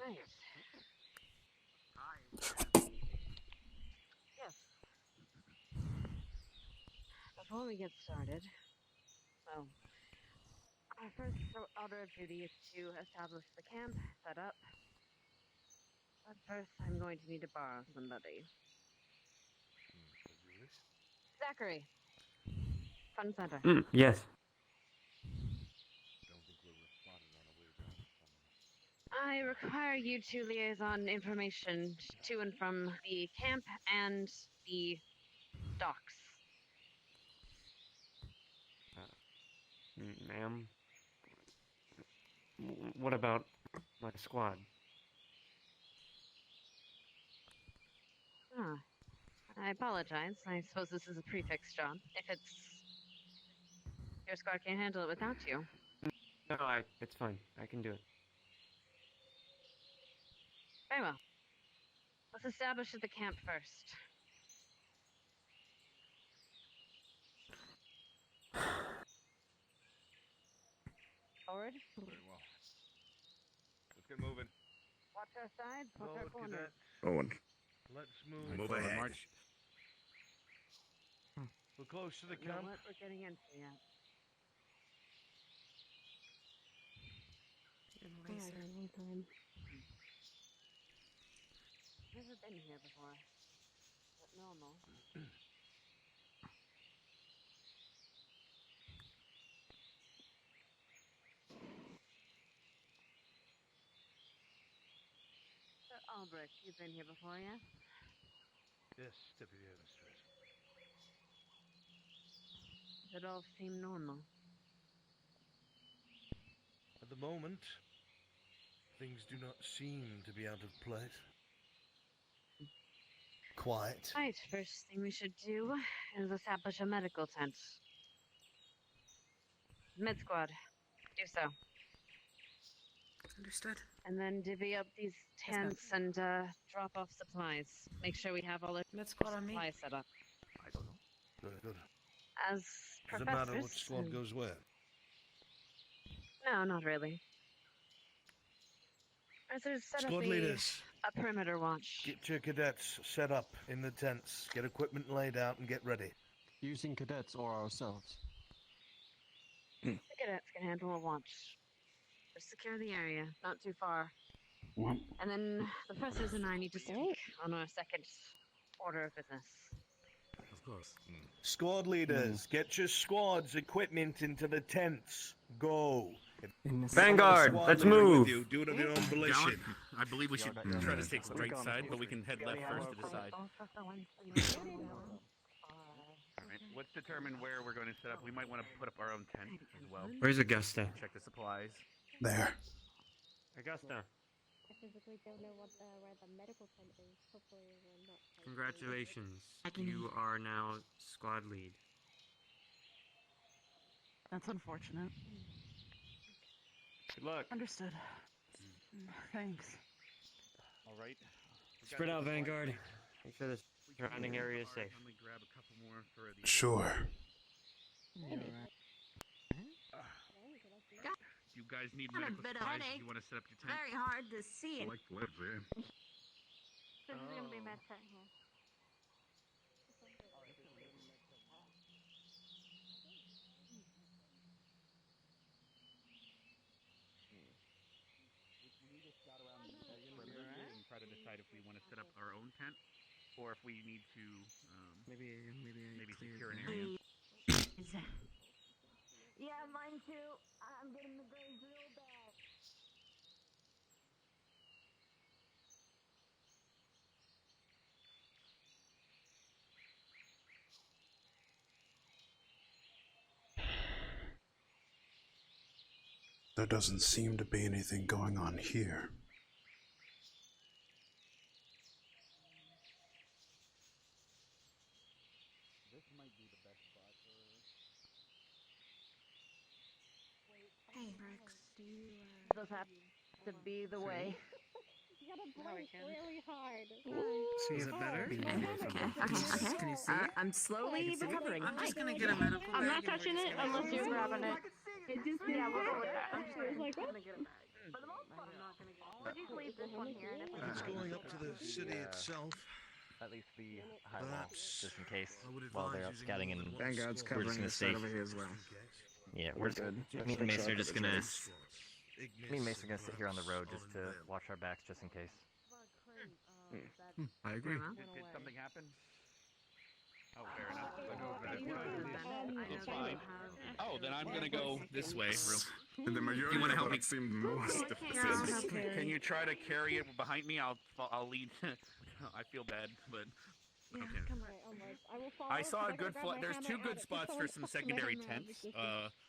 Right. Yes. Before we get started, well, our first order of duty is to establish the camp, set up. But first, I'm going to need to borrow somebody. Zachary, front and center. Yes. I require you to liaison information to and from the camp and the docks. Ma'am, what about my squad? Ah, I apologize. I suppose this is a prefix job. If your squad can't handle it without you. No, it's fine. I can do it. Very well. Let's establish at the camp first. Forward. Very well. Let's get moving. Watch our sides. Watch our corners. Owen. Let's move. Move ahead. March. We're close to the I don't know camp. what we're getting into yet. Never been here before. But normal. Sir Albrecht, you've been here before, yeah? Yes, Deputy Headmistress. Does it all seem normal? At the moment, things do not seem to be out of place. Quiet. Right, first thing we should do is establish a medical tent. Med squad, do so. Understood. And then divvy up these tents and drop off supplies. Make sure we have all the Med squad on me. supplies set up. I don't know. Very good. As Does it professors... matter which squad goes where? No, not really. Professors, set Squad up leaders, a perimeter watch. get your cadets set up in the tents. Get equipment laid out and get ready. Using cadets or ourselves. The cadets can handle a watch. Just secure the area, not too far. What? And then the professors and I need to speak on our second order of business. Of course. Squad leaders, get your squad's equipment into the tents. Go. Vanguard, let's move. You, do it of your own volition. I believe we should try to take straight side, but we can head left first to decide. Alright, let's determine where we're going to set up. We might want to put up our own tent as well. Where's Augusta? Check the supplies. There. Augusta, I physically don't know where the medical tent is. Hopefully we're not. congratulations. You are now squad lead. That's unfortunate. Good luck. Understood. Thanks. Alright. Spread out, Vanguard. Make sure the surrounding area is safe. Let me grab a couple more for the... Sure. You guys need Got a medical bit of supplies if headache. you want to set up your tent. Very hard to see. the ledge there. This is gonna be my tent here. And try to decide if we want to set up our own tent or if we need to Maybe secure an area. Yeah, mine too. I'm getting the graves real bad. There doesn't seem to be anything going on here. Hey, Rex, do you, Does have to be the way. You gotta blink really hard. See, is it better? Okay. Can you see it? I'm slowly recovering. I'm just gonna get a medical I'm bag not and we're touching just it gonna- unless you're grabbing it. It just Yeah, we'll go with that. I'm just like, gonna get it back. For the most part, I'm not gonna get it. just leave this one here, and if If it's going up to the city itself, At least the high wall, perhaps just in case, I would while advise they're out using scouting more and than one Vanguard's squad. we're just covering gonna this stay. side over here as well. Yeah, We're good. Me and Mace are just gonna. Me Ignis, and Mace are gonna sit here on the road just to watch our backs, just in case. I agree. Did something happen? Oh, fair enough. Oh, then I'm gonna go this way. The majority You wanna help of me? it seemed most efficient. Can you try to carry it behind me? I'll lead. I feel bad, but okay. I saw a good. There's two good spots for some secondary tents.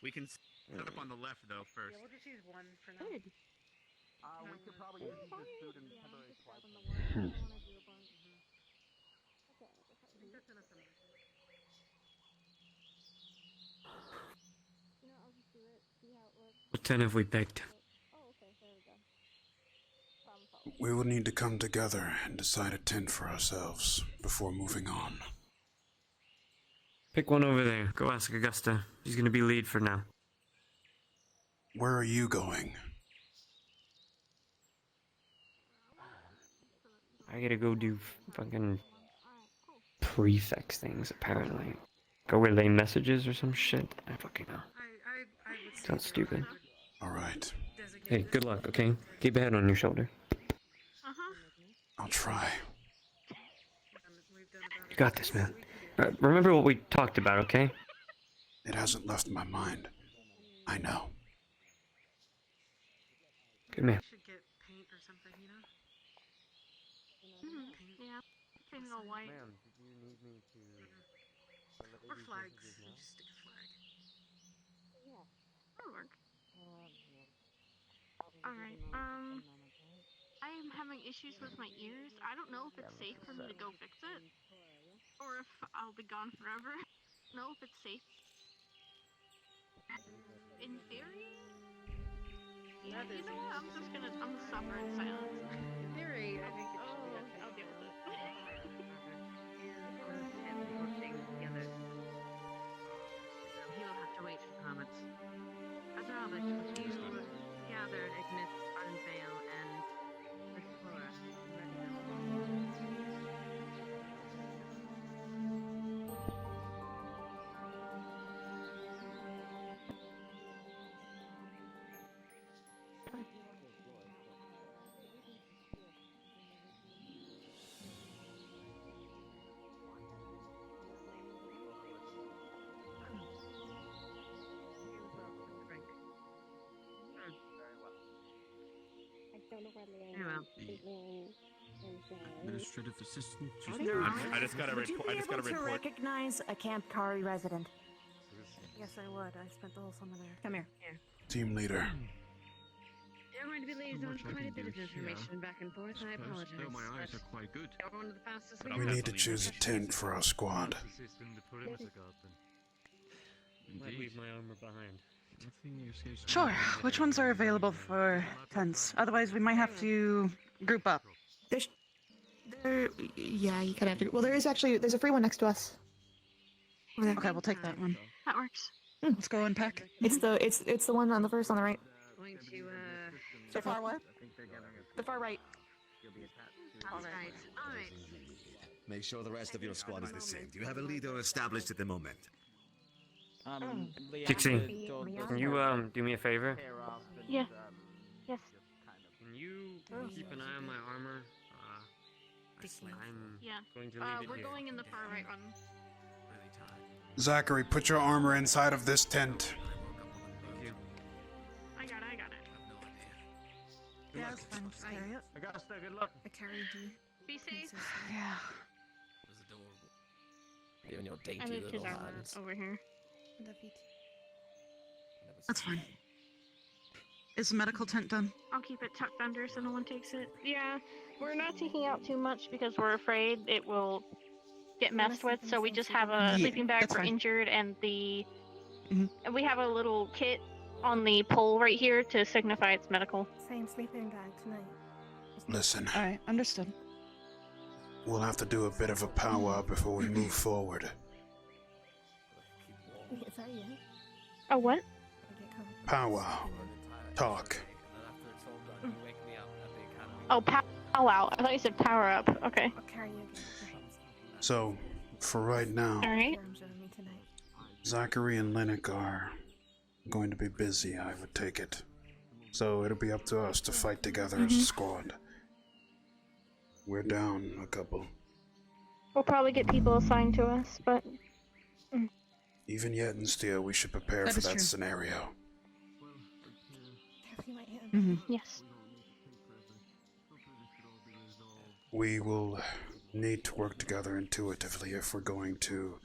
We can set up on the left though first. We'll just use one for now. We could probably use this food and temporary squad. What tent have we picked? We will need to come together and decide a tent for ourselves before moving on. Pick one over there. Go ask Augusta. She's gonna be lead for now. Where are you going? I gotta go do fucking prefix things, apparently. Go relay messages or some shit. I fucking know. Sounds stupid. Alright, Hey, good luck, okay? Keep a head on your shoulder. I'll try. You got this, man. Remember what we talked about, okay? It hasn't left my mind. I know. Come here. Should get paint or something, you know? Yeah, painting all white. Ma'am, did you need me to... Or flags. You just stick a flag. That'll work. Alright, I am having issues with my ears. I don't know if it's safe for me to go fix it, or if I'll be gone forever. Know if it's safe. In theory, yeah, you know what? I'm gonna suffer in silence. In theory, I think it should be okay. I'll deal with it. He'll have to wait for comments. As Albert, would you gather Ignis, Unveil, and Explore? I don't know where Very well. Administrative assistant. I just got a report. I just got a report. Recognize a Camp Cari resident. Yes, I would. I spent the whole summer there. Come here. Team leader. You're going to be liaising quite a bit of information back and forth. I apologize. Though my eyes are quite good. You're one of the fastest We need to choose a tent for our squad. Might leave my armor behind. Sure. Which ones are available for tents? Otherwise, we might have to group up. Yeah, you kind of have to. Well, there's a free one next to us. Okay, we'll take that one. That works. Let's go unpack. It's the one on the first on the right. Going to, The far what? The far right. Alright. Alright. Make sure the rest of your squad is the same. Do you have a leader established at the moment? Dixie, can you do me a favor? Yeah. Yes. Can you keep an eye on my armor? I'm Yeah. going to leave it We're here. going in the far right one. Zachary, put your armor inside of this tent. Thank you. I got it. Yeah, it's fine. Just carry it. Augusta, good luck. I carried you. Be safe. Yeah. Even your I dainty moved his little armor hands. over here. That's fine. Is the medical tent done? I'll keep it tucked under so no one takes it. Yeah, we're not taking out too much because we're afraid it will get messed with, so we just have a sleeping bag for injured and the... And we have a little kit on the pole right here to signify it's medical. Same sleeping bag tonight. Listen, Alright, understood. we'll have to do a bit of a powwow before we move forward. Is that you? Oh, what? Powwow. Talk. Oh, powwow. I thought you said power up. Okay. So, for right now, Alright. Zachary and Linux are going to be busy, I would take it. So it'll be up to us to fight together as a squad. We're down a couple. We'll probably get people assigned to us, but... Even yet and still, we should prepare for that scenario. Yes. We will need to work together intuitively if we're going to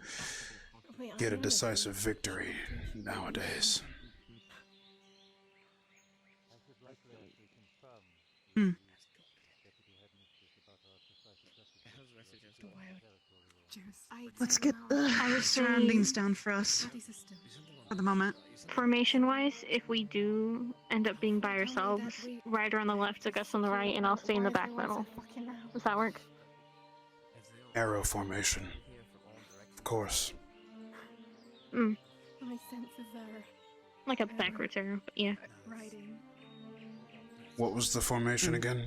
get a decisive victory nowadays. Let's get the surroundings down for us for the moment. Formation-wise, if we do end up being by ourselves, Ryder on the left, Gus on the right, and I'll stay in the back middle. Does that work? Arrow formation. Of course. My senses are like a backwards arrow, but yeah. riding. What was the formation again?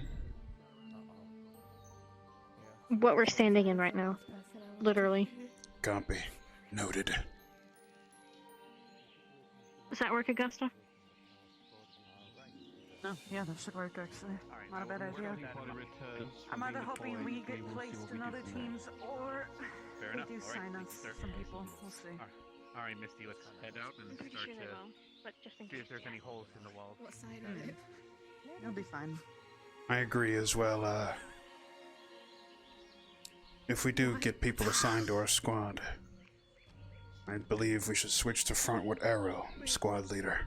What we're standing in right now. Literally. Copy. Noted. Does that work, Augusta? Oh, yeah, that should work actually. Not a bad idea. I'm either hoping we get placed in other teams or they do sign us. Some people. We'll see. Alright, Misty, let's head out and start to but just in see if there's any holes in the walls. What side of it? You'll be fine. I agree as well. If we do get people assigned to our squad, I believe we should switch to frontward arrow, squad leader.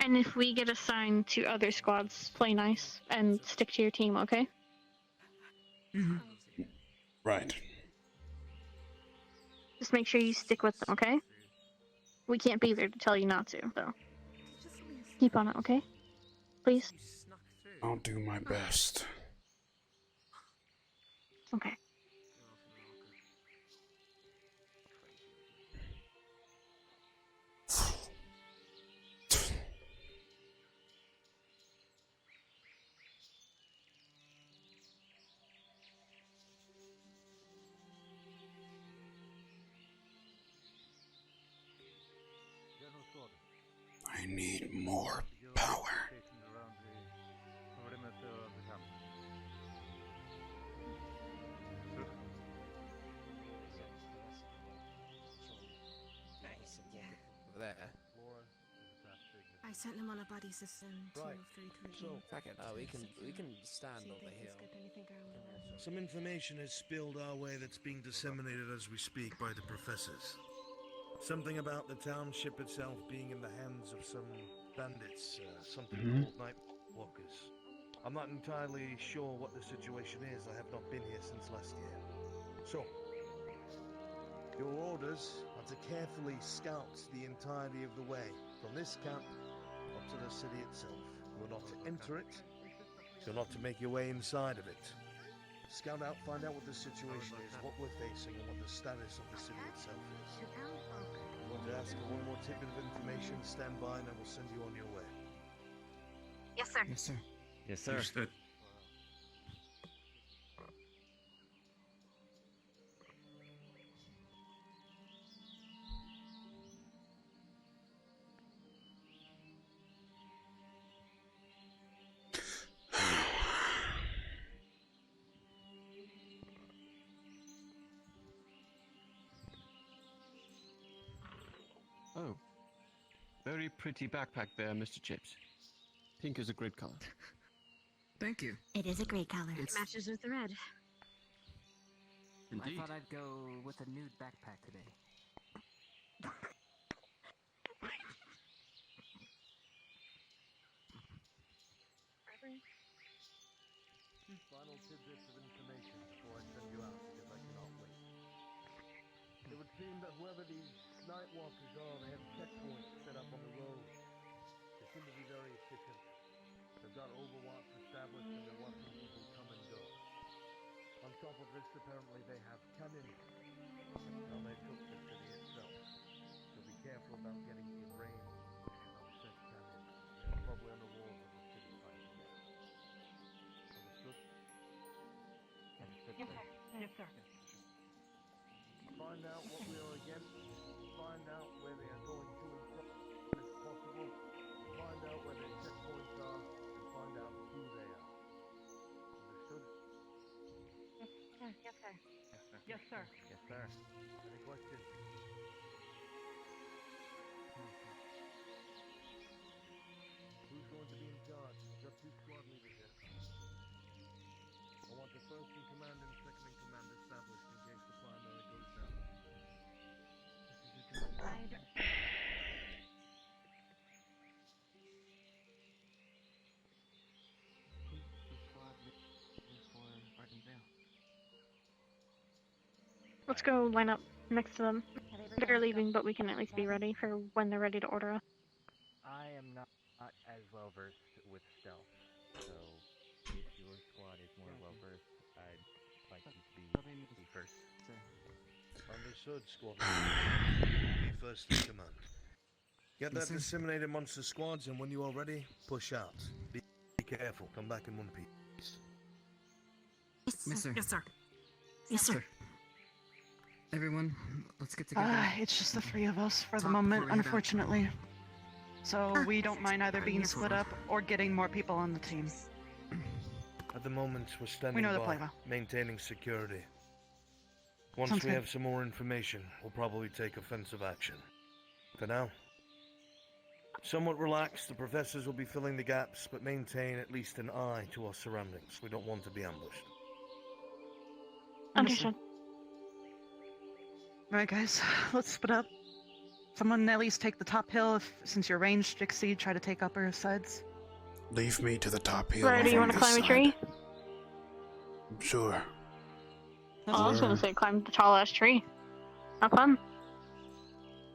And if we get assigned to other squads, play nice and stick to your team, okay? Right. Just make sure you stick with them, okay? We can't be there to tell you not to, though. Keep on it, okay? Please? I'll do my best. Okay. I need more power. There. I sent him on a buddy system to 320. We can stand on the hill. Some information has spilled our way that's being disseminated as we speak by the professors. Something about the township itself being in the hands of some bandits, something called night walkers. I'm not entirely sure what the situation is. I have not been here since last year. So, your orders are to carefully scout the entirety of the way, from this camp up to the city itself. You're not to enter it, you're not to make your way inside of it. Scout out, find out what the situation is, what we're facing, and what the status of the city itself is. I want to ask for one more tidbit of information. Stand by and I will send you on your way. Yes, sir. Yes, sir. Yes, sir. Understood. Oh, very pretty backpack there, Mr. Chips. Pink is a great color. Thank you. It is a great color. It matches with the red. Indeed. I thought I'd go with a nude backpack today. Final tidbits of information before I send you out, because I cannot wait. It would seem that whoever these night walkers are, they have checkpoints set up on the road. They seem to be very efficient. They've got overwatch established and they're watching people come and go. On top of this, apparently they have cannons. Now they took the city itself. So be careful about getting in range of such cannons. Probably on the walls of the city. sir. Find out what we are against. Find out where they are going to and from, if possible. Find out where their checkpoints are, and find out who they are. Understood? Yes, sir. Yes, sir. Yes, sir. Any questions? Who's going to be in charge? I've got 2 squad leaders here. I want the first in command and second in command established in case the primary goes down. Ryder. Let's go line up next to them. They're leaving, but we can at least be ready for when they're ready to order us. I am not as well versed with stealth, so if your squad is more well versed, I'd like you to be first. Understood, squad. Be first in command. Get that disseminated monster squads, and when you are ready, push out. Be careful. Come back in one piece. Yes, sir. Yes, sir. Yes, sir. Everyone, let's get together. It's just the 3 of us for the moment, unfortunately. So we don't mind either being split up or getting more people on the team. At the moment, we're standing know the by, play well. maintaining security. Once Sounds we good. have some more information, we'll probably take offensive action. For now, somewhat relaxed, the professors will be filling the gaps, but maintain at least an eye to our surroundings. We don't want to be ambushed. Understood. Alright guys, let's split up. Someone at least take the top hill since you're ranged, Jixie, try to take upper sides. Leave me to the top hill. Ryder, do you want to climb a tree? Sure. Oh, I was gonna say climb the tall ass tree. Have fun.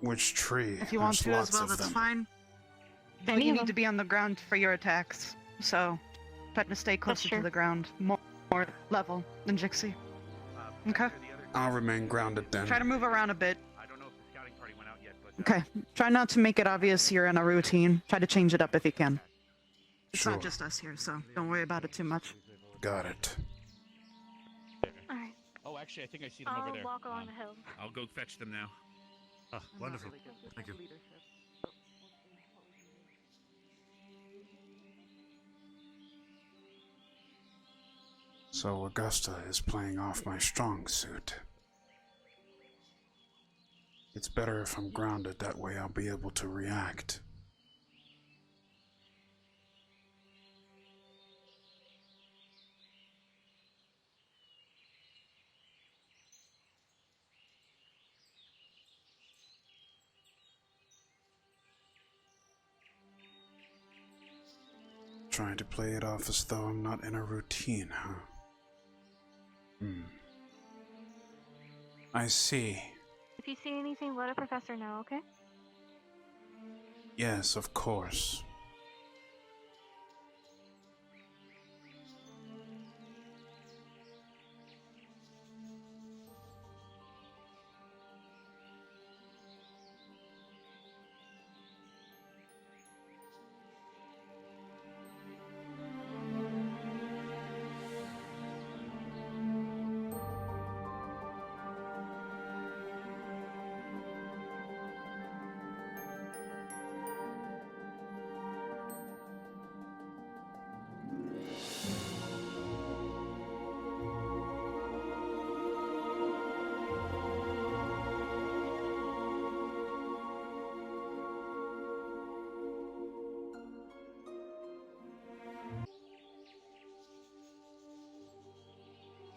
Which tree? If you want There's to as lots well, of that's them. fine. But Any you of need them. to be on the ground for your attacks, so try to stay closer true. to the ground, more level than Jixie. Okay? I'll remain grounded then. Try to move around a bit. I don't know if the scouting party went out yet, but Okay. Try not to make it obvious you're in a routine. Try to change it up if you can. It's Sure. not just us here, so don't worry about it too much. Got it. Alright. Oh, actually, I think I see them over I'll there. walk along the hill. I'll go fetch them now. Ah, wonderful. Thank you. So Augusta is playing off my strong suit. It's better if I'm grounded, that way I'll be able to react. Trying to play it off as though I'm not in a routine, huh? I see. If you see anything, let a professor know, okay? Yes, of course.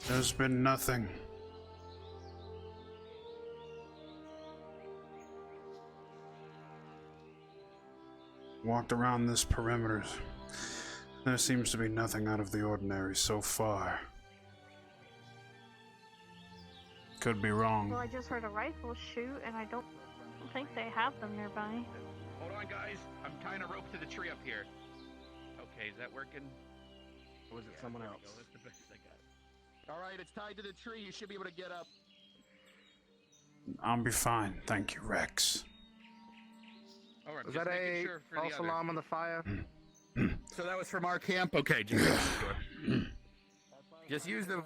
There's been nothing. Walked around this perimeter. There seems to be nothing out of the ordinary so far. Could be wrong. Well, I just heard a rifle shoot, and I don't think they have them nearby. Hold on, guys. I'm tying a rope to the tree up here. Okay, is that working? Or was it someone else? That's the best I got. Alright, it's tied to the tree. You should be able to get up. I'll be fine, thank you, Rex. Alright, Was just that making a sure for false the other. alarm on the fire? So that was from our camp? Okay, just making sure. Just use the,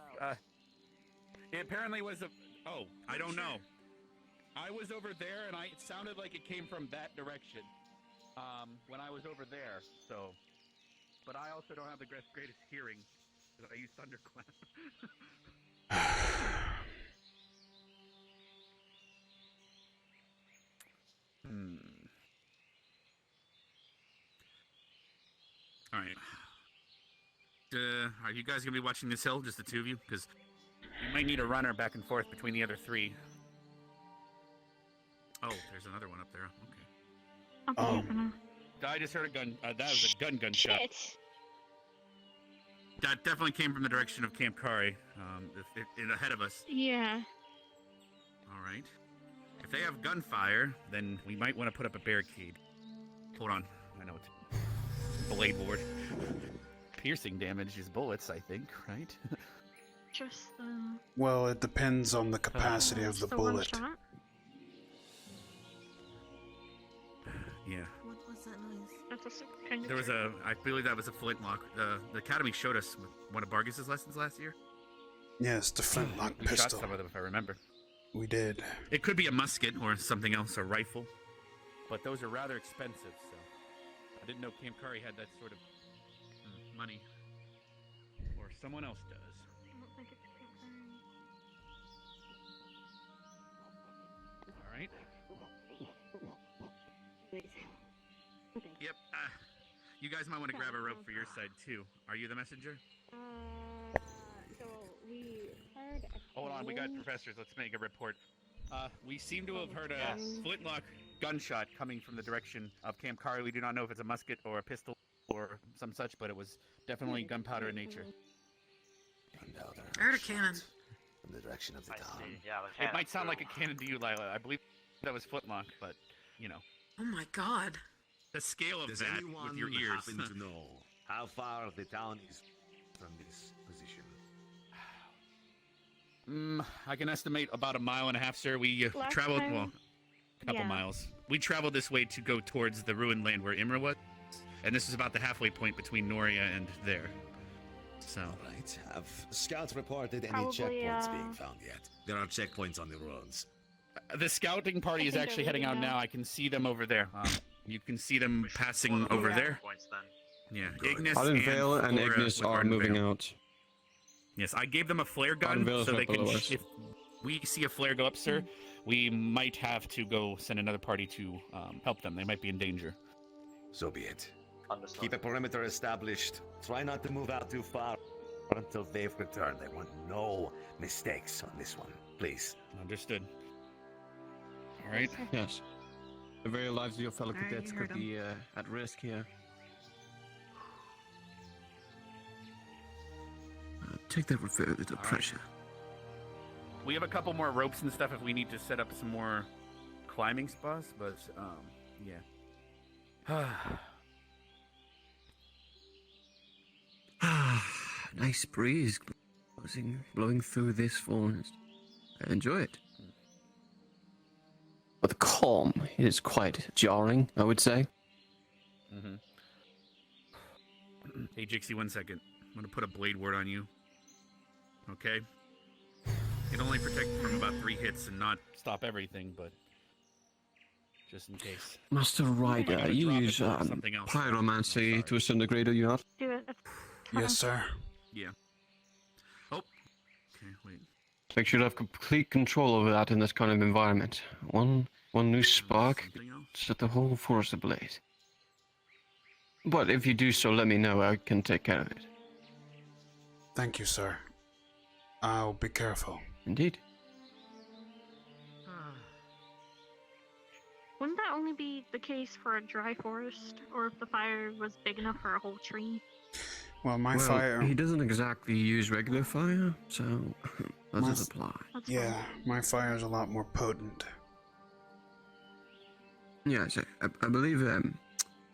It apparently was a... Oh, I don't know. I was over there, and it sounded like it came from that direction when I was over there, so... But I also don't have the greatest hearing, because I use thunderclap. Alright. Are you guys going to be watching this hill, just the two of you? Because you might need a runner back and forth between the other three. Oh, there's another one up there. Okay. I just heard a gun. That was a gunshot. That definitely came from the direction of Camp Cari, ahead of us. Yeah. All right. If they have gunfire, then we might want to put up a barricade. Hold on. I know it's blade ward. Piercing damage is bullets, I think, right? Just Well, it depends on the capacity of the bullet. Yeah. What was that noise? There was I believe that was a flintlock. The Academy showed us one of Vargas's lessons last year. Yes, the flintlock We pistol. shot some of them, if I remember. We did. It could be a musket or something else, a rifle. But those are rather expensive, so... I didn't know Camp Cari had that sort of money. Or someone else does. I don't think it's Alright. Yep. You guys might want to grab a rope for your side, too. Are you the messenger? So we heard a Hold on, we got professors. Let's make a report. We seem to have heard a flintlock gunshot coming from the direction of Camp Cari. We do not know if it's a musket or a pistol or some such, but it was definitely gunpowder in nature. Gunpowder. I heard a cannon. From the direction of the town. It might sound like a cannon to you, Lila. I believe that was flintlock, but, you know. Oh my god. The scale of Does that anyone with your ears. happen to know how far the town is from this position? I can estimate about 1.5 miles, sir. We traveled, well, a couple miles. We traveled this way to go towards the ruined land where Imra was, and this is about the halfway point between Noria and there. So. Alright, have scouts reported any Probably, checkpoints being found yet? There are checkpoints on the roads. The scouting party is actually heading out now. I can see them over there. You can see them passing over there. Yeah, Ignis Ardenvale and Ignis are moving out. Yes, I gave them a flare gun so they can. If we see a flare go up, sir, we might have to go send another party to help them. They might be in danger. So be it. Keep a perimeter established. Try not to move out too far until they've returned. I want no mistakes on this one, please. Understood. All right. Yes. The very lives of your fellow cadets could be at risk here. Take that with very little pressure. We have a couple more ropes and stuff if we need to set up some more climbing spots, but yeah. Nice breeze blowing through this forest. I enjoy it. But the calm is quite jarring, I would say. Hey, Jixie, 1 second. I'm gonna put a blade ward on you. Okay? It only protect from about 3 hits and not stop everything, but just in case. Master Ryder, you use pyromancy to a certain degree, do you not? Do it. Yes, sir. Yeah. Oh. Okay, wait. Like, should have complete control over that in this kind of environment. One new spark could set the whole forest ablaze. But if you do so, let me know. I can take care of it. Thank you, sir. I'll be careful. Indeed. Wouldn't that only be the case for a dry forest, or if the fire was big enough for a whole tree? Well, my fire... He doesn't exactly use regular fire, so doesn't apply. Yeah, my fire is a lot more potent. Yes, I believe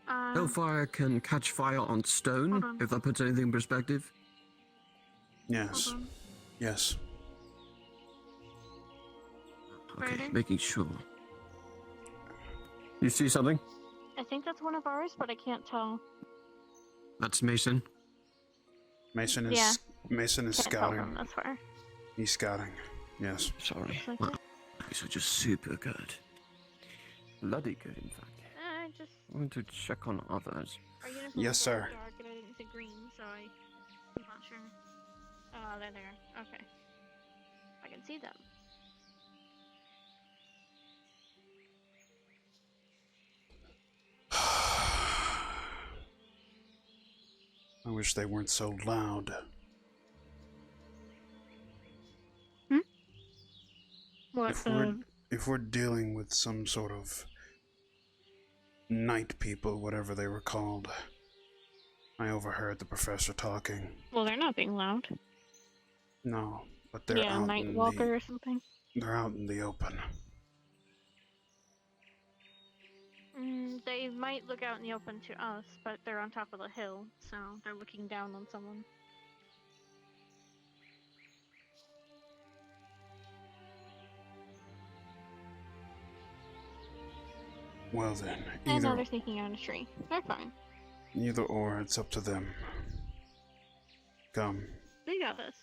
hellfire can catch fire on stone, if that puts anything in perspective. Yes. Yes. Okay, Ryder? making sure. You see something? I think that's one of ours, but I can't tell. That's Mason. Mason is Yeah. Mason is Can't tell scouting. from this far. He's scouting. Yes. Sorry. Like Well, these are just super good. Bloody good, in fact. I just. I want to check on others. Our uniforms Yes, sir. are dark and I didn't see green, so I'm not sure. Oh, they're there. Okay. I can see them. I wish they weren't so loud. What? If we're dealing with some sort of night people, whatever they were called, I overheard the professor talking. Well, they're not being loud. No, but they're out Night in Walker or something. They're out in the open. They might look out in the open to us, but they're on top of the hill, so they're looking down on someone. Well then, And now they're sneaking out a tree. They're fine. Either or, it's up to them. Come. They got this.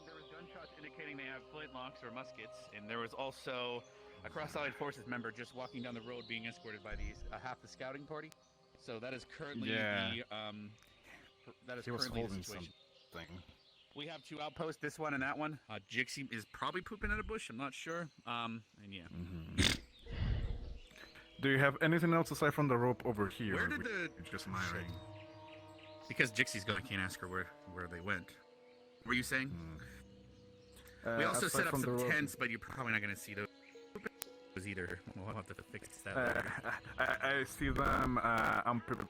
There was gunshots indicating they have flintlocks or muskets, and there was also a Cross-Allied Forces member just walking down the road being escorted by these half the scouting party. So that is currently the that is he was currently the holding situation. something. We have two outposts, this one and that one. Jixie is probably pooping at a bush, I'm not sure. And yeah. Do you have anything else aside from the rope over here? Where did the just admiring? Because Jixie's gone, I can't ask her where they went. What were you saying? We also aside set up from the some rope- tents, but you're probably not going to see those either. We'll have to fix that. I see them. I'm prepared.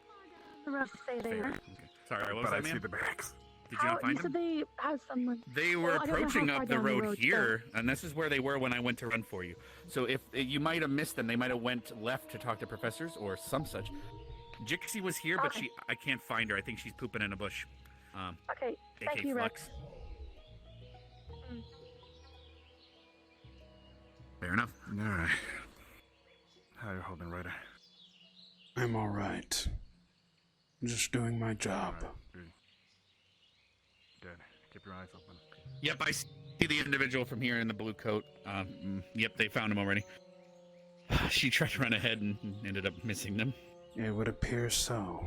I was about to say they. Sorry, what was but that, I ma'am? see the bags. Did you not find You them? said they had someone. They were Well, I don't know how approaching far up the down road here, so- and this is where they were when I went to run for you. So if you might have missed them, they might have went left to talk to professors or some such. Jixie was here, but Okay. I can't find her. I think she's pooping in a bush. Okay, thank AK you, Flux. Rex. Fair enough. All right. How are you holding, Ryder? I'm alright. Just doing my job. Good. Keep your eyes open. Yep, I see the individual from here in the blue coat. Yep, they found him already. She tried to run ahead and ended up missing them. It would appear so.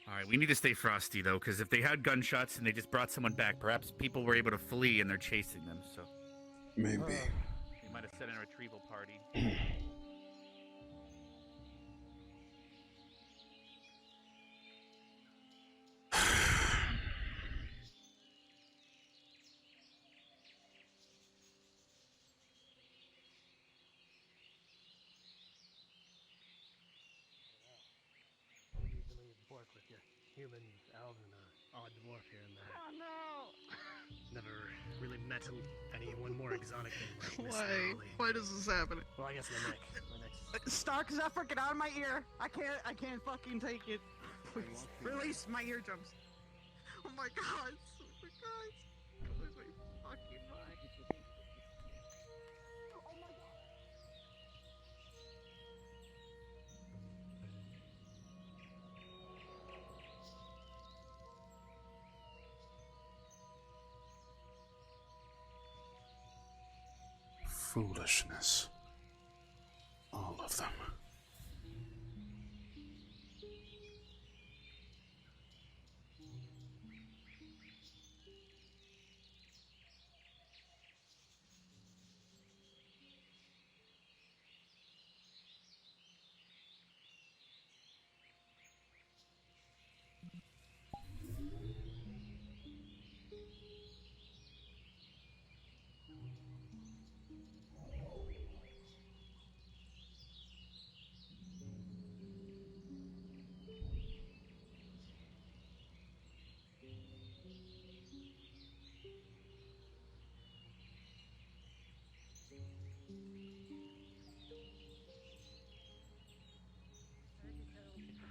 Alright, we need to stay frosty, though, because if they had gunshots and they just brought someone back, perhaps people were able to flee and they're chasing them, so... Maybe. They might have set in a retrieval party. Usually work with your humans, elves, and an odd dwarf here and there. Oh no! Never really met met anyone more exotic than Miss Why? Holly. Why does this happen? Well, I guess my neck. Stark, Zephyr, get out of my ear! I can't fucking take it. Please, release my eardrums. Oh my god, oh my god. Close my fucking mind. Oh my god. Foolishness. All of them.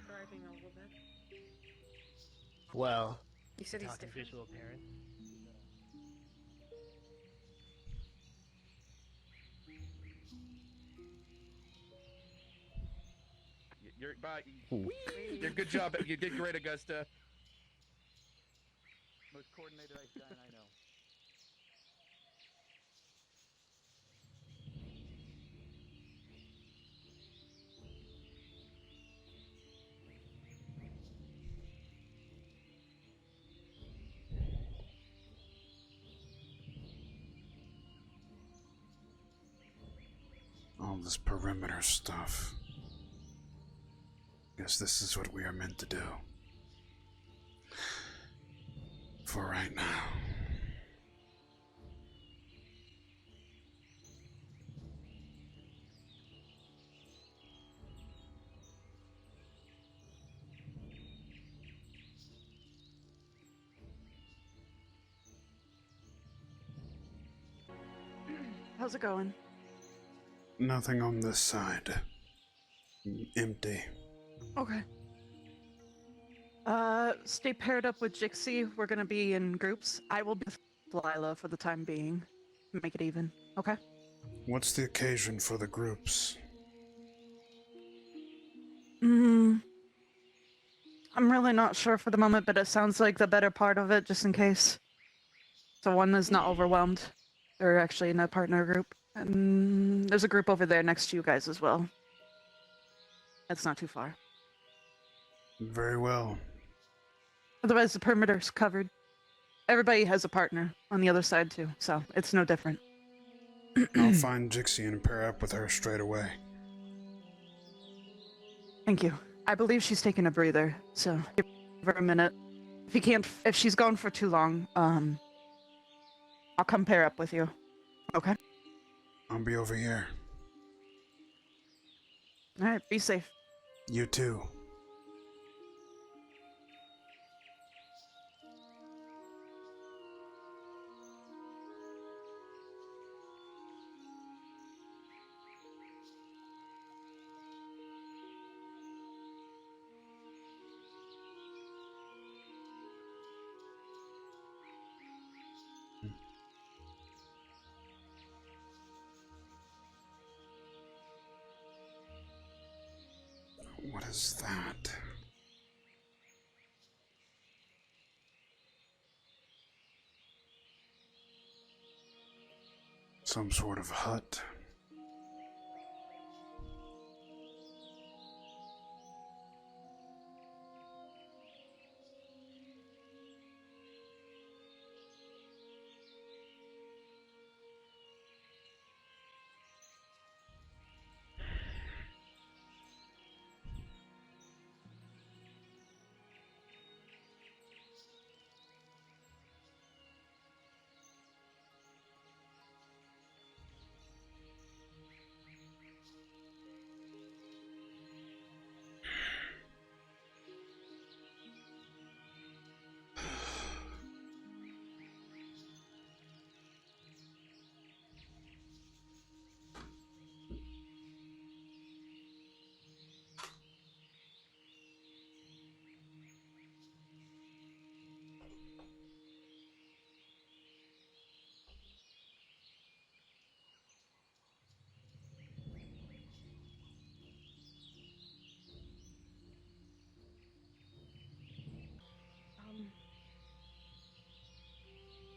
Driving a little bit. Well, You said he's talking different. visual parent. You're good job. You did great, Augusta. Most coordinated ice giant I know. All this perimeter stuff. Guess this is what we are meant to do. For right now. How's it going? Nothing on this side. Empty. Okay. Stay paired up with Jixie. We're gonna be in groups. I will be with Lila for the time being. Make it even. Okay? What's the occasion for the groups? I'm really not sure for the moment, but it sounds like the better part of it, just in case. So one is not overwhelmed. They're actually in a partner group. And there's a group over there next to you guys as well. That's not too far. Very well. Otherwise, the perimeter's covered. Everybody has a partner on the other side, too, so it's no different. I'll find Jixie and pair up with her straight away. Thank you. I believe she's taking a breather, so give her a minute. If she's gone for too long, I'll come pair up with you. Okay? I'll be over here. Alright, be safe. You too. What is that? Some sort of hut.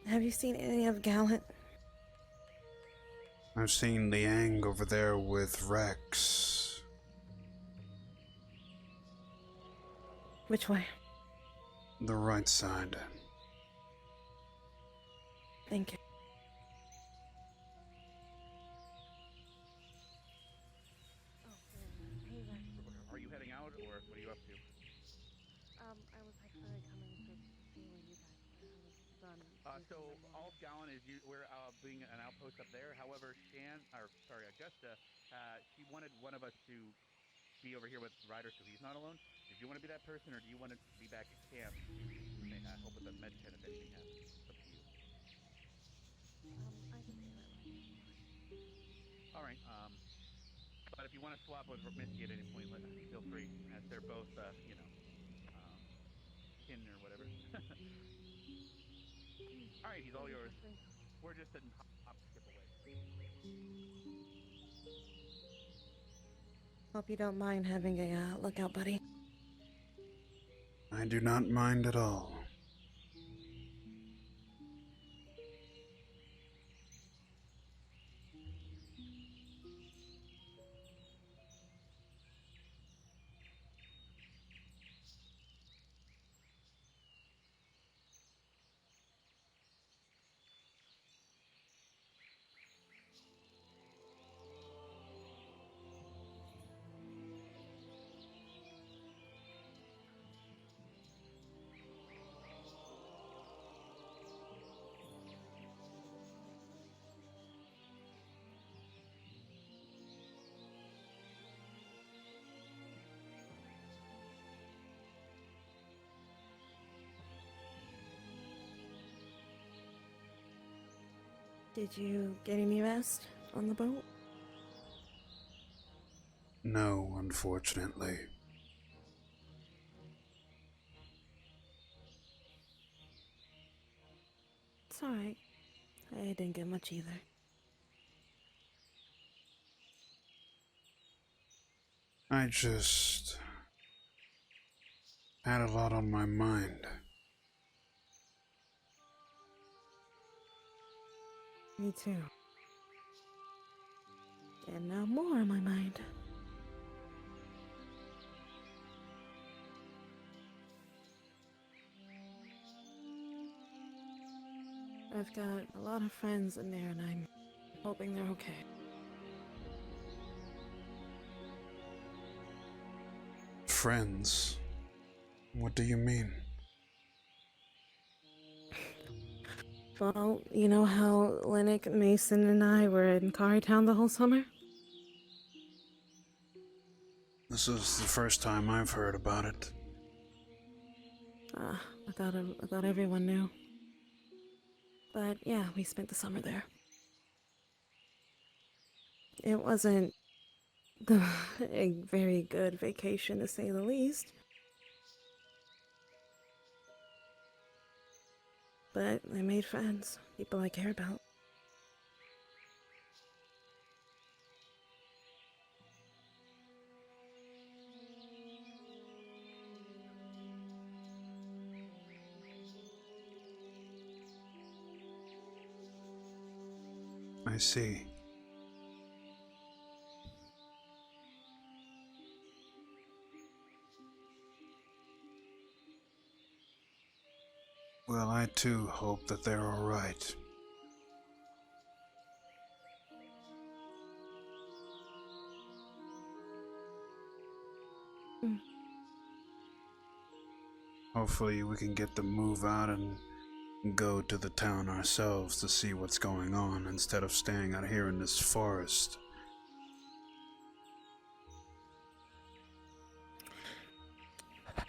Have you seen any of Gallant? I've seen Liang over there with Rex. Which way? The right side. Thank you. Are you heading out, or what are you up to? I was actually coming to see where you guys were. I was done. So all Gallon is we're being an outpost up there. However, Augusta, she wanted one of us to be over here with Ryder so he's not alone. Did you want to be that person, or do you want to be back at camp to help with the med tent if anything happens? It's up to you. I can see that. All right. But if you want to swap with Misty at any point, feel free, as they're both, kin or whatever. All right, he's all yours. We're just sitting hop, skip away. Hope you don't mind having a lookout buddy. I do not mind at all. Did you get any rest on the boat? No, unfortunately. It's alright. I didn't get much either. I just had a lot on my mind. Me too. And now more on my mind. I've got a lot of friends in there, and I'm hoping they're okay. Friends? What do you mean? Well, you know how Lennox, Mason, and I were in Cari Town the whole summer? This is the first time I've heard about it. I thought everyone knew. But yeah, we spent the summer there. It wasn't a very good vacation, to say the least. But I made friends, people I care about. I see. Well, I too hope that they're all right. Hopefully we can get the move out and go to the town ourselves to see what's going on instead of staying out here in this forest.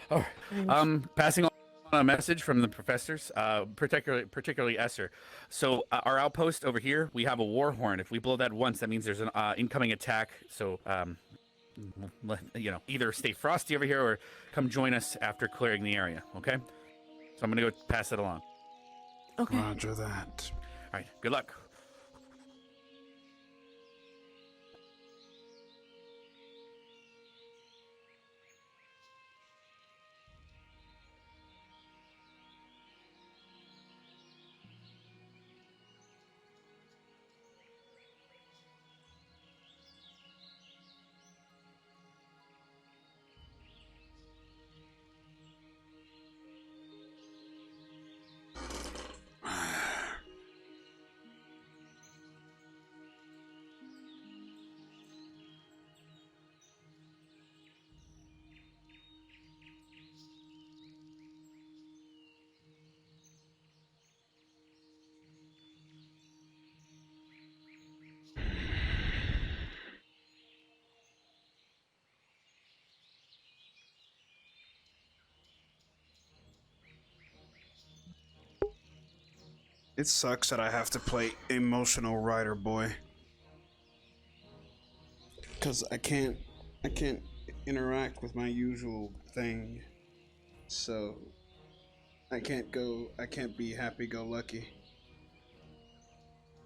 All right. Passing on a message from the professors, particularly Esser. So our outpost over here, we have a war horn. If we blow that once, that means there's an incoming attack. So either stay frosty over here or come join us after clearing the area. Okay. So I'm gonna go pass it along. Okay. Roger that. All right. Good luck. It sucks that I have to play emotional Ryder boy. Cause I can't interact with my usual thing. So I can't be happy-go-lucky.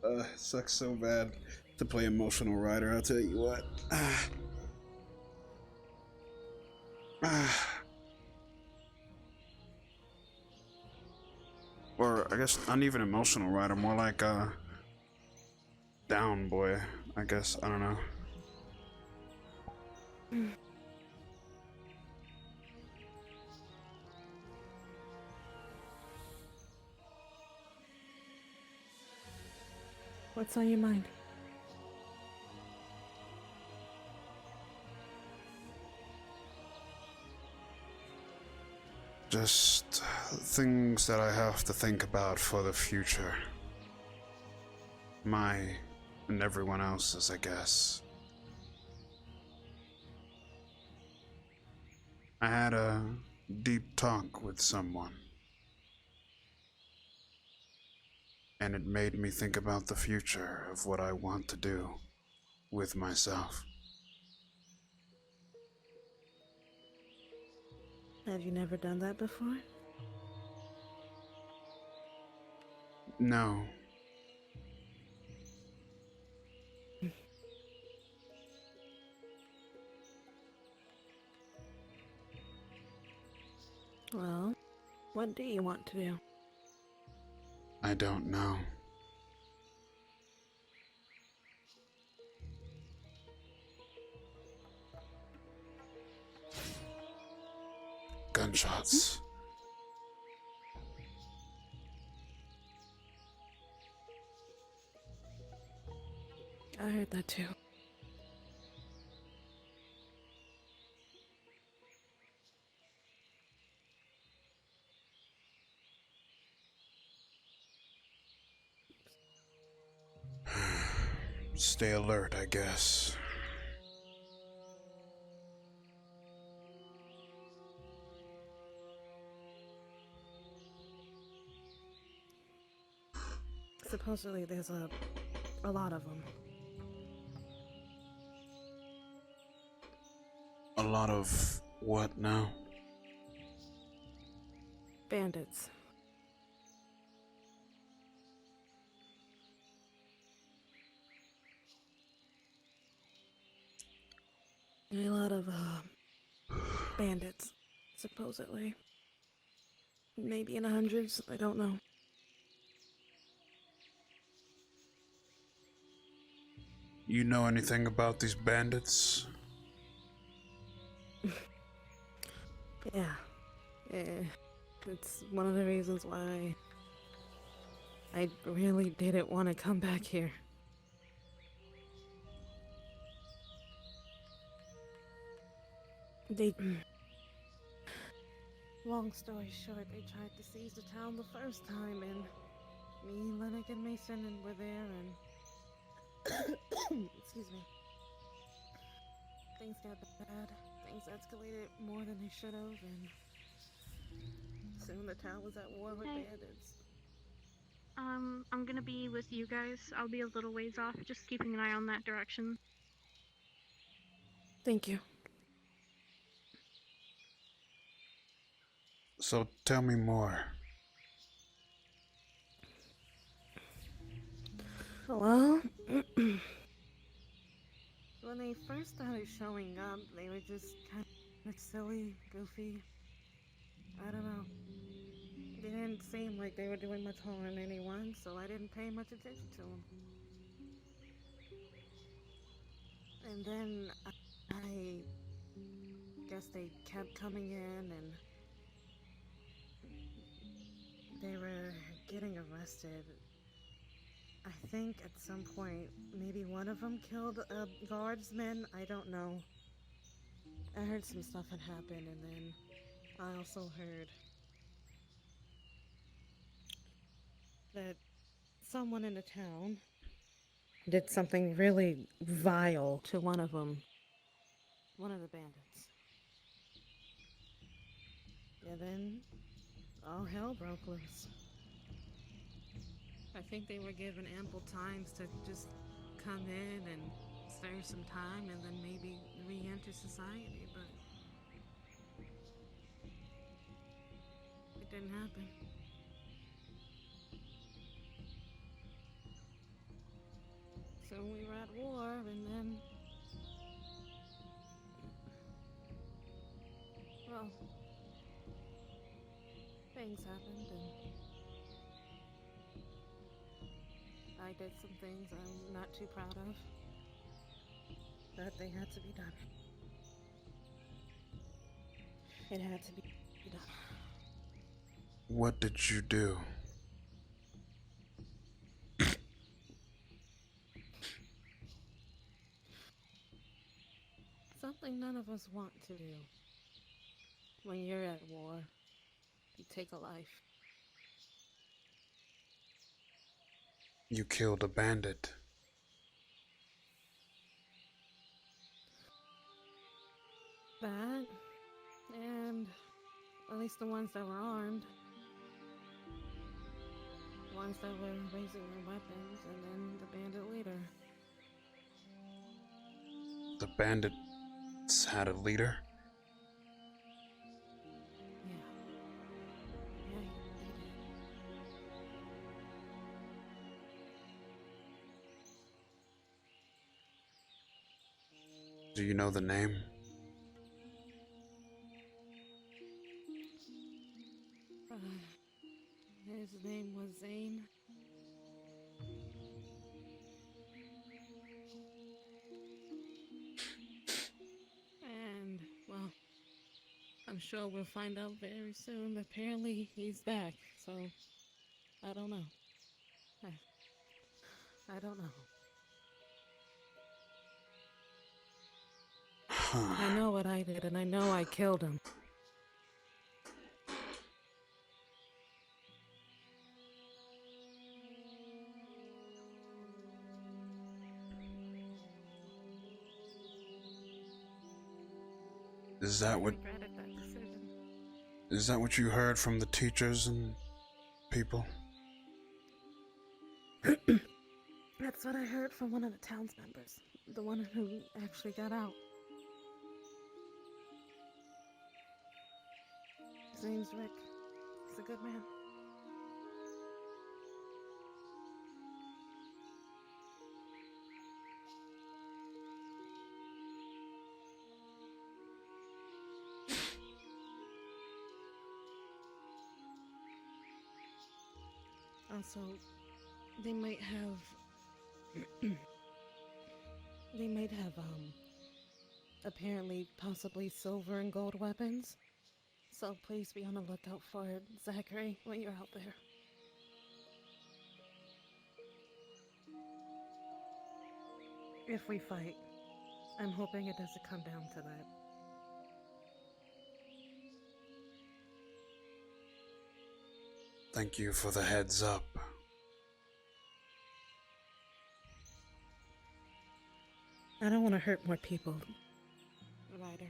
It sucks so bad to play emotional Ryder, I'll tell you what. Or I guess not even emotional Ryder, more like down boy, I guess, I don't know. What's on your mind? Just things that I have to think about for the future. My and everyone else's, I guess. I had a deep talk with someone. And it made me think about the future of what I want to do with myself. Have you never done that before? No. Well, what do you want to do? I don't know. Gunshots. I heard that too. Stay alert, I guess. Supposedly there's a lot of them. A lot of what now? Bandits. A lot of bandits, supposedly. Maybe in the hundreds, I don't know. You know anything about these bandits? Yeah. It's one of the reasons why I really didn't want to come back here. Long story short, they tried to seize the town the first time, and me, Lennox, and Mason were there, and excuse me. Things got bad. Things escalated more than they should have, and soon the town was at war with bandits. I'm gonna be with you guys. I'll be a little ways off, just keeping an eye on that direction. Thank you. So tell me more. Well, when they first started showing up, they were just kind of silly, goofy. I don't know. They didn't seem like they were doing much harm to anyone, so I didn't pay much attention to them. And then I guess they kept coming in, and they were getting arrested. I think at some point, maybe one of them killed a guardsman. I don't know. I heard some stuff had happened, and then I also heard that someone in the town did something really vile to one of them. One of the bandits. And then all hell broke loose. I think they were given ample times to just come in and serve some time and then maybe re-enter society, but it didn't happen. So we were at war, and then, well, things happened, and I did some things I'm not too proud of, but they had to be done. It had to be done. What did you do? Something none of us want to do. When you're at war, you take a life. You killed a bandit. That, and at least the ones that were armed. The ones that were raising their weapons, and then the bandit leader. The bandits had a leader? Yeah, they did. Do you know the name? His name was Zane. And, well, I'm sure we'll find out very soon. Apparently, he's back, so I don't know. I don't know. I know what I did, and I know I killed him. Is that what you heard from the teachers and people? That's what I heard from one of the town's members. The one who actually got out. His name's Rick. He's a good man. Also, they might have apparently possibly silver and gold weapons. So please be on the lookout for it, Zachary, when you're out there. If we fight, I'm hoping it doesn't come down to that. Thank you for the heads up. I don't want to hurt more people, Ryder.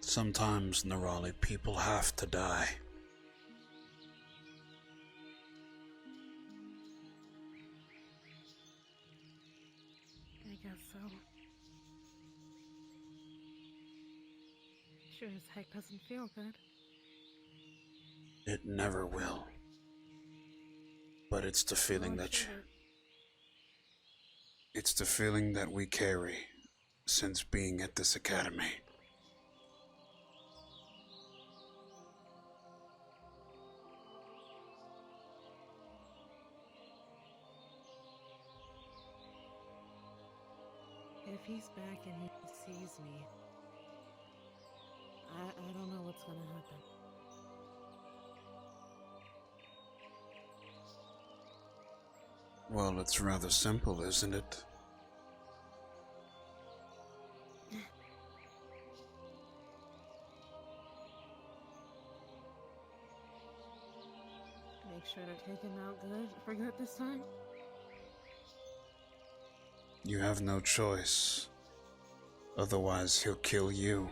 Sometimes, Nerali, people have to die. I guess so. Sure as heck doesn't feel good. It never will. But it's the feeling it's the feeling that we carry since being at this academy. If he's back and he sees me, I don't know what's gonna happen. Well, it's rather simple, isn't it? Make sure to take him out good for good this time. You have no choice. Otherwise, he'll kill you.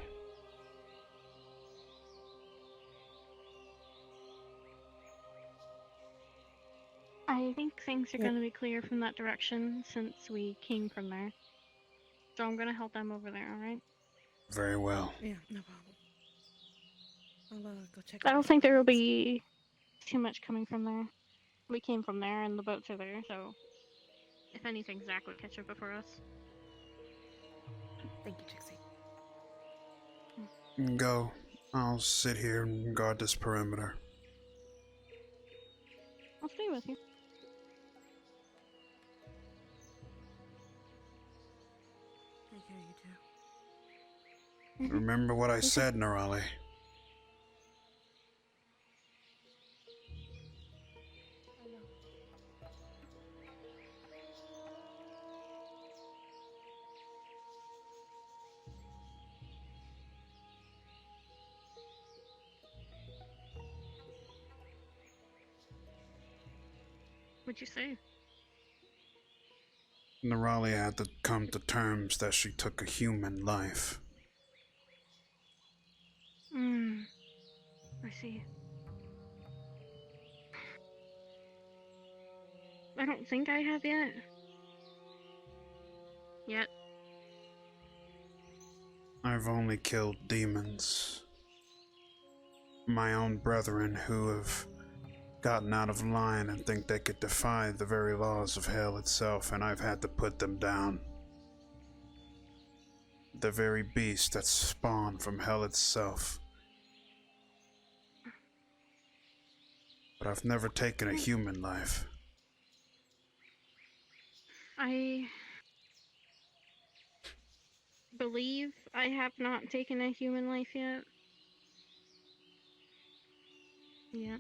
I think things are going to be clear from that direction since we came from there. So I'm going to help them over there, alright? Very well. Yeah, no problem. I'll go check. I don't think there will be too much coming from there. We came from there and the boats are there, so if anything, Zach would catch up before us. Thank you, Trixie. Go. I'll sit here and guard this perimeter. I'll stay with you. Take care, you two. Remember what I said, Nerali. What'd you say? Nerali had to come to terms that she took a human life. I see. I don't think I have yet. I've only killed demons. My own brethren who have gotten out of line and think they could defy the very laws of hell itself, and I've had to put them down. The very beast that spawned from hell itself. But I've never taken a human life. I believe I have not taken a human life yet. Yeah.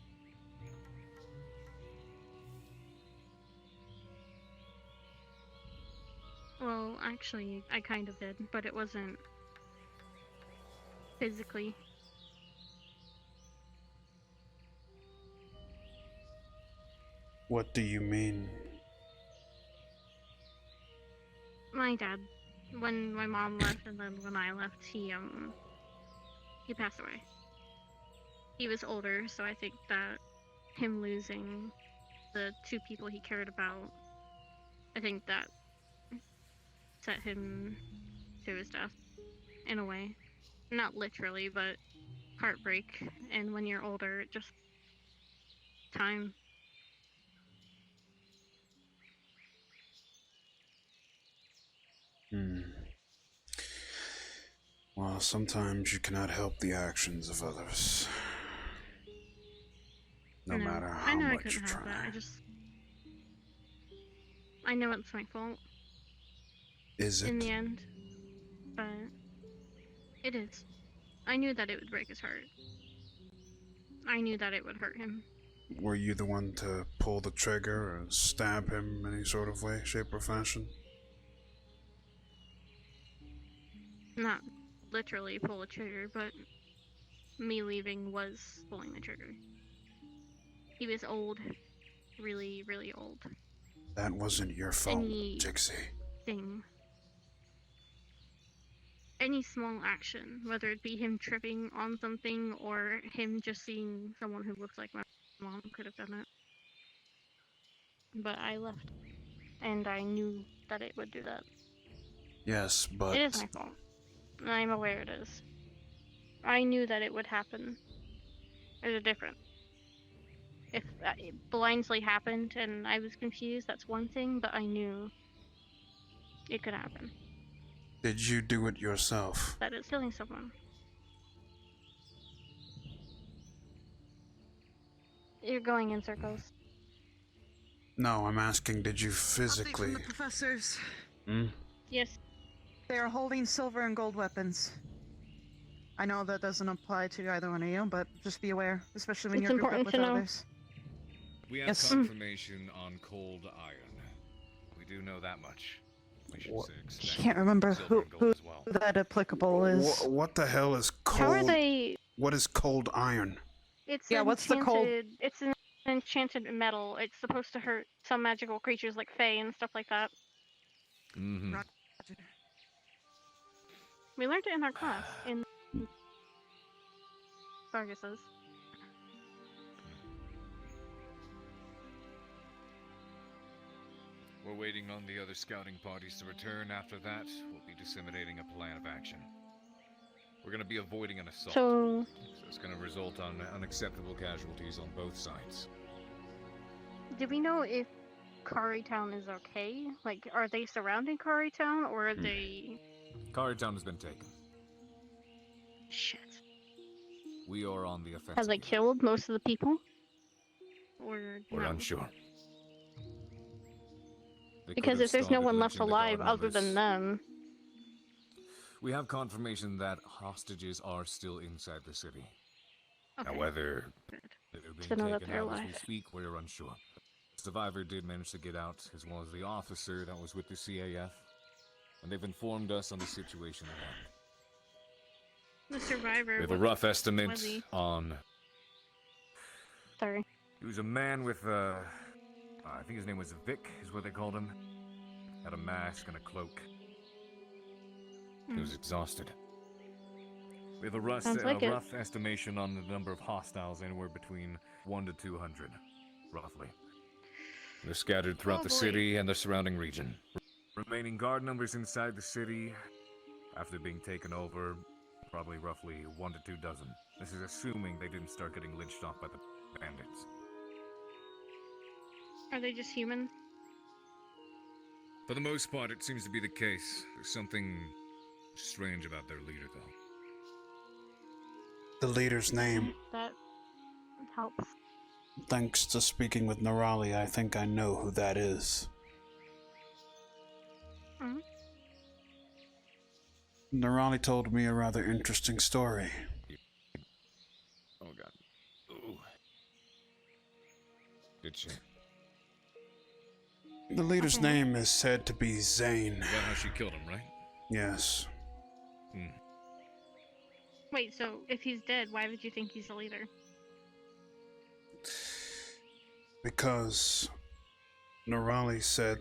Well, actually, I kind of did, but it wasn't physically. What do you mean? My dad, when my mom left and then when I left, he passed away. He was older, so I think that him losing the two people he cared about, I think that set him to his death, in a way. Not literally, but heartbreak, and when you're older, it just... time. Well, sometimes you cannot help the actions of others. No matter how much you try. I know it's my fault. Is it? In the end. But it is. I knew that it would break his heart. I knew that it would hurt him. Were you the one to pull the trigger or stab him in any sort of way, shape, or fashion? Not literally pull the trigger, but me leaving was pulling the trigger. He was old. Really, really old. That wasn't your fault, Jixie. Any small action, whether it be him tripping on something or him just seeing someone who looks like my mom, could have done it. But I left, and I knew that it would do that. Yes, but... It is my fault. I'm aware it is. I knew that it would happen. There's a difference. If it blindly happened and I was confused, that's one thing, but I knew it could happen. Did you do it yourself? That is killing someone. You're going in circles. No, I'm asking, did you physically... Update from the professors. Yes. They are holding silver and gold weapons. I know that doesn't apply to either one of you, but just be aware, especially when you're grouped up with others. We have confirmation on cold iron. We do know that much. We should say I can't remember who that applicable is. What the hell is cold? How are they? What is cold iron? It's what's the cold? It's an enchanted metal. It's supposed to hurt some magical creatures like Fae and stuff like that. Mm-hmm. We learned it in our class, in Vargas's. We're waiting on the other scouting parties to return. After that, we'll be disseminating a plan of action. We're going to be avoiding an assault. So it's going to result on unacceptable casualties on both sides. do we know if Cari Town is okay? Like, are they surrounding Cari Town, or are they... Cari Town has been taken. Shit. We are on the offensive. Have they killed most of the people? Or We're no? unsure. They Because could have if there's no started one left lynching the alive guard other than members. them... We have confirmation that hostages are still inside the city. Okay. Now, whether they're To know being that taken they're out as we alive. speak, we're unsure. The survivor did manage to get out, as well as the officer that was with the CAF, and they've informed us on the situation at hand. The survivor... We have a what rough estimate was he? on... Sorry. He was a man with I think his name was Vic, is what they called him. Had a mask and a cloak. He was exhausted. We have a Sounds like it. rough estimation on the number of hostiles, anywhere between 1 to 200, roughly. They're scattered throughout the city and the surrounding region. Remaining guard numbers inside the city, after being taken over, probably roughly 1 to 2 dozen. This is assuming they didn't start getting lynched off by the bandits. Are they just human? For the most part, it seems to be the case. There's something strange about their leader, though. The leader's name. That helps. Thanks to speaking with Nerali, I think I know who that is. Hmm? Nerali told me a rather interesting story. Oh, God. Ooh. Did she? The leader's name is said to be Zane. Is that how she killed him, right? Yes. Wait, so if he's dead, why would you think he's the leader? Because Nerali said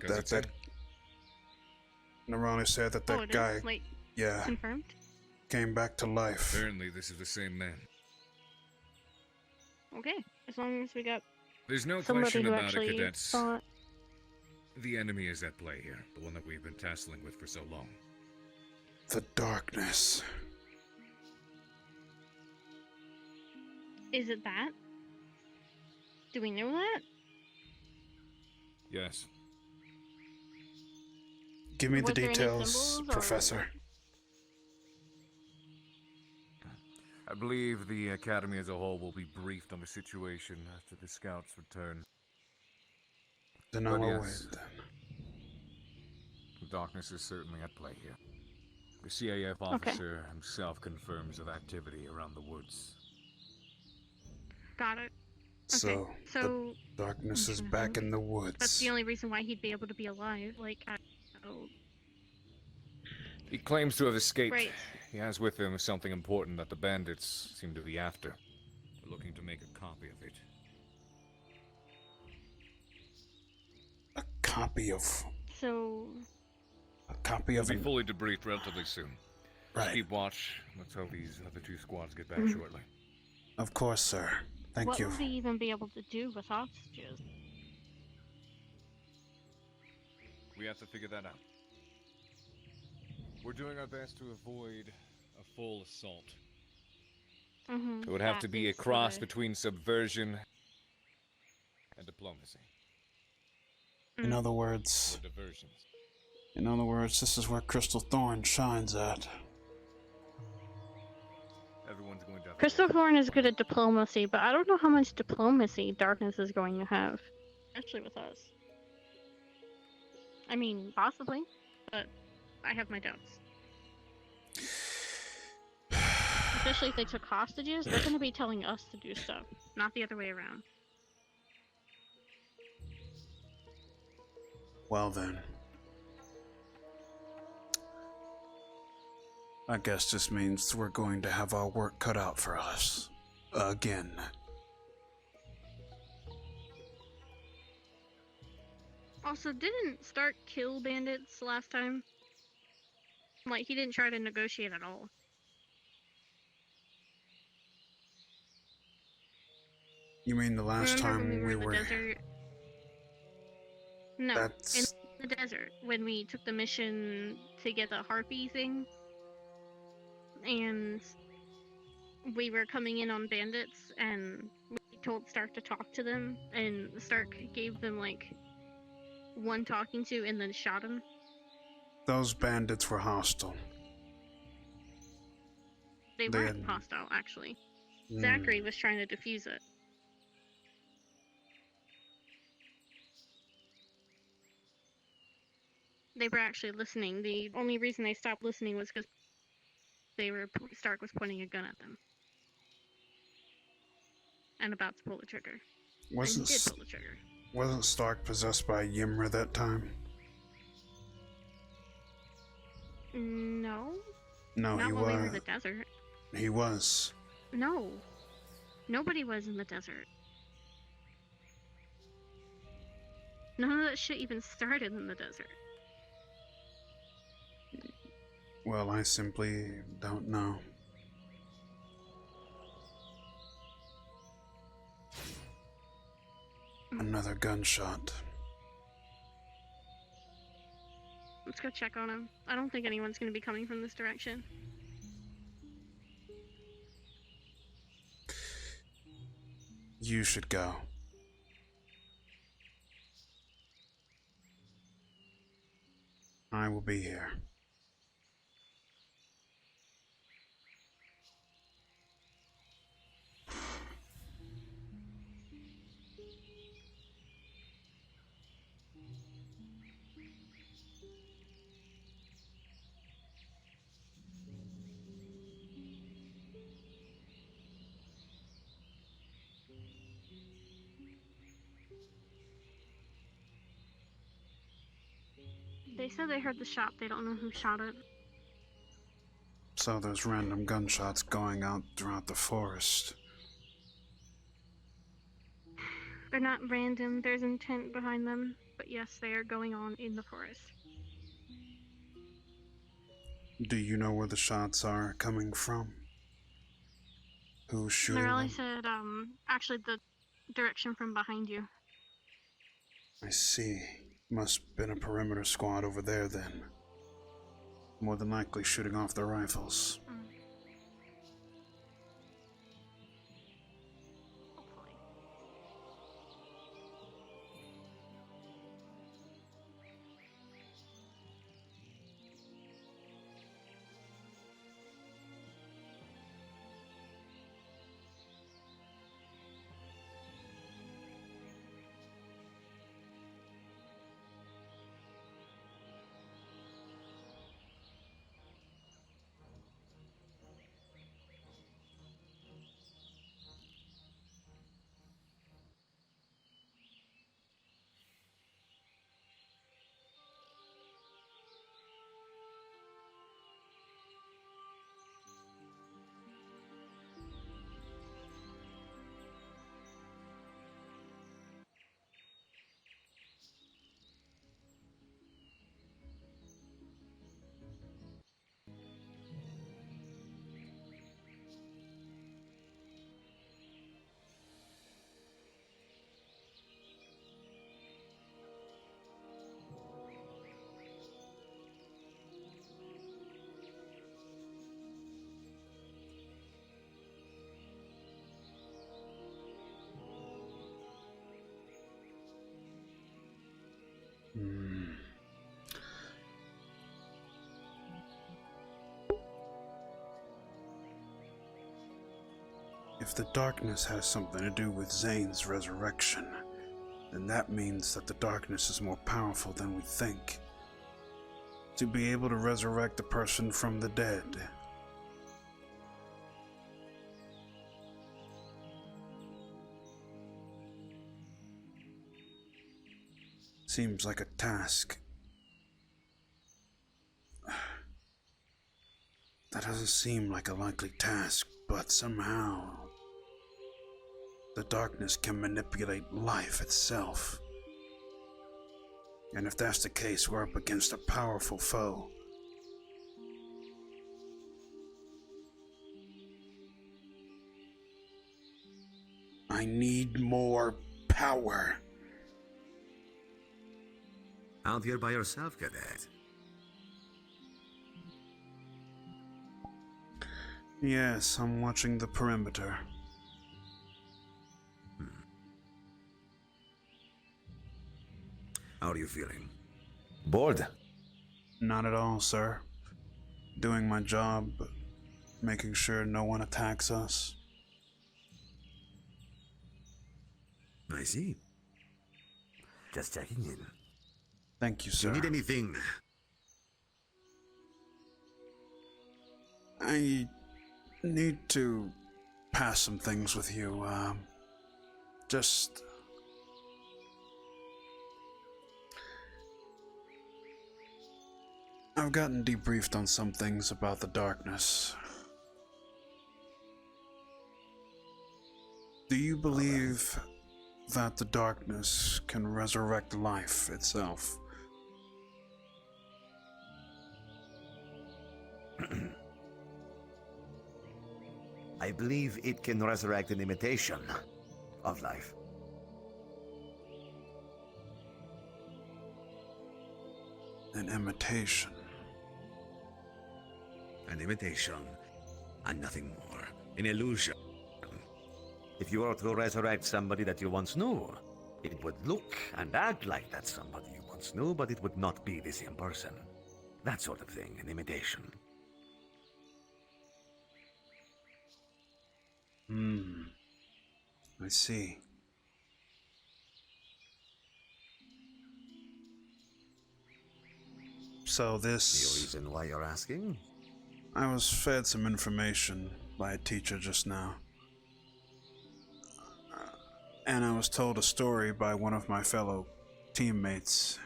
Nerali said that Oh, it is? guy, Like, yeah, confirmed? came back to life. Apparently, this is the same man. Okay, as long as we got There's no somebody question who about it, actually cadets. saw it. The enemy is at play here, the one that we've been tasseling with for so long. The darkness. Is it that? Do we know that? Yes. Give me Was the there any details, symbols, or- Professor. I believe the Academy as a whole will be briefed on the situation after the scouts return. Then But I'll yes, wait then. the darkness is certainly at play here. The CAF officer himself confirms of activity around the woods. Got it. So, Okay, so the darkness is back in the woods. that's the only reason why he'd be able to be alive. Like, I don't know. He claims to have escaped. Right. He has with him something important that the bandits seem to be after. They're looking to make a copy of it. Copy of So, We'll of be an, fully debriefed relatively soon. Right. Just keep watch. Let's hope these other 2 squads get back Mhm. shortly. Of course, sir. Thank what you. would we even be able to do with hostages? We have to figure that out. We're doing our best to avoid a full assault. Mm-hmm. It would have to be a cross between subversion and diplomacy. In other words, Or diversions. this is where Crystal Thorn shines at. Everyone's going to have Crystal Thorn is good at diplomacy, but I don't know how much diplomacy Darkness is going to have. Actually, with us. I mean, possibly, but I have my doubts. Especially if they took hostages, they're going to be telling us to do stuff, not the other way around. Well then. I guess this means we're going to have our work cut out for us. Again. Also, didn't Stark kill bandits last time? Like, he didn't try to negotiate at all. You mean the last Remember time when we we were were... in the desert? No, That's... in the desert, when we took the mission to get the harpy thing, and we were coming in on bandits, and we told Stark to talk to them, and Stark gave them, like, one talking to and then shot him. Those bandits were hostile. They weren't hostile, actually. Zachary was trying to defuse it. They were actually listening. The only reason they stopped listening was because Stark was pointing a gun at them. And about to pull the trigger. And he did pull the trigger. Wasn't Stark possessed by a Ymra that time? No. No, Not he when was. we were in the desert. He was. No. Nobody was in the desert. None of that shit even started in the desert. Well, I simply don't know. Another gunshot. Let's go check on him. I don't think anyone's going to be coming from this direction. You should go. I will be here. They said they heard the shot. They don't know who shot it. So there's random gunshots going out throughout the forest. They're not random. There's intent behind them. But yes, they are going on in the forest. Do you know where the shots are coming from? Who's shooting Morelli them? said, actually the direction from behind you. I see. Must have been a perimeter squad over there then. More than likely shooting off their rifles. If the darkness has something to do with Zane's resurrection, then that means that the darkness is more powerful than we think. To be able to resurrect a person from the dead. Seems like a task. That doesn't seem like a likely task, but somehow the darkness can manipulate life itself. And if that's the case, we're up against a powerful foe. I need more power. Out here by yourself, cadet? Yes, I'm watching the perimeter. How are you feeling? Bored? Not at all, sir. Doing my job, but making sure no one attacks us. I see. Just checking in. Thank you, sir. Do you need anything? I need to pass some things with you. I've gotten debriefed on some things about the darkness. Do you believe that the darkness can resurrect life itself? I believe it can resurrect an imitation of life. An imitation. An imitation, and nothing more. An illusion. If you were to resurrect somebody that you once knew, it would look and act like that somebody you once knew, but it would not be the same person. That sort of thing, an imitation. I see. So this... The reason why you're asking? I was fed some information by a teacher just now. And I was told a story by one of my fellow teammates.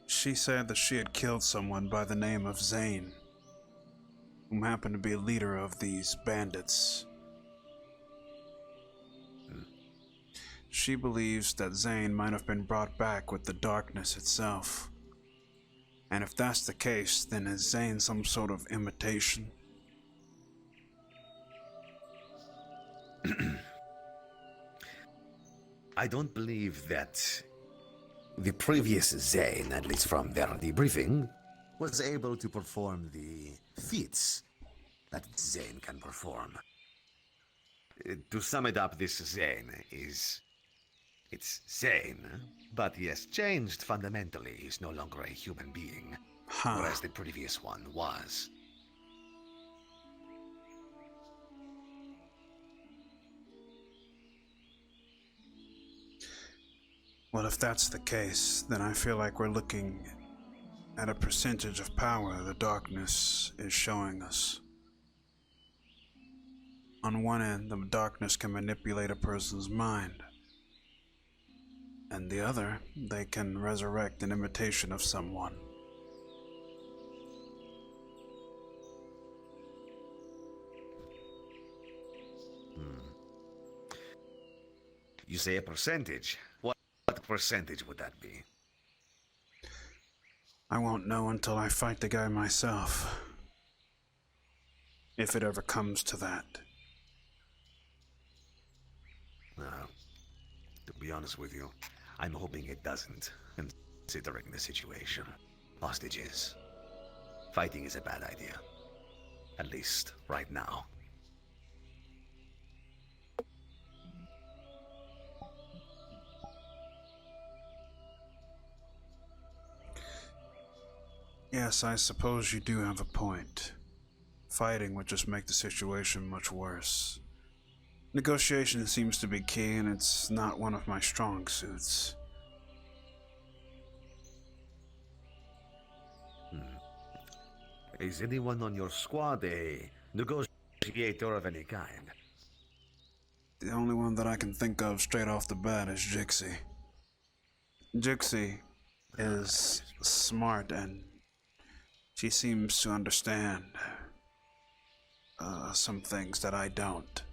She said that she had killed someone by the name of Zane, whom happened to be a leader of these bandits. She believes that Zane might have been brought back with the darkness itself. And if that's the case, then is Zane some sort of imitation? I don't believe that the previous Zane, at least from their debriefing, was able to perform the feats that Zane can perform. To sum it up, this Zane is... It's Zane, but he has changed fundamentally. He's no longer a human being, whereas the previous one was. Well, if that's the case, then I feel like we're looking at a percentage of power the darkness is showing us. On one end, the darkness can manipulate a person's mind. And the other, they can resurrect an imitation of someone. You say a percentage. What percentage would that be? I won't know until I fight the guy myself. If it ever comes to that. To be honest with you, I'm hoping it doesn't, considering the situation. Hostages. Fighting is a bad idea. At least, right now. Yes, I suppose you do have a point. Fighting would just make the situation much worse. Negotiation seems to be key, and it's not one of my strong suits. Is anyone on your squad a negotiator of any kind? The only one that I can think of straight off the bat is Jixie. Jixie is smart, and she seems to understand some things that I don't.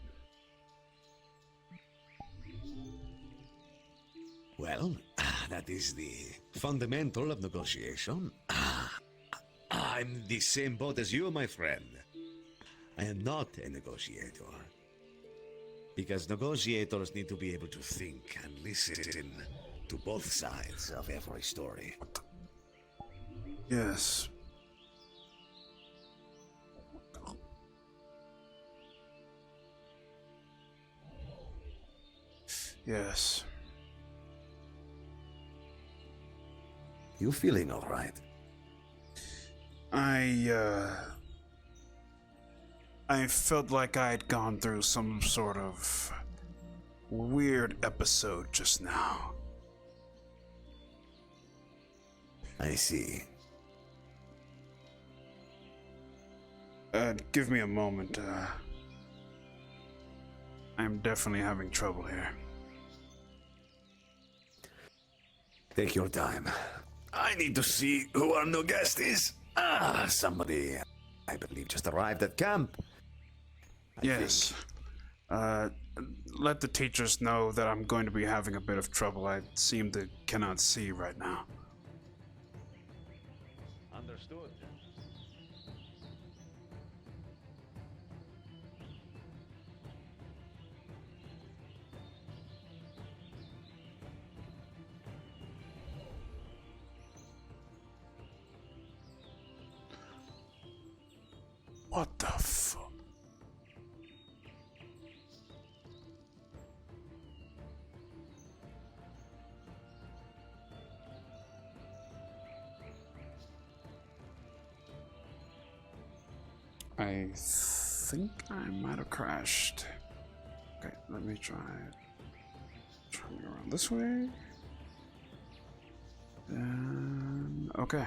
Well, that is the fundamental of negotiation. I'm the same boat as you, my friend. I am not a negotiator. Because negotiators need to be able to think and listen to both sides of every story. Yes. Yes. You feeling all right? I felt like I had gone through some sort of weird episode just now. I see. Give me a moment. I'm definitely having trouble here. Take your time. I need to see who our new guest is. Somebody, I believe, just arrived at camp. Yes. Let the teachers know that I'm going to be having a bit of trouble. I seem to cannot see right now. Understood. What the fuck? I think I might have crashed. Okay, let me try me around this way. Okay.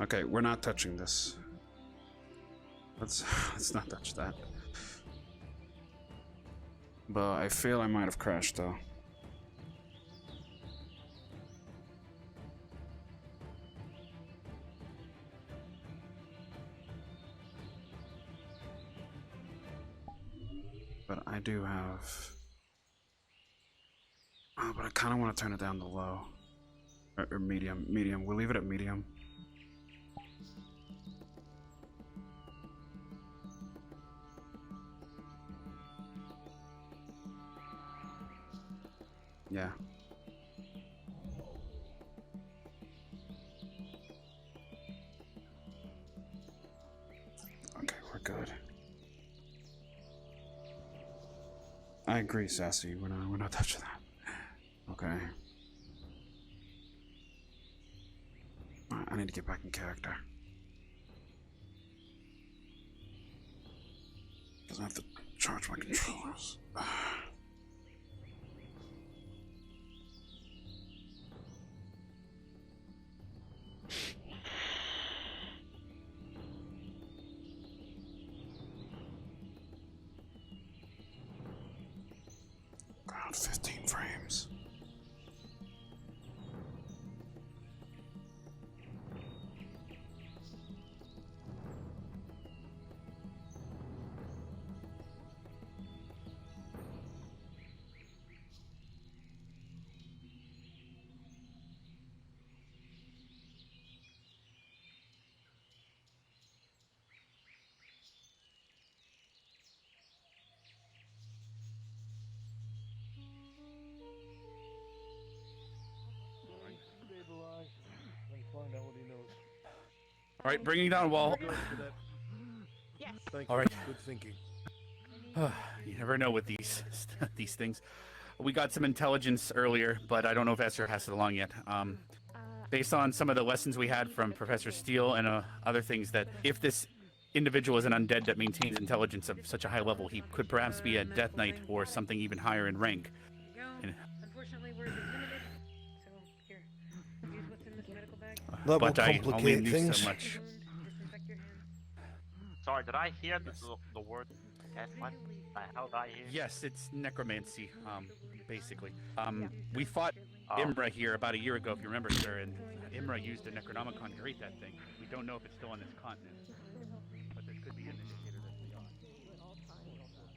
Okay, we're not touching this. Let's not touch that. But I feel I might have crashed though. But I do have... Oh, but I kind of want to turn it down to low. Or medium. Medium. We'll leave it at medium. Yeah. Okay, we're good. I agree, Sassy. We're not touching that. Okay. I need to get back in character. Because I have to charge my controllers. Around 15 frames. Stabilize and find out what he knows. All right, bringing down wall. Yes. Thank All you. right. Good thinking. You never know with these things. We got some intelligence earlier, but I don't know if Esther has it along yet. Based on some of the lessons we had from Professor Steele and other things, that if this individual is an undead that maintains intelligence of such a high level, he could perhaps be a Death Knight or something even higher in rank. Unfortunately, we're limited. So here, use what's in this medical bag. That will But I only complicate knew things. so much. Sorry, did I hear the word Death Knight? How did I hear? Yes, it's necromancy, basically. We fought Imra here about a year ago, if you remember, sir, and Imra used a Necronomicon to create that thing. We don't know if it's still on this continent, but there could be an indicator that we are.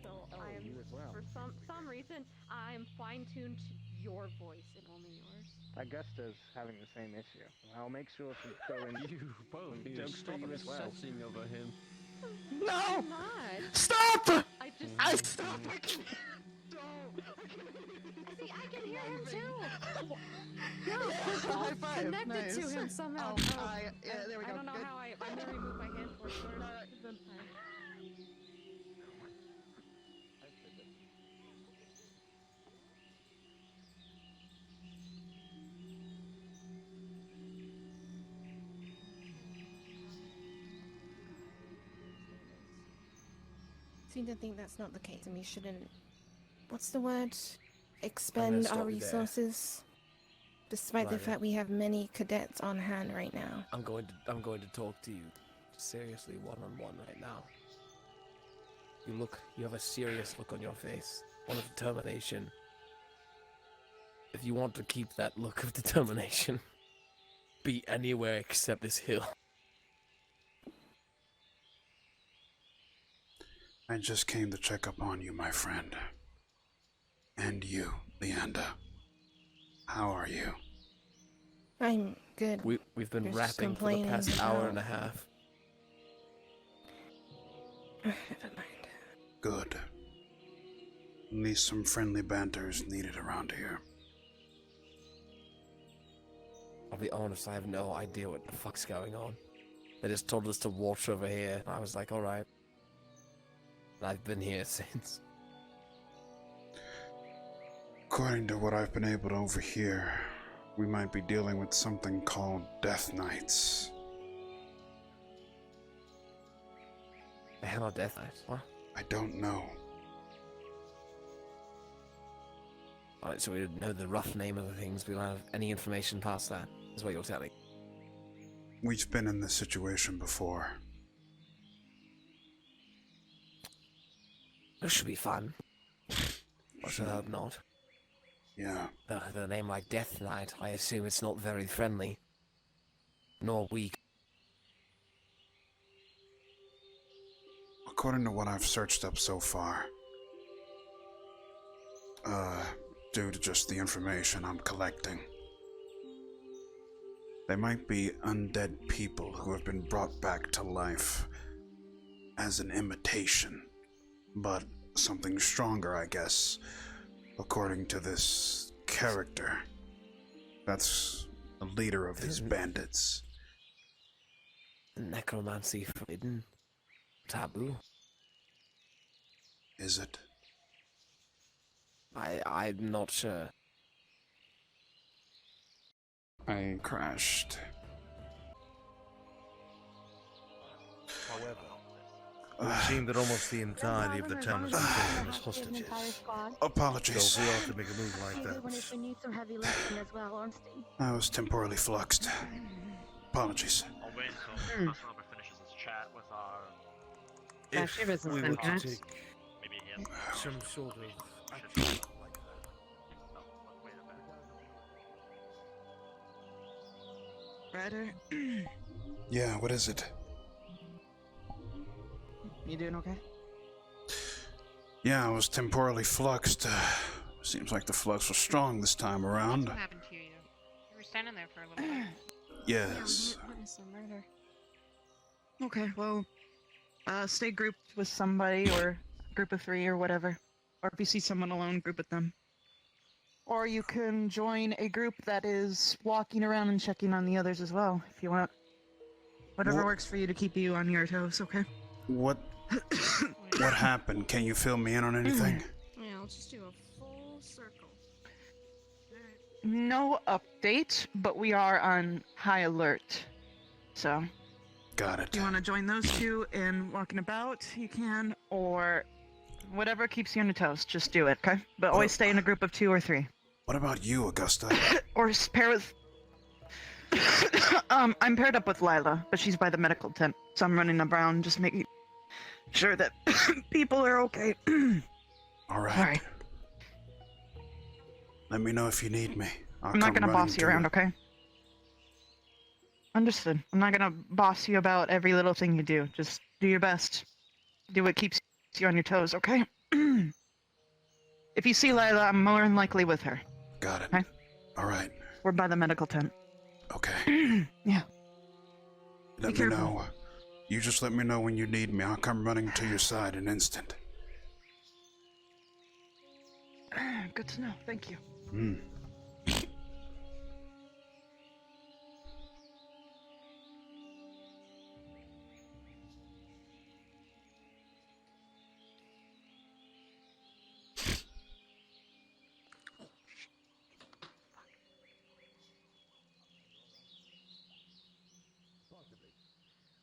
So Oh, I am, you as well. for some reason, I am fine-tuned to your voice and only yours. Augusta's having the same issue. I'll make sure to throw in You both some need to jokes for stop you as well. obsessing over him. No! I'm not. Stop! I stop! I can't. See, I can hear him too. Yeah, No, we're high both five, connected to nice. him somehow. Yeah, there we go. I don't know Good. how I'm gonna remove my hand for it first. Then fine. Seem to think that's not the case, and we shouldn't. What's the word? Expend stop our you there. resources, despite the Ryder. fact we have many cadets on hand right now. I'm going to talk to you seriously one-on-one right now. You have a serious look on your face, one of determination. If you want to keep that look of determination, be anywhere except this hill. I just came to check up on you, my friend. And you, Leanda. How are you? I'm good. We've been You're just rapping for the past complaining hour about- and a half. Never mind. Good. At least some friendly banter is needed around here. I'll be honest, I have no idea what the fuck's going on. They just told us to watch over here, and I was like, alright. And I've been here since. According to what I've been able to overhear, we might be dealing with something called Death Knights. The hell are Death Knights? What? I don't know. Alright, so we don't know the rough name of the things. We don't have any information past that, is what you're telling. We've been in this situation before. This should be fun. I should hope not. Yeah. The name like Death Knight, I assume it's not very friendly. Nor weak. According to what I've searched up so far, due to just the information I'm collecting, they might be undead people who have been brought back to life as an imitation, but something stronger, I guess, according to this character. That's the leader of these bandits. Necromancy forbidden. Taboo. Is it? I'm not sure. I crashed. However, it would seem that almost the entirety of the town has been taken as hostages. Apologies. So if we are to make a move like that, We need some heavy lifting as well, Ornstein. I was temporarily fluxed. Apologies. I'll wait until Professor Albrecht finishes his chat with our... if we were to take Maybe him. some sort of action like that. Wait a minute. Ryder, Yeah, what is it? you doing okay? Yeah, I was temporally fluxed. Seems like the flux was strong this time around. What happened to you? You were standing there for a little bit. Yes. Witness a murder. Okay, well, stay grouped with somebody or group of three or whatever. Or if you see someone alone, group with them. Or you can join a group that is walking around and checking on the others as well, if you want. Whatever works for you to keep you on your toes, okay? What happened? Can you fill me in on anything? Yeah, I'll just do a full circle. No update, but we are on high alert. So, Got it. if you want to join those two in walking about, you can, or whatever keeps you on your toes, just do it, okay? But always stay in a group of 2 or 3. What about you, Augusta? Or pair with... I'm paired up with Lila, but she's by the medical tent, so I'm running around just making sure that people are okay. Alright. Alright. Let me know if you need me. I'm not gonna boss you around, okay? Understood. I'm not gonna boss you about every little thing you do. Just do your best. Do what keeps you on your toes, okay? If you see Lila, I'm more than likely with her. Got it. Okay? All right. We're by the medical tent. Okay. Yeah. Let me know. You just let me know when you need me. I'll come running to your side in an instant. Good to know. Thank you.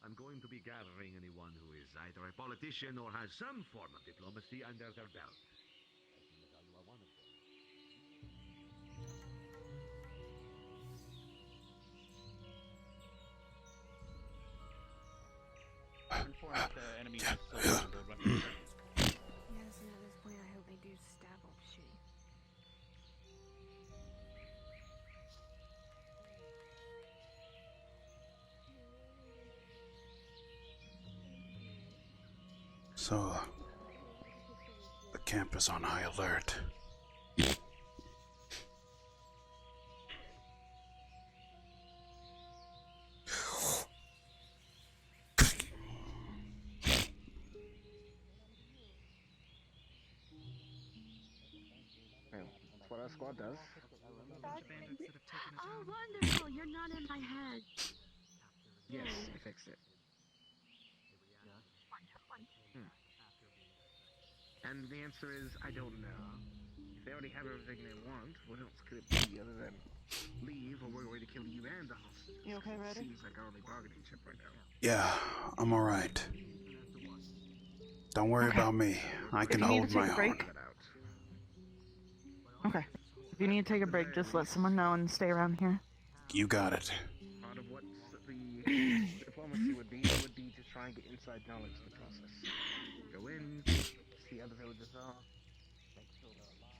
I'm going to be gathering anyone who is either a politician or has some form of diplomacy under their belt. You are one of them. Yes, and at this point I hope they do stab up shit. So, the camp is on high alert. That's what our squad does. Oh, wonderful! You're not in my head. Yes, I fixed it. And the answer is, I don't know. If they already have everything they want, what else could it be other than leave, or we're going to kill you and the hostage? You okay, Ryder? Seems like our only bargaining chip right now. Yeah, I'm alright. Don't worry about me. I can hold my own. Okay. If you need to take a break, just let someone know and stay around here. You got it. Part of what the diplomacy would be to try and get inside knowledge of the process. Go in, see how the villages are, make sure they're alive.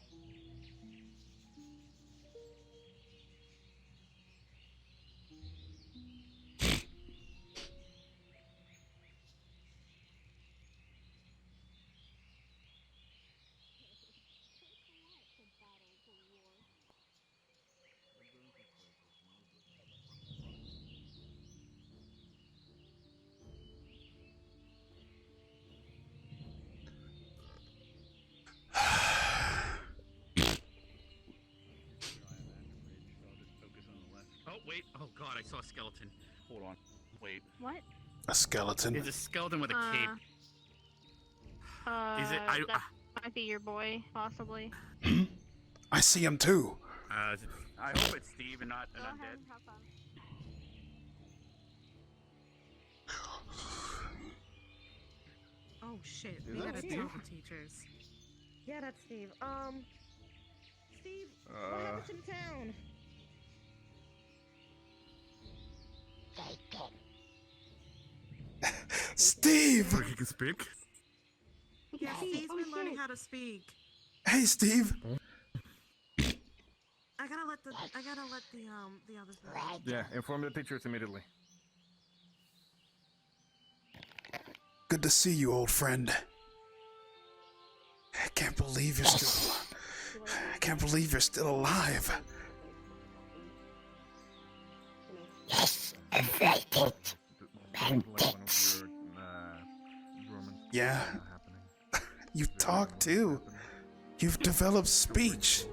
Oh, wait. Oh, God, I saw a skeleton. Hold on. Wait. What? A skeleton? It's a skeleton with a cape. Is it? That might be your boy, possibly. I see him too. I hope it's Steve and not an undead. Oh shit, Is we that gotta Steve? tell the teachers. Yeah, that's Steve. Steve, what happened to the town? Steve! He can speak? Yeah, Steve's been learning how to speak. Hey, Steve! I gotta let the others know. Yeah, inform the teachers immediately. Good to see you, old friend. I can't believe you're still. I can't believe you're still alive. Yes, infiltrated. Bandits. Yeah. You talk too. You've developed speech.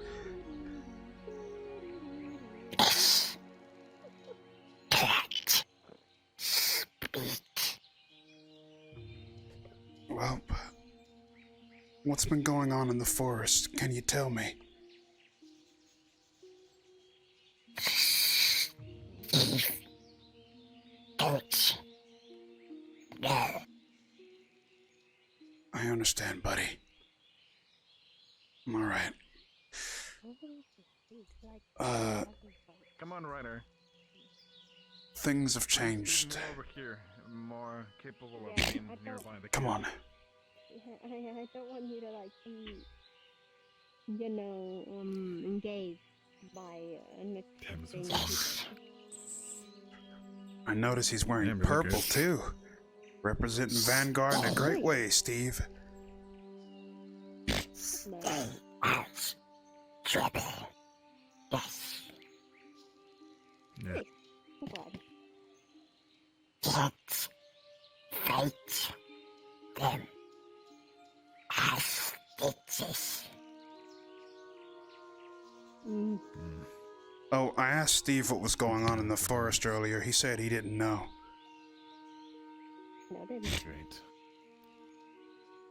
Yes. Correct. Speak. Well, what's been going on in the forest? Can you tell me? Steve. Don't. No. I understand, buddy. I'm alright. Come on, Ryder. Things have changed. More over here. More capable of being nearby the Come on. I don't want you to like be, engaged by an I notice he's wearing purple too. Representing Vanguard in a great way, Steve. stay out trouble. Yes. Yeah. Can't fight them hostages. Oh, I asked Steve what was going on in the forest earlier. He said he didn't know. Great.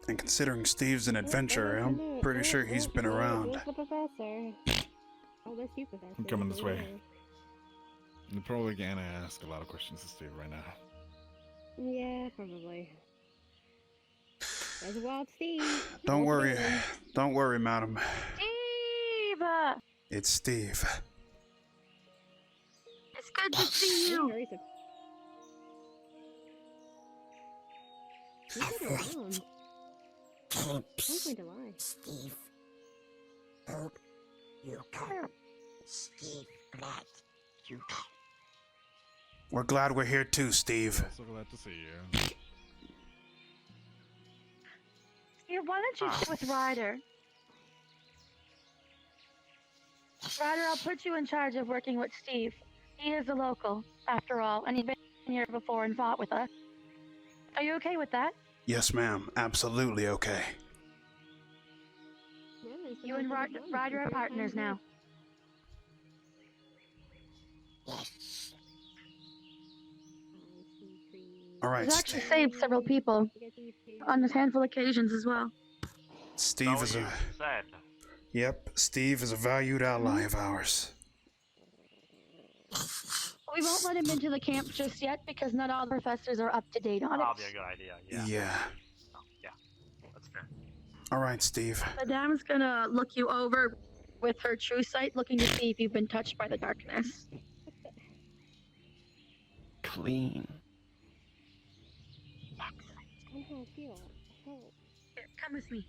And considering Steve's an adventurer, I'm pretty sure he's been around. Where's the professor? Oh, that's you, Professor. I'm coming this way. Yeah. You're probably gonna ask a lot of questions to Steve right now. Yeah, probably. There's a wild Steve. Don't worry. Don't worry, madam. Steve! It's Steve. It's good to see you. He's been around. I'm Keeps going to lie. Steve. Hope you come. Steve, glad you come. We're glad we're here too, Steve. So glad to see you. Steve, why don't you sit with Ryder? Ryder, I'll put you in charge of working with Steve. He is a local, after all, and he's been here before and fought with us. Are you okay with that? Yes, ma'am. Absolutely okay. You and Ryder are partners now. Yes. All right. He's actually saved several people on a handful of occasions as well. Steve is a. Said. Yep, Steve is a valued ally of ours. We won't let him into the camp just yet because not all the professors are up to date on it. That'll be a good idea. Yeah. Yeah. Yeah. That's fair. All right, Steve. Madame's gonna look you over with her true sight, looking to see if you've been touched by the darkness. Clean. Here, come with me.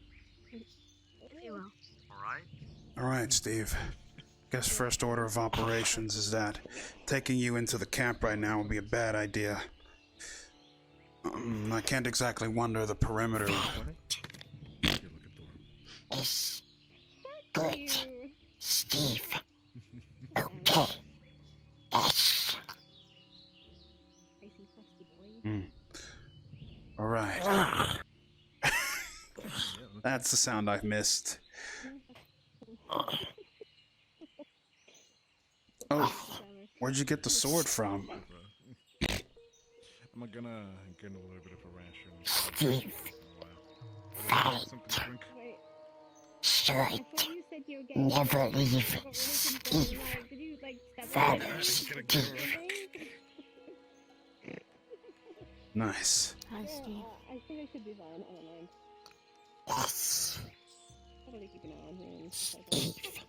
If you will. Alright. All right, Steve. Guess first order of operations is that taking you into the camp right now would be a bad idea. I can't exactly wander the perimeter. Yes. Good. Steve. Okay. Yes. All right. That's the sound I've missed. Oh, where'd you get the sword from? I'm gonna get a little bit of a ration. Steve. Fight. Short. Never leave. Steve. Follow Steve. Nice. Hi, Steve. I think I should be fine. I don't mind. Yes. I'm gonna keep an eye on him. Steve.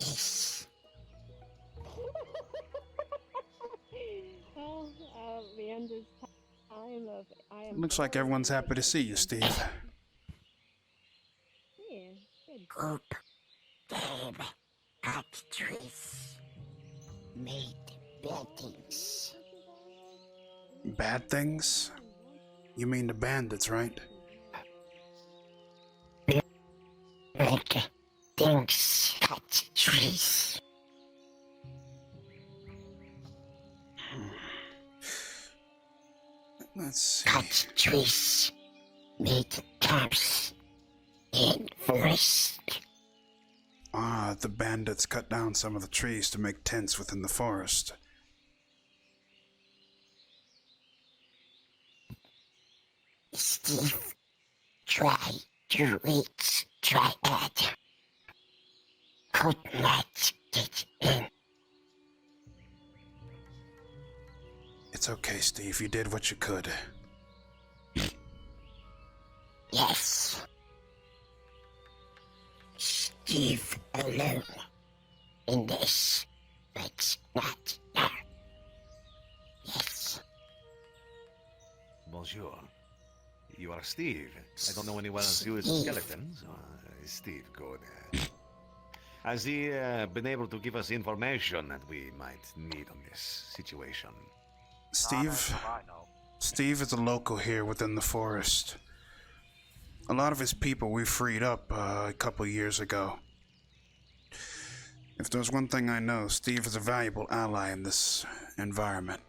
Yes. Well, the end is time of. I am. Looks like everyone's happy to see you, Steve. Yeah, good. Good game. Actress. Made bettings. Bad things? You mean the bandits, right? Big things cut trees. Let's see. Cut trees. Made camps. In forest. Ah, the bandits cut down some of the trees to make tents within the forest. Steve, try to reach Triad. Could not get in. It's okay, Steve. You did what you could. Yes. Steve alone in this, but not now. Yes. Bonjour. You are Steve. I don't know anyone else who is skeleton, so Steve, go there. Has he been able to give us information that we might need on this situation? Steve? Steve is a local here within the forest. A lot of his people we freed up a couple years ago. If there's one thing I know, Steve is a valuable ally in this environment.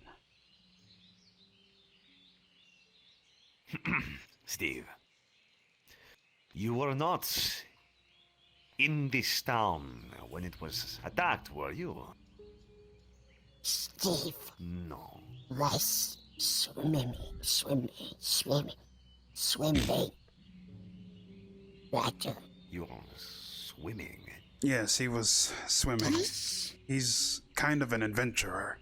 Steve, you were not in this town when it was attacked, were you? Steve No. was swimming. Ryder. You were swimming? Yes, he was swimming. He's kind of an adventurer.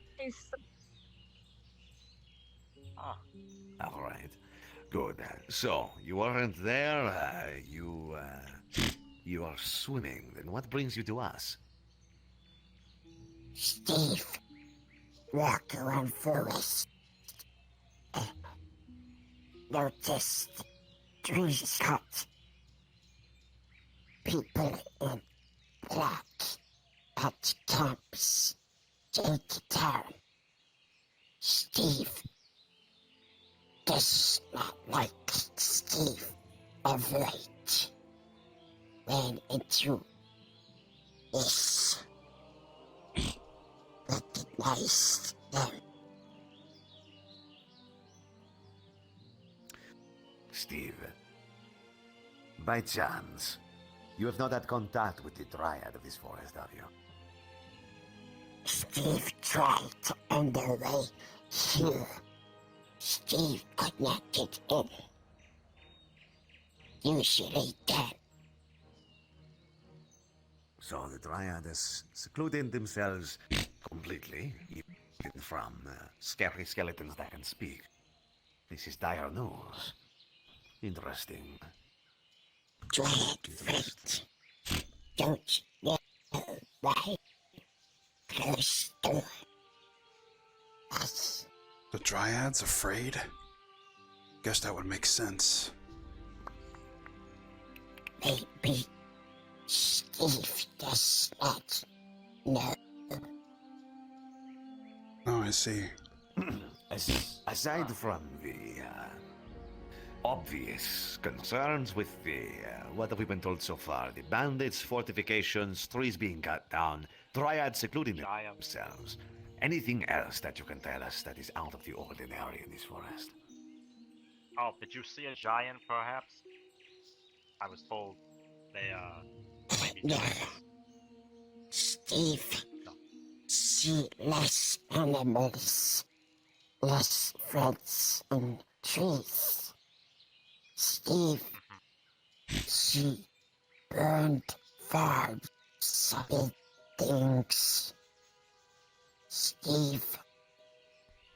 All right. Good. So, you weren't there, you are swimming. Then what brings you to us? Steve, walk around forest. Noticed trees cut. People in black at camps. Cari Town. Steve does not like Steve Albrecht. Ran into this. Recognized them. Steve, by chance, you have not had contact with the Dryad of this forest, have you? Steve tried on the way here. Steve could not get in. Usually can. So the Dryads secluded themselves completely, even from scary skeletons that can speak. This is dire news. Interesting. Dryad fate. Don't know why. Close door. Us. The Dryad's afraid? Guess that would make sense. Maybe Steve does not know. Oh, I see. Aside from the obvious concerns with the what have we been told so far? The bandits, fortifications, trees being cut down, Dryads secluding themselves. Anything else that you can tell us that is out of the ordinary in this forest? Oh, did you see a giant, perhaps? I was told they, maybe giants. Steve, see less animals, less friends and trees. Steve, see burned farms, solid things. Steve,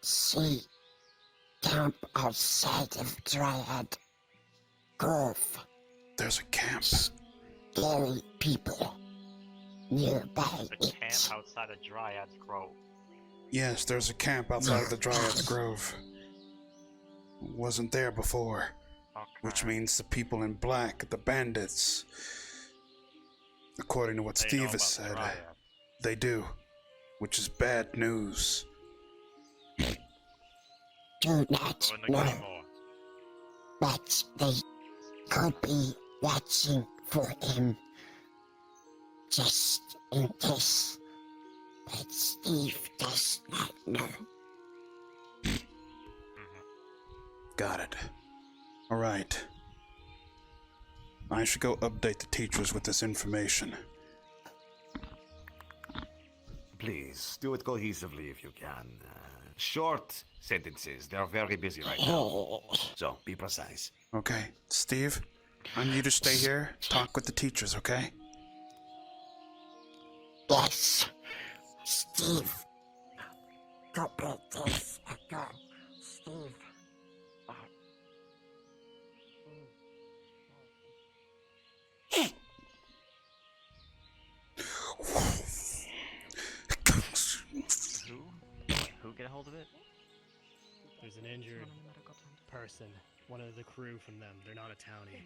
see camp outside of Dryad Grove. There's a camp. Scary people nearby The camp outside of Dryad's Grove. Yes, there's a camp outside of the Dryad's Grove. Wasn't there before. Okay. Which means the people in black, the bandits, according to what Steve has said, they do. Which is bad news. Do not know, but they could be watching for him, just in case. But Steve does not know. Got it. Alright. I should go update the teachers with this information. Please, do it cohesively if you can. Short sentences. They're very busy right now. So, be precise. Okay. Steve, I need you to stay here, talk with the teachers, okay? Yes. Steve. Couple days ago, Steve. Who get a hold of it? There's an injured person, one of the crew from them. They're not a townie.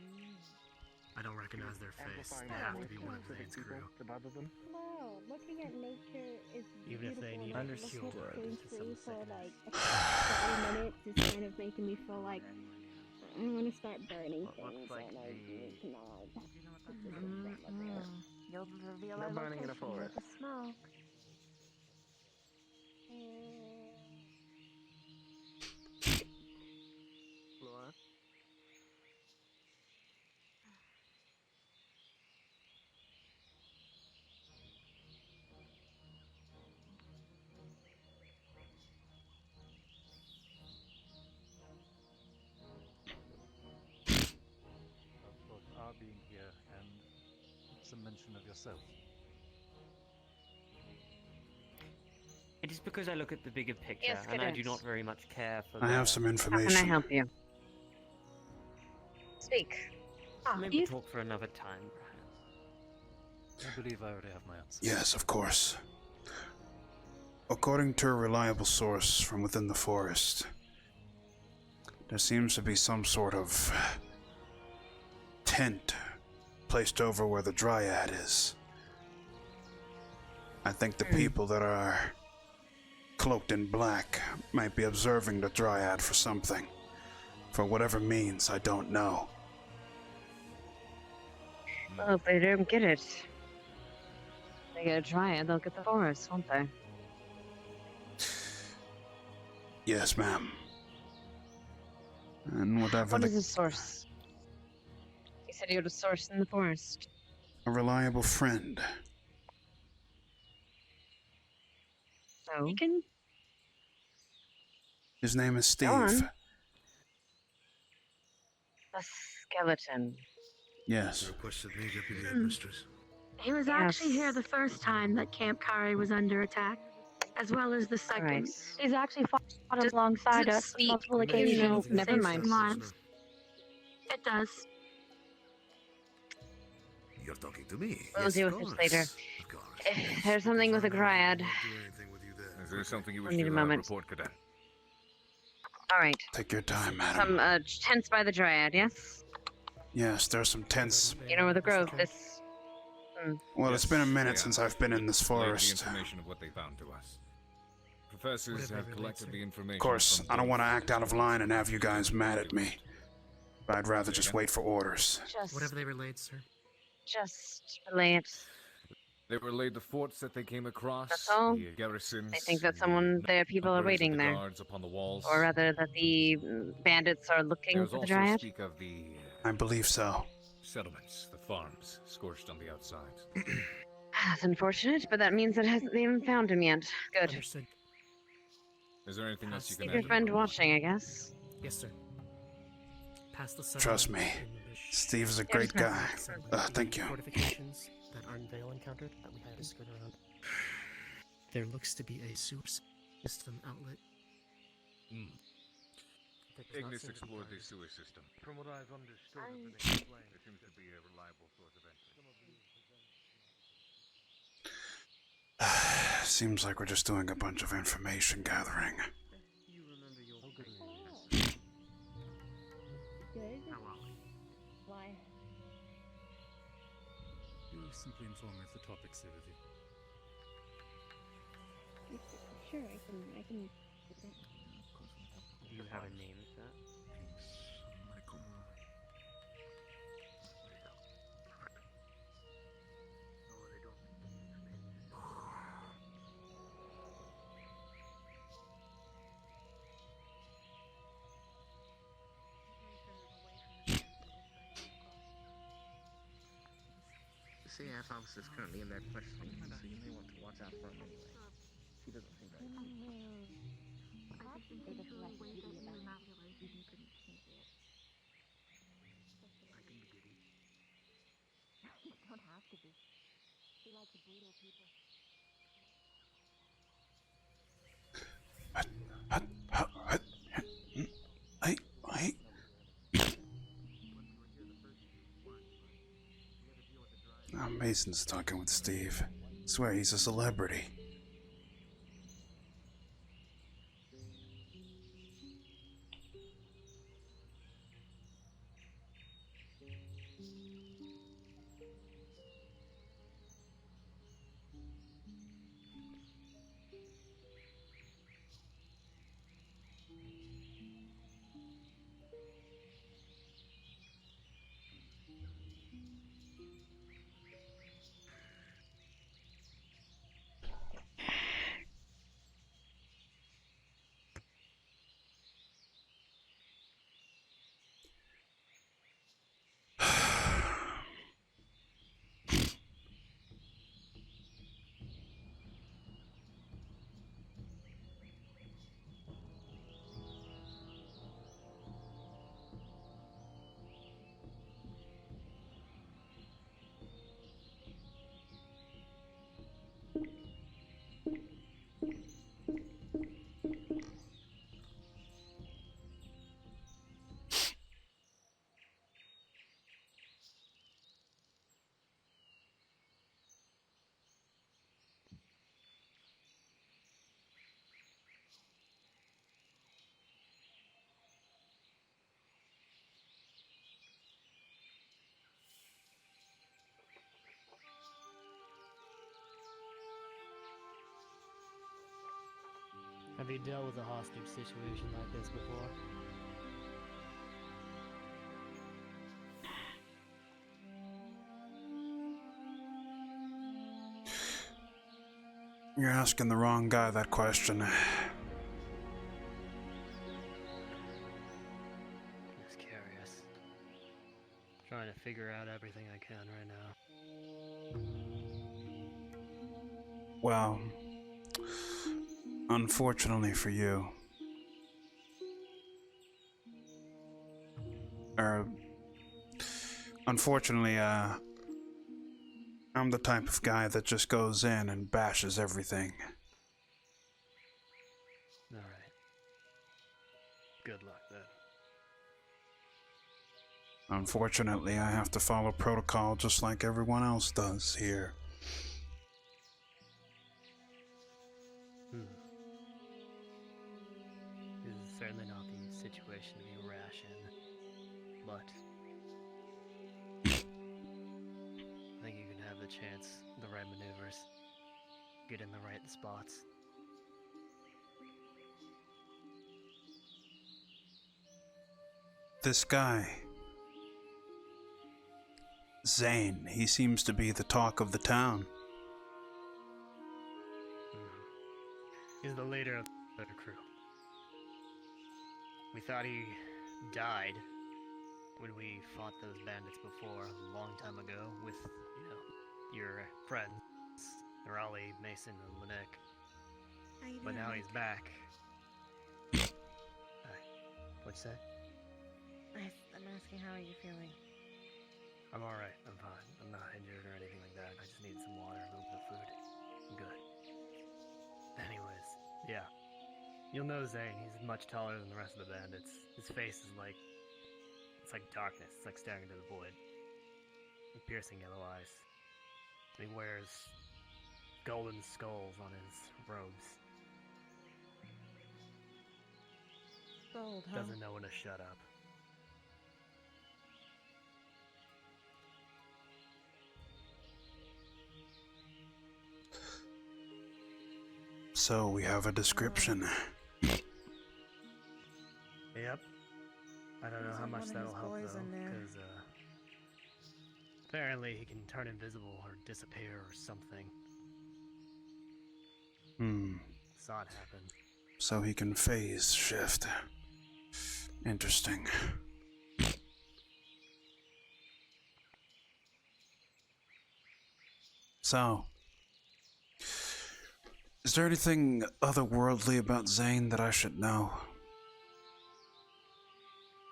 I don't recognize their face. They have to be one of Zane's crew. To bother them. Wow, looking at nature is Even if they need beautiful. Looking at understood the same to tree some for like a couple minutes is kind of making me feel like I want to start burning things, like and I it's not. You'll reveal They're our burning in a location with forest. the smoke. Laura? Both our being here and some mention of yourself. It is because I look at the bigger picture, Yes, and I do cadets. not very much care for I have some How can I information. help you? Speak. Maybe talk for another time, perhaps. I believe I already have my answer. Yes, of course. According to a reliable source from within the forest, there seems to be some sort of tent placed over where the dryad is. I think the people that are cloaked in black might be observing the dryad for something. For whatever means, I don't know. Well, if they don't get it, they get a dryad, they'll get the forest, won't they? Yes, ma'am. And whatever What the is the source? You said you had a source in the forest. a reliable friend. So? You can. His name is Steve. Go on. The skeleton. Yes. Requested me, Deputy Headmistress. He was actually here the first time that Camp Cari was under attack, as well as the second. Right. He's actually fought alongside us on multiple occasions. and Never saved mind. some lives. It does. You're talking to me. We'll Yes, deal of with this later. course. Of course. If there's something with a dryad. Is there something you I wish need a to moment. report, Cadet? All right. Take your time, madam. Some tents by the dryad, yes? Yes, there's some tents. You know where the grove is. Well, it's been a minute Yeah. since I've been in this Relay the forest. information of what they found to us. Professors have collected the information. Of course, from I don't both want to act out of line and have you guys mad at me. But I'd rather just wait for orders. Just, Whatever they relayed, sir. just relay it. They relayed the forts that they came across. That's all? The garrisons. I think that someone, there are people are numbers of waiting the there. guards upon the walls. Or rather, that the bandits are looking There's for the also dryad. speak of the I believe so. settlements, the farms, scorched on the outside. That's unfortunate, but that means that they haven't found him yet. Good. Understood. Is there anything else you can Keep add? your to friend the report? watching, I guess. Yes, sir. Past the Trust me, Steve is a great guy. Thank you. Fortifications that Arnvale encountered that we had to skirt around. There looks to be a sewer system outlet. That does not Ignis seem to be explored the guarded. sewer system. From what I've understood have been explained. There seems to be a reliable source of entry. Seems like we're just doing a bunch of information gathering. Good. How are we? Why? You simply inform me of the topics they review. Sure, I can. Do you have a name, sir? The CF officer is currently in there questioning him, so you may want to watch out for him anyway. He doesn't seem very Don't have to be. He likes brutal people. Hey. Oh, Mason's talking with Steve. Swear he's a celebrity. Have you dealt with a hostage situation like this before? You're asking the wrong guy that question. Just curious. Trying to figure out everything I can right now. Well, unfortunately for you, unfortunately, I'm the type of guy that just goes in and bashes everything. Alright. Good luck then. Unfortunately, I have to follow protocol just like everyone else does here. This is certainly not the situation to be rash in, but I think you can have the chance, the right maneuvers, get in the right spots. This guy, Zane, he seems to be the talk of the town. He's the leader of the crew. We thought he died when we fought those bandits before, a long time ago, with, you know, your friends, Raleigh, Mason, and Lenick. But now he's back. What'd you say? I'm asking how are you feeling? I'm alright, I'm fine. I'm not injured or anything like that. I just need some water, a little bit of food. I'm good. Anyways, yeah. You'll know Zane, he's much taller than the rest of the bandits. His face is like... it's like darkness, it's like staring into the void. With piercing yellow eyes. And he wears golden skulls on his robes. Gold, huh? Doesn't know when to shut up. So we have a description. Yep. I don't know how much that'll help though, because apparently he can turn invisible or disappear or something. Saw it happen. So he can phase shift. Interesting. So, is there anything otherworldly about Zane that I should know?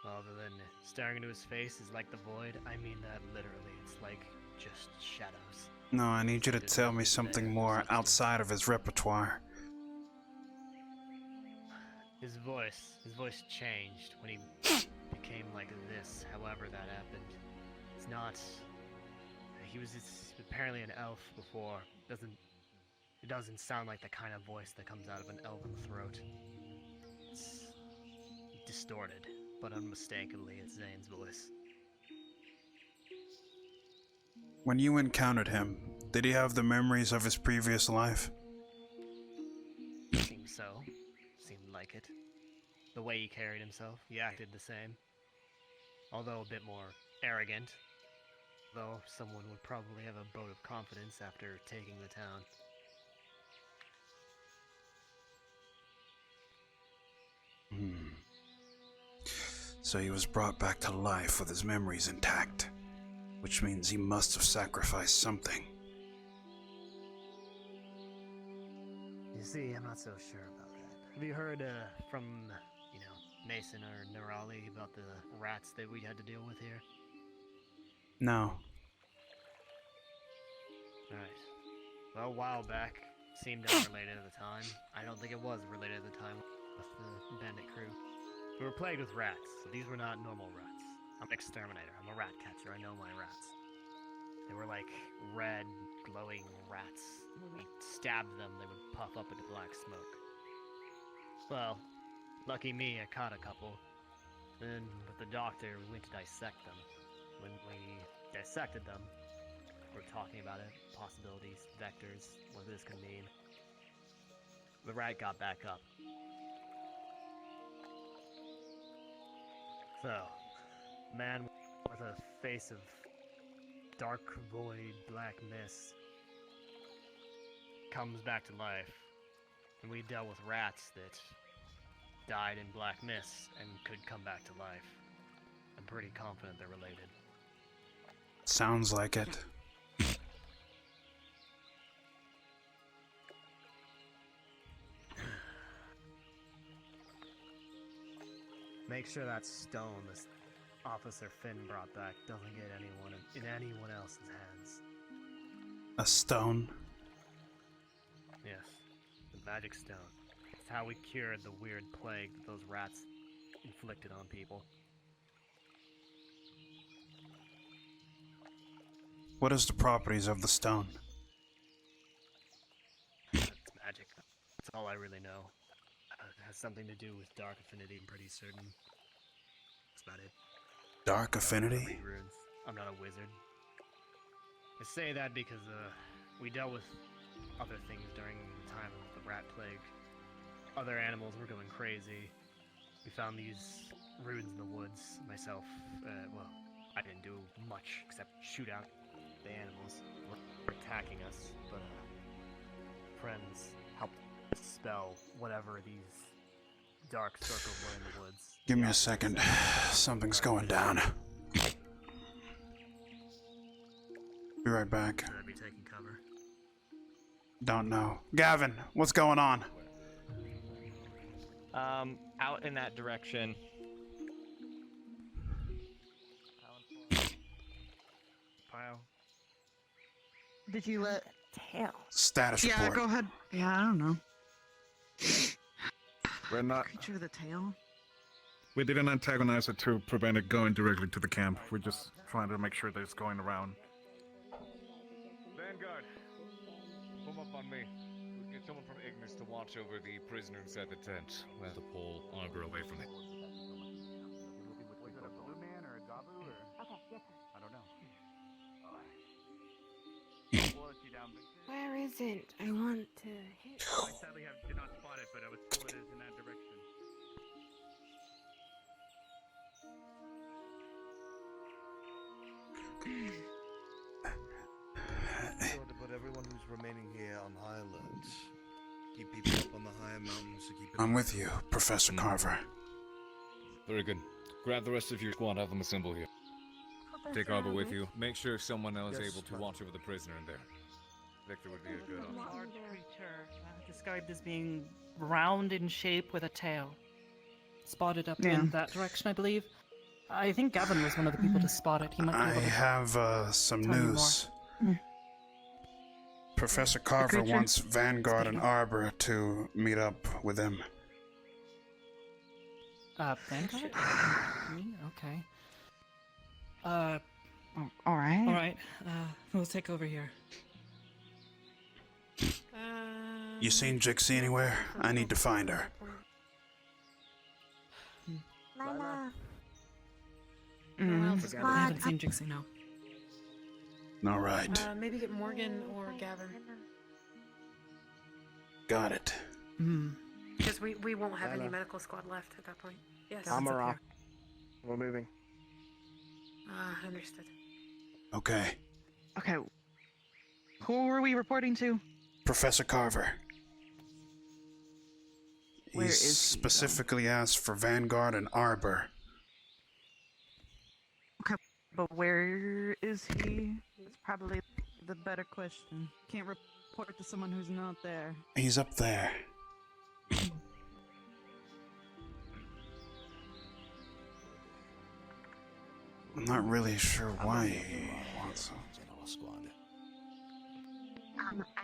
Other than staring into his face is like the void, I mean that literally. It's like just shadows. No, I need you to tell me something more outside of his repertoire. His voice changed when he became like this, however that happened. It's not... he was apparently an elf before. It doesn't sound like the kind of voice that comes out of an elven throat. It's distorted, but unmistakably it's Zane's voice. When you encountered him, did he have the memories of his previous life? Seemed so. Seemed like it. The way he carried himself, he acted the same. Although a bit more arrogant. Though someone would probably have a vote of confidence after taking the town. So he was brought back to life with his memories intact, which means he must have sacrificed something. You see, I'm not so sure about that. Have you heard from, Mason or Nerali about the rats that we had to deal with here? No. Right. Well, a while back, seemed unrelated at the time. I don't think it was related at the time with the bandit crew. We were plagued with rats, so these were not normal rats. I'm an exterminator. I'm a rat catcher. I know my rats. They were like red, glowing rats. When we stabbed them, they would puff up into black smoke. Well, lucky me, I caught a couple. Then, with the doctor, we went to dissect them. When we dissected them, we were talking about it, possibilities, vectors, what this could mean. The rat got back up. So, man with a face of dark void, black mist, comes back to life. And we dealt with rats that died in black mist and could come back to life. I'm pretty confident they're related. Sounds like it. Make sure that stone this Officer Finn brought back doesn't get anyone else's hands. A stone? Yes, the magic stone. It's how we cured the weird plague that those rats inflicted on people. What is the properties of the stone? It's magic. That's all I really know. It has something to do with dark affinity, I'm pretty certain. That's about it. Dark affinity? Read runes. I'm not a wizard. I say that because we dealt with other things during the time of the rat plague. Other animals were going crazy. We found these runes in the woods. Myself, well, I didn't do much except shoot out the animals who were attacking us, but friends helped dispel whatever these dark circles were in the woods. Give me a second. Something's going down. Be right back. Should I be taking cover? Don't know. Gavin, what's going on? Out in that direction. Pile. Did you let tail? Status Yeah, report. go ahead. Yeah, I don't know. We're not. Creature of the tail. We didn't antagonize it to prevent it going directly to the camp. We're just trying to make sure that it's going around. Vanguard, form up on me. We'll get someone from Ignis to watch over the prisoner inside the tent. We'll have to pull Arbor away from it. Was it a blue man or a Gabu or? Okay, yes, sir. I don't know. Where is it? I want to hit. I sadly did not spot it, but I was told it is in that direction. Sure to put everyone who's remaining here on high alert. Keep people up on the higher mountains to keep it. I'm with you, Professor Carver. Very good. Grab the rest of your squad, have them assemble here. Take Arbor with you. Make sure someone else is able to watch over the prisoner in there. Victor would be a good option. Large creature, described as being round in shape with a tail. Spotted up in that direction, I believe. I think Gavin was one of the people to spot it. He might be I able to have some tell you news. more. Professor Carver creature? wants Vanguard and Arbor to meet up with him. Vanguard? Me? Okay. Alright. Alright, we'll take over here. You seen Jixie anywhere? I need to find her. Lila. I haven't seen Jixie now. All right. Maybe get Morgan or Gavin. Got it. Because we won't have any medical squad left at that point. Yes. Amara. We're moving. Understood. Okay. Okay. Who were we reporting to? Professor Carver. Where He's is he, specifically asked for Vanguard and Arbor. Okay, but where is he? That's probably the better question. Can't report to someone who's not there. He's up there. I'm not really sure why he wants him.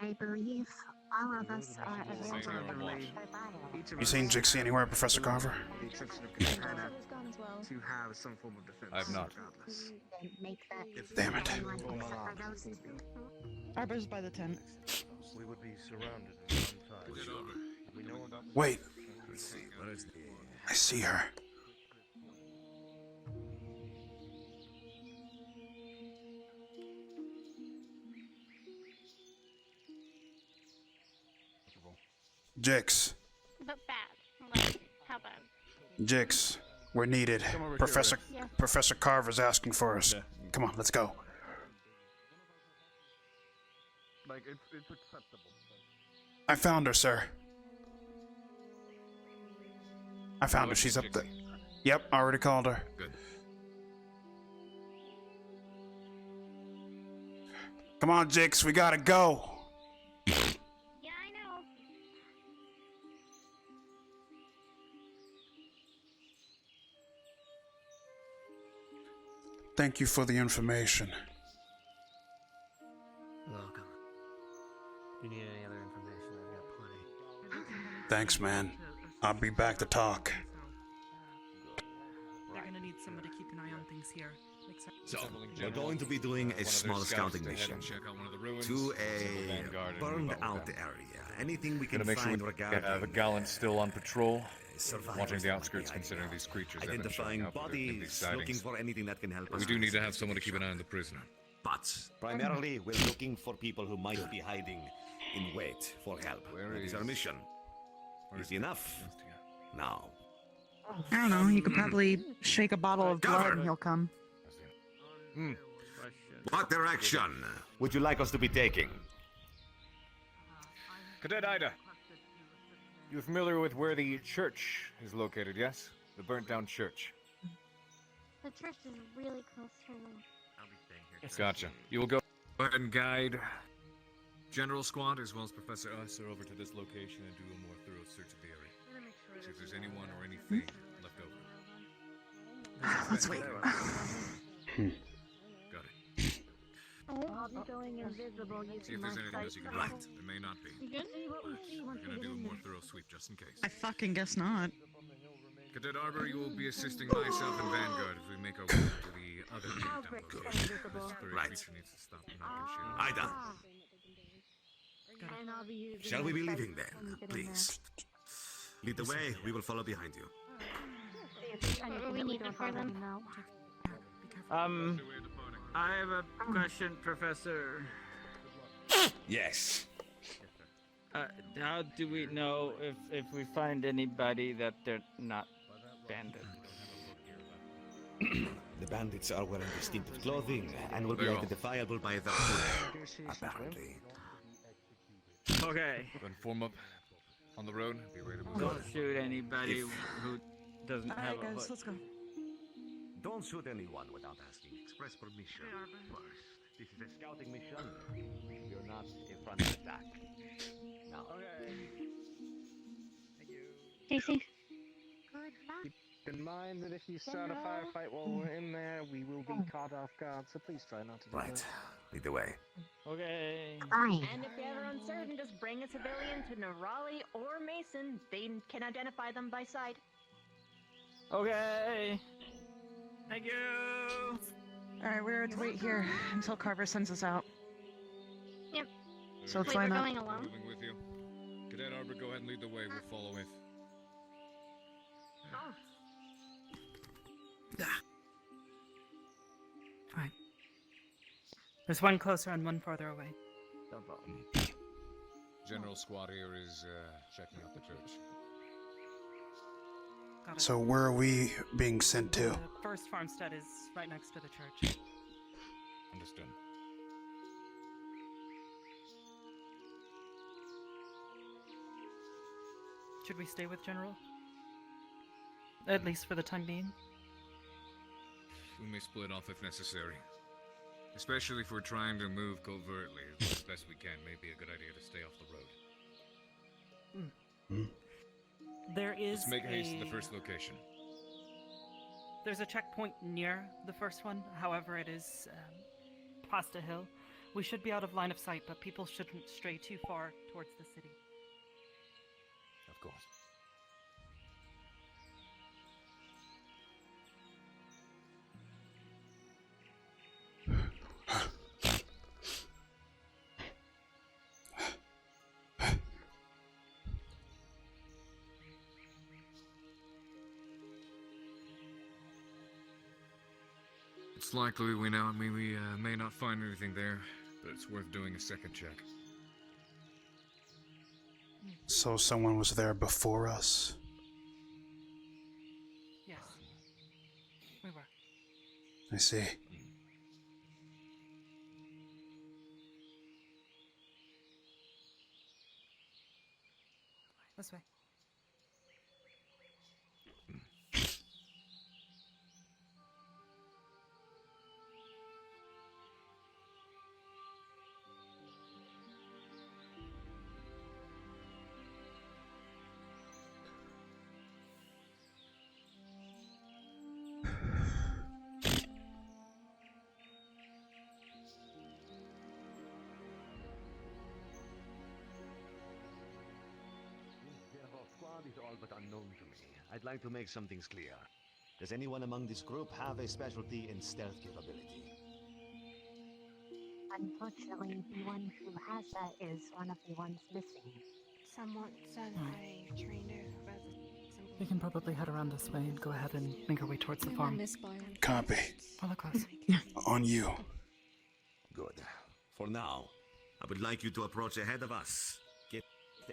I believe all of us are You seen Jixie anywhere, Professor Carver? The exception of Katana to have some form of defense. I have not. Damn it. Arbor's by the tent. We would be surrounded at one time. We know about Wait. Let's see, where is the... I see her. Jix. But bad. Like, how bad? Jix. We're needed. Professor Carver's asking for us. Come on, let's go. Like, it's acceptable. I found her, sir. I found her. She's up there. Yep, I already called her. Good. Come on, Jix, we gotta go. Yeah, I know. Thank you for the information. Welcome. If you need any other information, I've got plenty. Thanks, man. I'll be back to talk. They're gonna need somebody to keep an eye on things here. Makes sense. So, we're going to be doing a small scouting mission to a burned out area. Anything we can Make sure find we regarding have a gallant still on patrol, survivors watching the of outskirts, area. considering these creatures have been Identifying showing up in these bodies, sightings. looking for anything that can help us. We do with need to this have someone to keep an situation. eye on the prisoner. But primarily, we're looking for people who might be hiding in wait for help. Where is our mission? Easy enough. Now. I don't know. You could probably shake a bottle of blood and he'll come. What direction would you like us to be taking? Cadet Ida, you're familiar with where the church is located, yes? The burnt-down church. The church is really close to me. Gotcha. You will go ahead and guide General Squad as well as Professor Usher over to this location and do a more thorough search of the area. See if there's anyone or anything left over. Let's wait. Got it. I'll be going invisible See using if my there's anything sight. else you can find. There may not be. You good? See what we see once We're we gonna get do a in more there. thorough sweep just in case. I fucking guess not. Cadet Arbor, you will be assisting myself and Vanguard as we make our way to the other Albrecht is location. invisible. This third Right. creature needs to stop and I can Ida, And I'll be using shall we my be sight leaving when then, we get in please? Lead the way, we will follow behind you. there. We need it for them. I have a question, Professor. Yes. How do we know if we find anybody that they're not bandits? The bandits are wearing distinctive clothing and will be They are. identifiable by their food, apparently. Okay. Then form up on the road. Be ready to move. Don't shoot anybody If- who doesn't have Alright, a guys, hood. let's go. Don't shoot anyone without asking express permission first. This is a scouting mission. You're not a front attack. Now. Casey? Keep in mind that if you start a firefight while we're in there, we will be caught off guard, so please try not to do Right. that. Lead the way. Okay. And if you're ever uncertain, just bring a civilian to Nerali or Mason. They can identify them by sight. Okay. Thank you. Alright, we're to wait here until Carver sends us out. Yep. So let's Wait, we're line up. going alone? Moving with you. Cadet Arbor, go ahead and lead the way. We'll follow with. Fine. There's one closer and one farther away. General squad here is checking out the church. Got it. So where are we being sent to? The first farmstead is right next to the church. Understood. Should we stay with General? At least for the time being? We may split off if necessary. Especially if we're trying to move covertly as best we can. May be a good idea to stay off the road. There is Let's make haste to the first location. There's a checkpoint near the first one, however it is past a hill. We should be out of line of sight, but people shouldn't stray too far towards the city. Of course. It's likely we may not find anything there, but it's worth doing a second check. So someone was there before us? Yes. We were. I see. This way. Is all but unknown to me. I'd like to make some things clear. Does anyone among this group have a specialty in stealth capability? Unfortunately, the one who has that is one of the ones missing. Someone said I trained her about the We can probably head around this way and go ahead and make our way towards the farm. Copy. Follow close. On you. Good. For now, I would like you to approach ahead of us. Get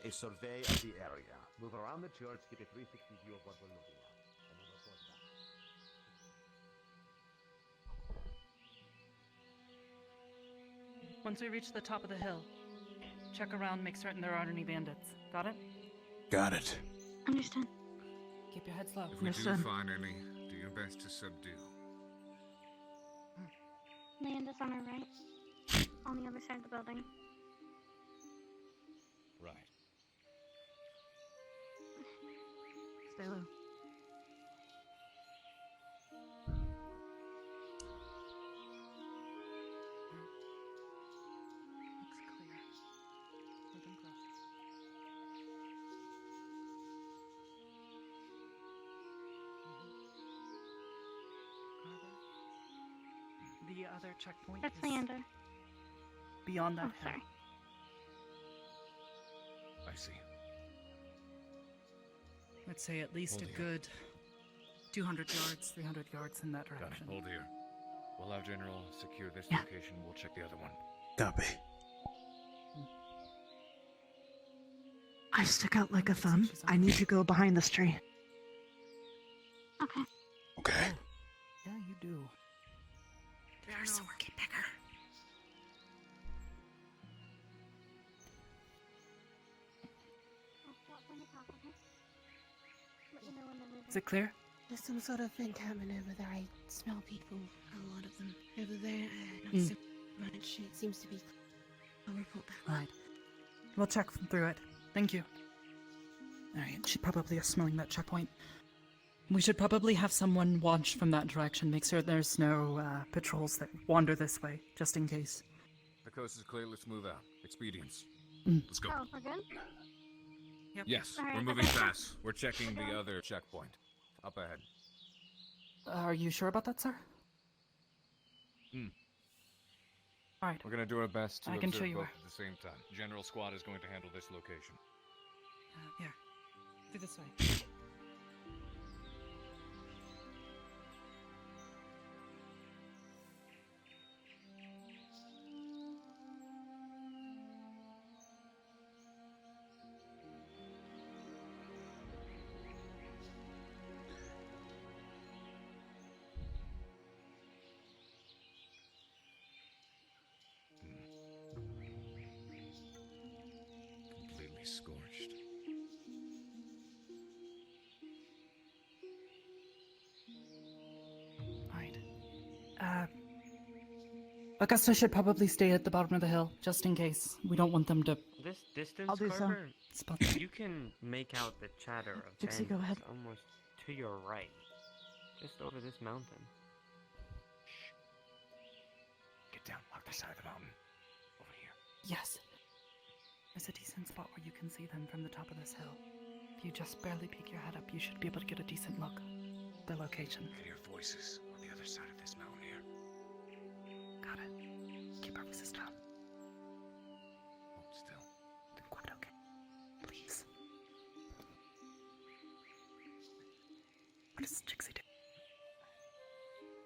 a survey of the area. Move around the church, get a 360 view of what we're looking at. And we'll report back. Once we reach the top of the hill, check around, make certain there aren't any bandits. Got it? Got it. Understood. Keep your heads low. If we do find any, do your best to subdue. Land is on our right. On the other side of the building. Right. Stay low. Looks clear. We can cross. The other checkpoint That's is Leander. beyond that Oh, hill. sorry. I see. I'd say at least Hold a here. good 200 yards, 300 yards in that Got it. direction. Hold here. We'll have General secure this Yeah. location. We'll check the other one. Copy. I stick out like a thumb. I need to go behind this tree. Okay. Okay. Yeah, you do. There's more get bigger. Is it clear? There's some sort of encampment over there. I smell people. A lot of them over there. Not Mm. so much. It seems to be. I'll report back. Right. We'll check through it. Thank you. Alright, she probably is smelling that checkpoint. We should probably have someone watch from that direction, make sure there's no patrols that wander this way, just in case. The coast is clear. Let's move out. Expedience. Mm. Let's go. Oh, we're good? Yep. Yes, All right, we're moving okay. fast. We're checking the other checkpoint. Up ahead. Are you sure about that, sir? Hmm. Alright. We're gonna do our best to I can observe show you both where. at the same time. General Squad is going to handle this location. Here. Through this way. Augusta should probably stay at the bottom of the hill, just in case. We don't want them to... This distance, I'll do so. Carver, Spot you can make out the chatter of Dixie, go bandits ahead. almost to your right. Just over this mountain. Get down, on the side of the mountain. Over here. Yes. There's a decent spot where you can see them from the top of this hill. If you just barely peek your head up, you should be able to get a decent look. The location. I hear voices on the other side of this mountain here. Got it. Keep our voices down. Hold still. Then quite okay. Please. What does Trixie do?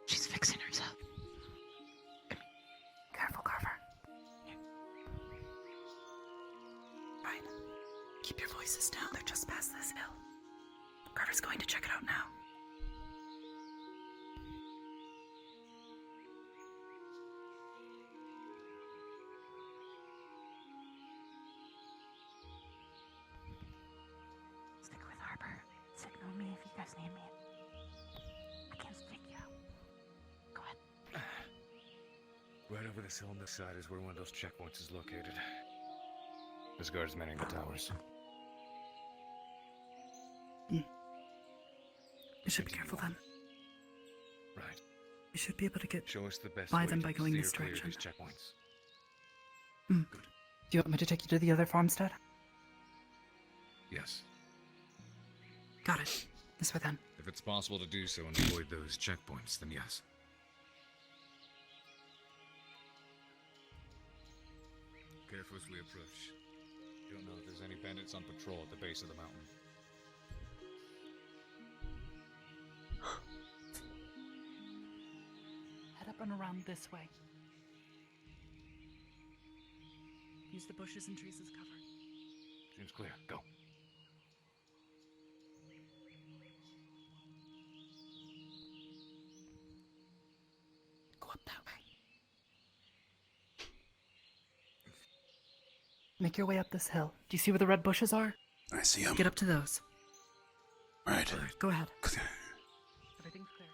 She's fixing herself. Careful, Carver. Right. Keep your voices down. They're just past this hill. Carver's going to check it out now. Stick with Arbor. Signal me if you guys need me. I can't stick you out. Go ahead. Right over this hill on this side is where one of those checkpoints is located. There's guards manning the towers. We should be careful then. Right. We should be able to get Show us the best by way them to by going steer this clear of direction. these checkpoints. Do you want me to take you to the other farmstead? Yes. Got it. This way then. If it's possible to do so and avoid those checkpoints, then yes. Careful as we approach. Don't know if there's any bandits on patrol at the base of the mountain. Head up and around this way. Use the bushes and trees as cover. Seems clear. Go. Go up that way. Make your way up this hill. Do you see where the red bushes are? I see them. Get up to those. Right. Go ahead. Everything's clear.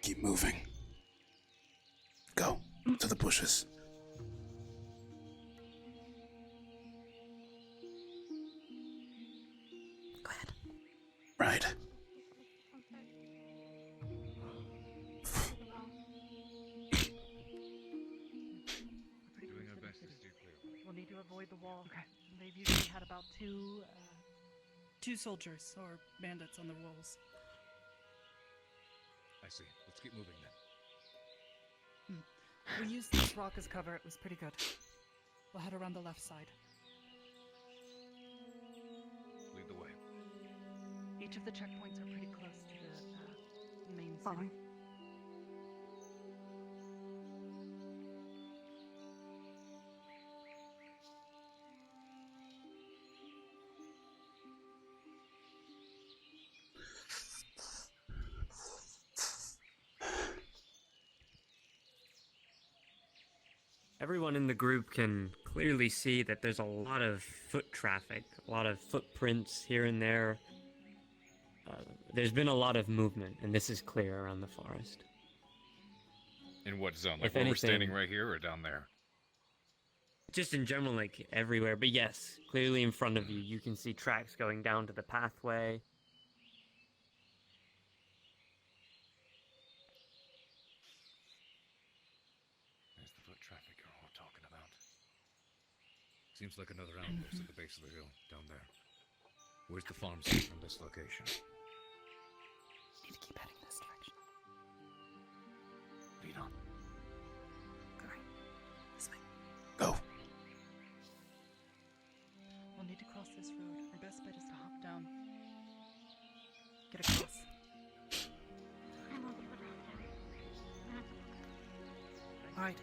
Keep moving. Go to the bushes. Go ahead. Right. Doing our best to steer clear. We'll need to avoid the wall. Okay. They've usually had about two soldiers or bandits on the walls. I see. Let's keep moving then. We used this rock as cover. It was pretty good. We'll head around the left side. Lead the way. Each of the checkpoints are pretty close to the main city. Fine. Everyone in the group can clearly see that there's a lot of foot traffic, a lot of footprints here and there. There's been a lot of movement, and this is clear around the forest. In what zone? Like If where we're anything- standing right here or down there? Just in general, like everywhere, but yes, clearly in front of you, you can see tracks going down to the pathway. There's the foot traffic you're all talking about. Seems like another outpost at the base of the hill, down there. Where's the farmstead from this location? Need to keep heading this direction. Lead on. Go right. This way. Go. We'll need to cross this road. Our best bet is to hop down. Get across. Alright.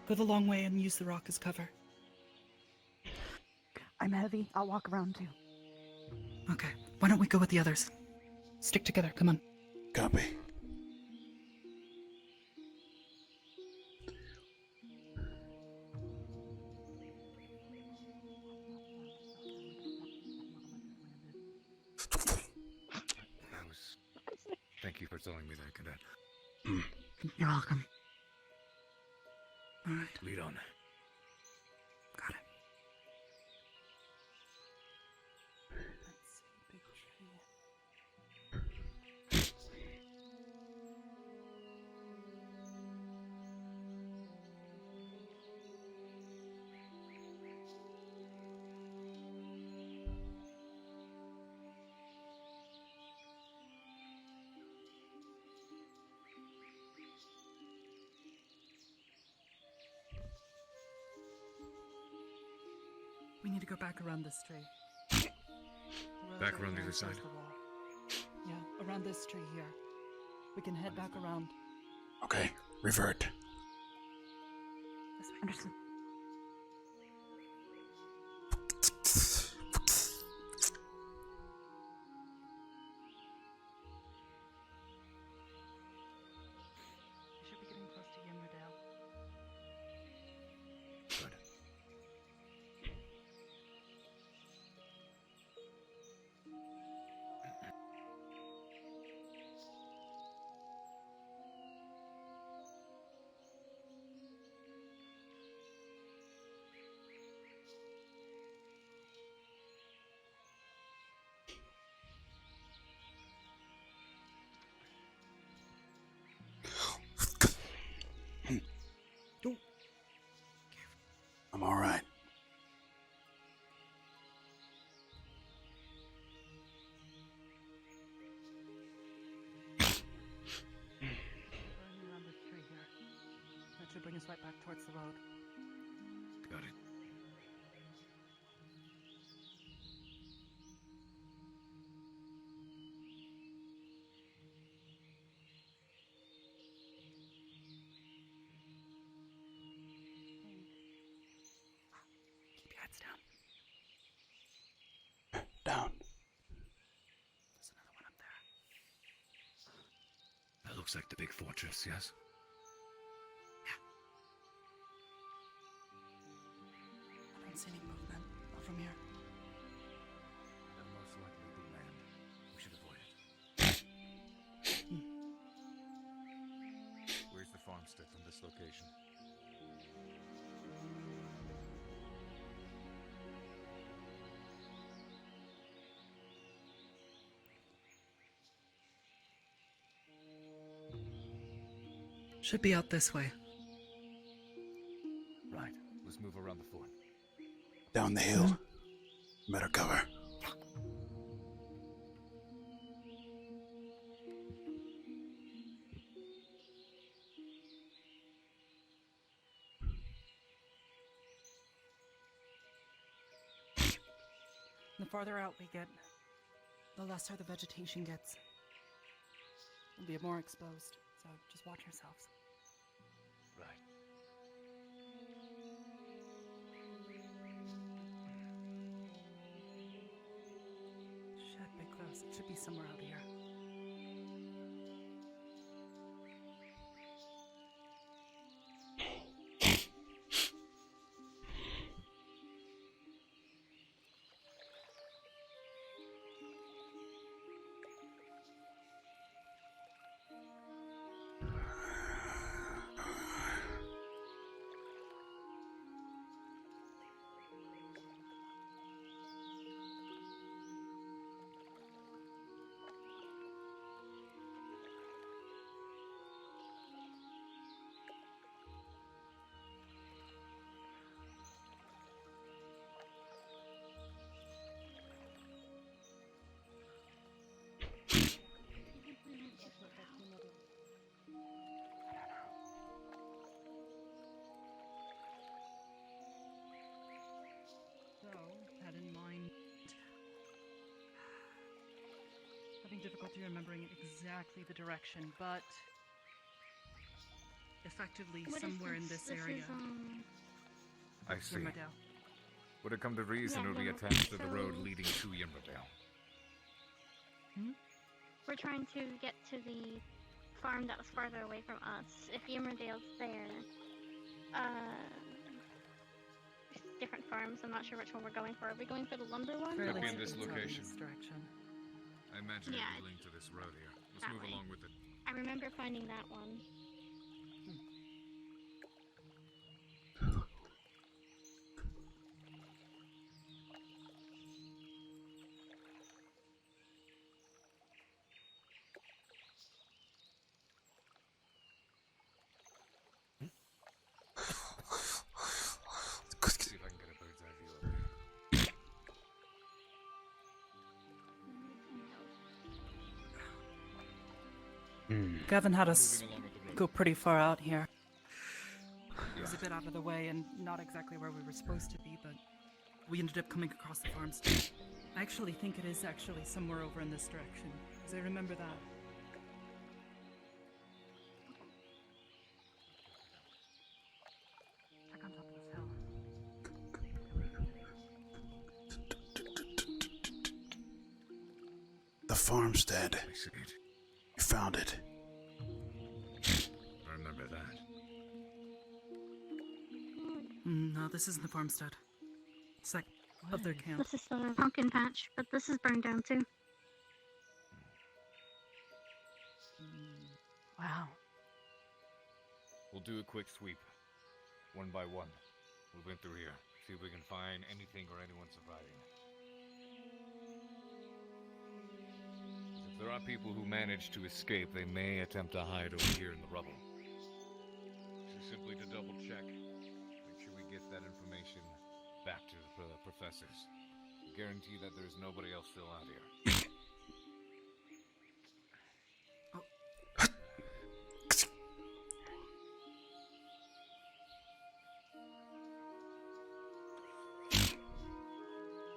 Go the long way and use the rock as cover. I'm heavy. I'll walk around too. Okay. Why don't we go with the others? Stick together, come on. Copy. Thank you for telling me that, Cadet. You're welcome. Alright. Lead on. Got it. We need to go back around this tree. Back around the other side. Yeah, around this tree here. We can head back around. Okay, revert. Understood. We should be getting close to Yimerdale. Good. I'm all right. Around this tree here. That should bring us right back towards the road. Got it. Keep your heads down. Down. There's another one up there. That looks like the big fortress, yes? I don't see any movement. Not from here. They'll most likely be land. We should avoid it. Where's the farmstead from this location? Should be out this way. Right. Let's move around the fort. Down the hill. Better cover. The farther out we get, the lesser the vegetation gets. We'll be more exposed, so just watch yourselves. Right. Should be close. It should be somewhere out here. That in mind, having difficulty remembering exactly the direction, but effectively What is somewhere in this area. Is, I see. Yimerdale. Would it come to reason Yeah, it would be no, attached to the so- road leading to Yimerdale? we're trying to get to the farm that was farther away from us. If Emmerdale's there, different farms. I'm not sure which one we're going for. Are we going for the lumber one? Could be or- in this location. Direction. I imagine Yeah, it'll be linked to this road here. Let's that move way. along with it. I remember finding that one. See if I can get a bird's eye view of it. Gavin had us Moving along with the road. go pretty far out here. It was a bit out of the way and not exactly where we were supposed to be, but we ended up coming across the farmstead. I actually think it is actually somewhere over in this direction, because I remember that. Check on top of this hill. The farmstead. I see it. You found it. I remember that. No, this isn't the farmstead. It's like other camp. This is the pumpkin patch, but this is burned down too. Wow. We'll do a quick sweep, one by one. Move in through here, see if we can find anything or anyone surviving. If there are people who manage to escape, they may attempt to hide over here in the rubble. So simply to double check, make sure we get that information back to the professors. Guarantee that there's nobody else still out here.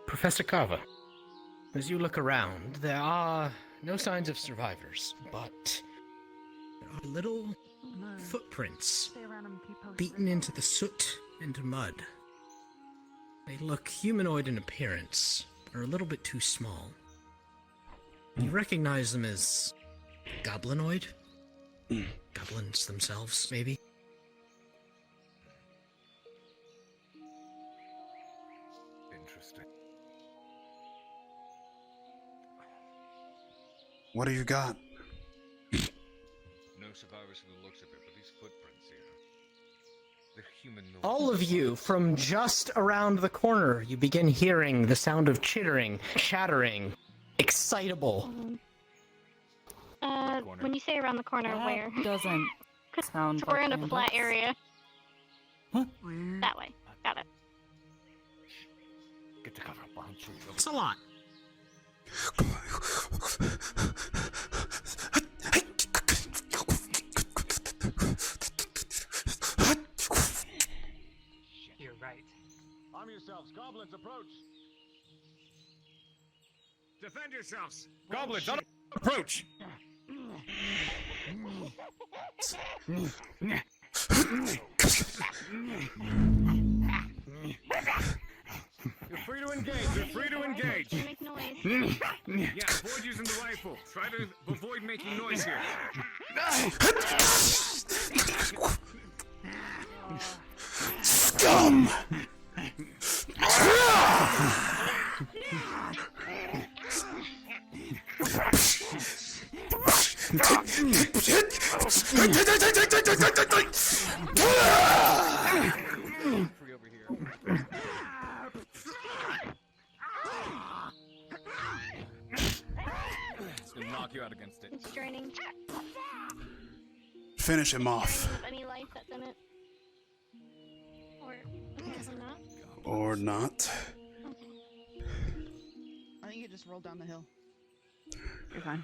Professor Carver, as you look around, there are no signs of survivors, but there are little footprints Stay around and keep posted. beaten into the soot and mud. They look humanoid in appearance, but are a little bit too small. You recognize them as goblinoid? Goblins themselves, maybe? Interesting. What do you got? No survivors from the looks of it, but these footprints here. They're humanoid. All of you, from just around the corner, you begin hearing the sound of chittering, chattering, excitable. When you say around the corner, That where? doesn't sound So we're like in a flat bandits. area. What? That way. Got it. Get to cover behind trees. It's a lot. You're right. Arm yourselves, goblins approach. Defend yourselves! Goblins, on approach! You're free to engage. You're free to engage. Make noise. Yeah, avoid using the rifle. Try to avoid making noise here. Scum! Free over here. It's gonna knock you out against it. It's draining. Finish him off. Any life that's in it. Or not. Or not. I think you just rolled down the hill. You're fine.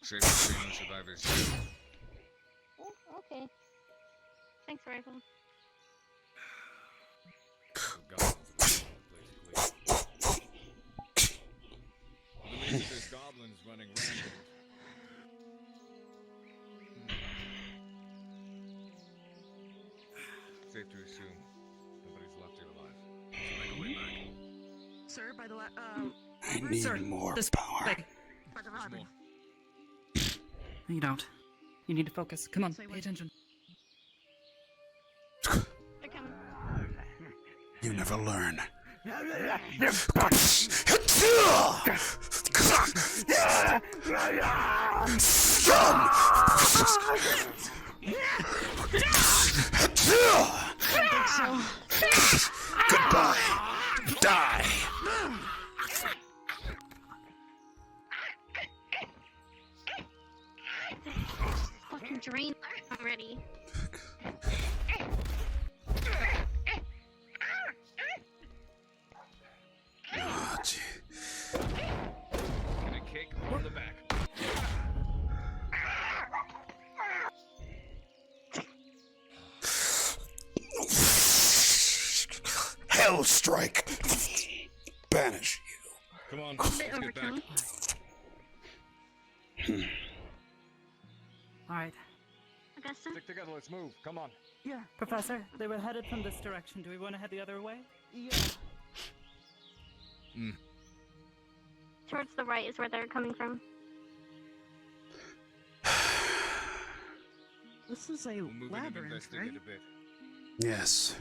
Safe to see no survivors here. Oh, okay. Thanks, Rifle. There's goblins running rampant. Safe to assume nobody's left here alive. Let's make our way back. Sir, by the way, I need sir, more this power. way. You don't. You need to focus. Come on, pay attention. You never learn. Goodbye. Die. Fucking drain already. Oh, gee. Get a kick on the back. Hell strike. Banish Come on, A let's bit get back. overkill. you. Alright. Augusta? Stick together, let's move. Come on. Yeah. Professor, they were headed from this direction. Do we want to head the other way? Yeah. Towards the right is where they're coming from. This is a We'll move in and labyrinth, investigate right? a bit. Yes.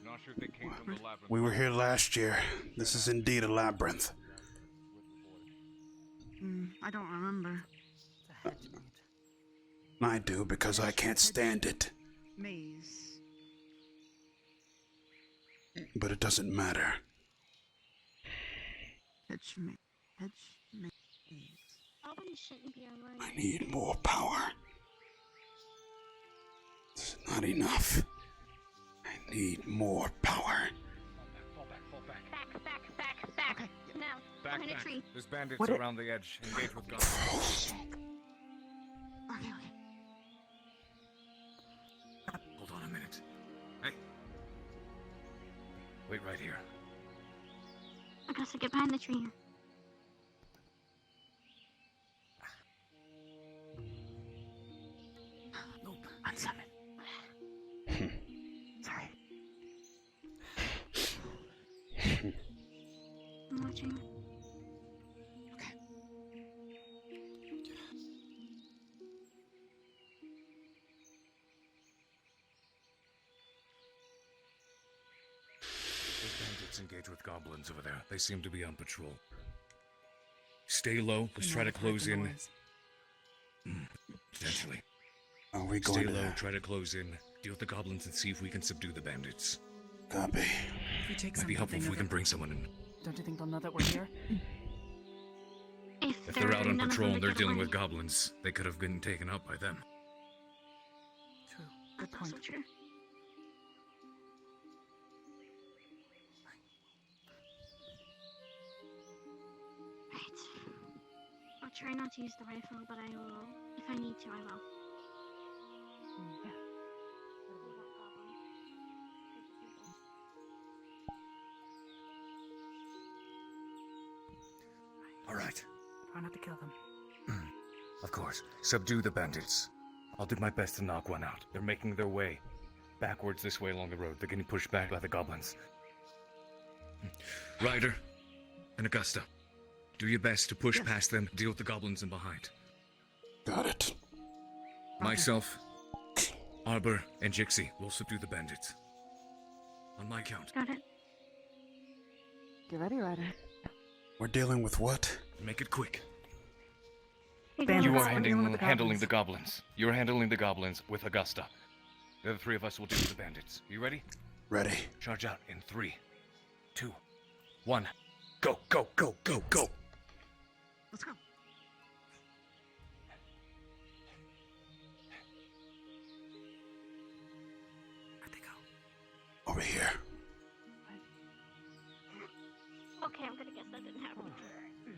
Not sure if they came from the labyrinth. We were here last year. This is indeed a labyrinth. I don't remember. I do because I can't stand it. Maze. But it doesn't matter. Hedge maze. Probably shouldn't be online. I need more power. It's not enough. I need more power. Fall back, fall back. Back. Now, Back, behind a back. tree. There's bandits What around the edge. Engage with guns. Okay. Hold on a minute. Hey. Wait right here. Augusta, get behind the tree. Nope. Unsummon. Sorry. I'm watching. Okay. Those bandits engage with goblins over there. They seem to be on patrol. Stay low. Let's try to close in. Potentially. Are we Stay going low, to... try to close in. Deal with the goblins and see if we can subdue the bandits. Copy. If we take Might be helpful if we can bring someone in. Don't you think they'll know that we're here? If they're out on patrol and they're dealing with goblins, they could have been taken out by them. True. Good point. Also true. Right. I'll try not to use the rifle, but I will. If I need to, I will. All right. Try not to kill them. Of course. Subdue the bandits. I'll do my best to knock one out. They're making their way backwards this way along the road. They're getting pushed back by the goblins. Ryder and Augusta, do your best to push past them, deal with the goblins in behind. Got it. Myself, Arbor, and Jixie will subdue the bandits. On my count. Got it. Get ready, Ryder. We're dealing with what? Make it quick. Bandits. You are We're dealing with the handling the goblins. You're handling the goblins with Augusta. The other three of us will deal with the bandits. You ready? Ready. Charge out in 3, 2, 1. Go, go, go, go, go! Let's go. Where'd they go? Over here. Okay, I'm gonna guess that didn't happen.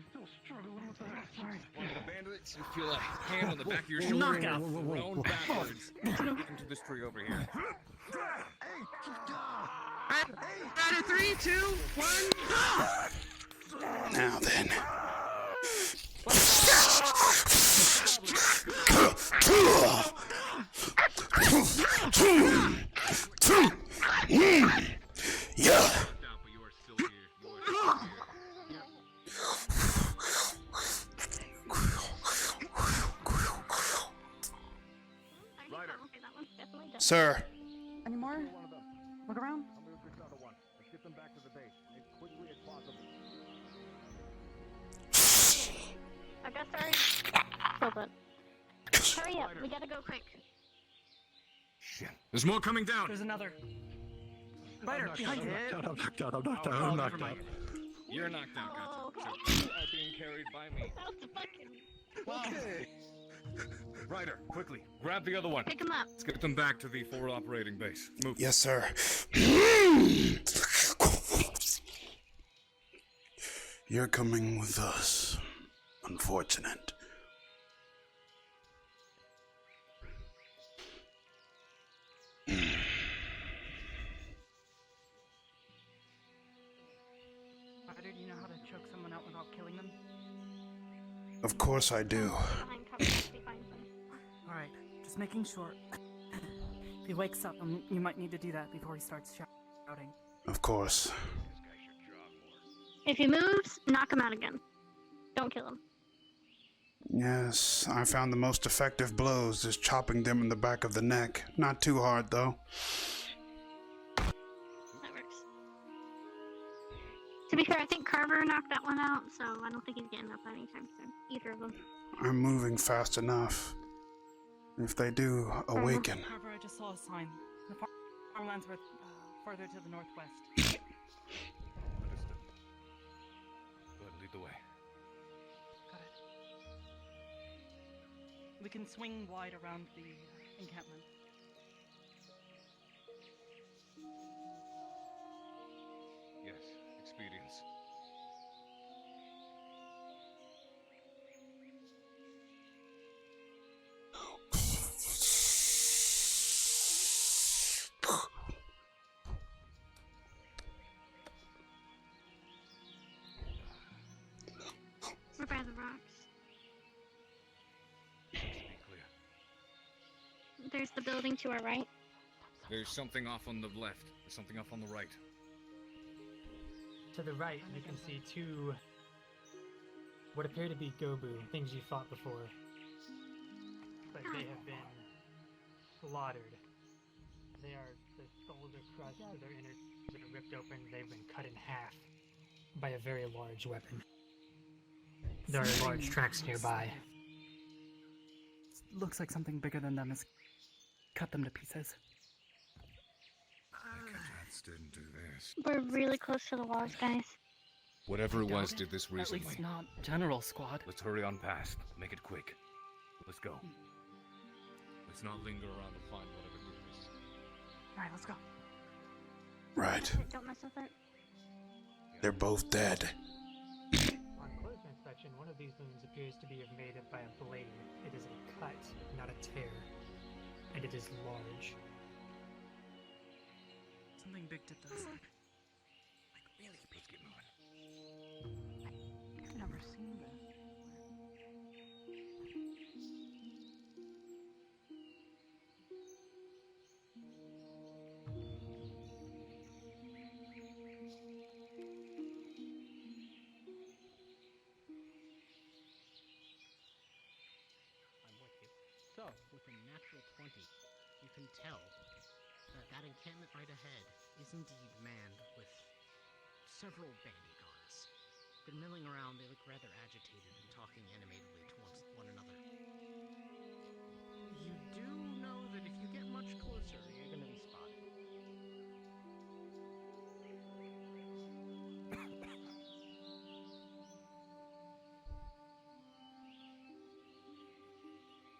Still struggling with that. Sorry. One of the bandits, you feel a hand on the back of your shoulder thrown backwards into this tree over here. Out of 3, 2, 1. Now then. Yeah. Sir. Any more? Look around. I'll move this other one. Let's get them back to the base as quickly as possible. I guess sorry. Hold on. Hurry up, we gotta go quick. Shit. There's more coming down. There's another. Ryder, behind you. I'm knocked out. I'm knocked out. You're knocked out, Oh, gotcha. okay. So you are being carried by me. That was fucking... Okay. Ryder, quickly, grab the other one. Pick him up. Let's get them back to the forward operating base. Move. Yes, sir. You're coming with us. Unfortunate. Ryder, do you know how to choke someone out without killing them? Of course I do. Alright, just making sure. If he wakes up, you might need to do that before he starts shouting. Of course. If he moves, knock him out again. Don't kill him. Yes, I found the most effective blows is chopping them in the back of the neck. Not too hard, though. That works. To be fair, I think Carver knocked that one out, so I don't think he's getting up anytime soon. Either of them. I'm moving fast enough. If they do awaken. Carver, I just saw a sign. The farmlands were farther to the northwest. Understood. Go ahead and lead the way. Got it. We can swing wide around the encampment. Yes, expedience. We're by the rocks. There's the building to our right. There's something off on the left. There's something off on the right. To the right, you can see two what appear to be Gobu, things you fought before. But they have been slaughtered. Their skulls are crushed, their innards are ripped open, they've been cut in half by a very large weapon. There are large tracks nearby. Looks like something bigger than them has cut them to pieces. Cadets didn't do this. We're really close to the walls, guys. Whatever it was did this recently. At least not General Squad. Let's hurry on past. Make it quick. Let's go. Let's not linger around to find whatever did this. Alright, let's go. Right. Don't mess with it. They're both dead. On closer inspection, one of these wounds appears to be made by a blade. It is a cut, not a tear. And it is large. Something big did this. Like, really big. Let's get moving. I've never seen this. I'm with you. So, with a natural 20, you can tell that that encampment right ahead is indeed manned with several bandit guards. They're milling around, they look rather agitated and talking animatedly towards one another. You do know that if you get much closer, you're gonna be spotted.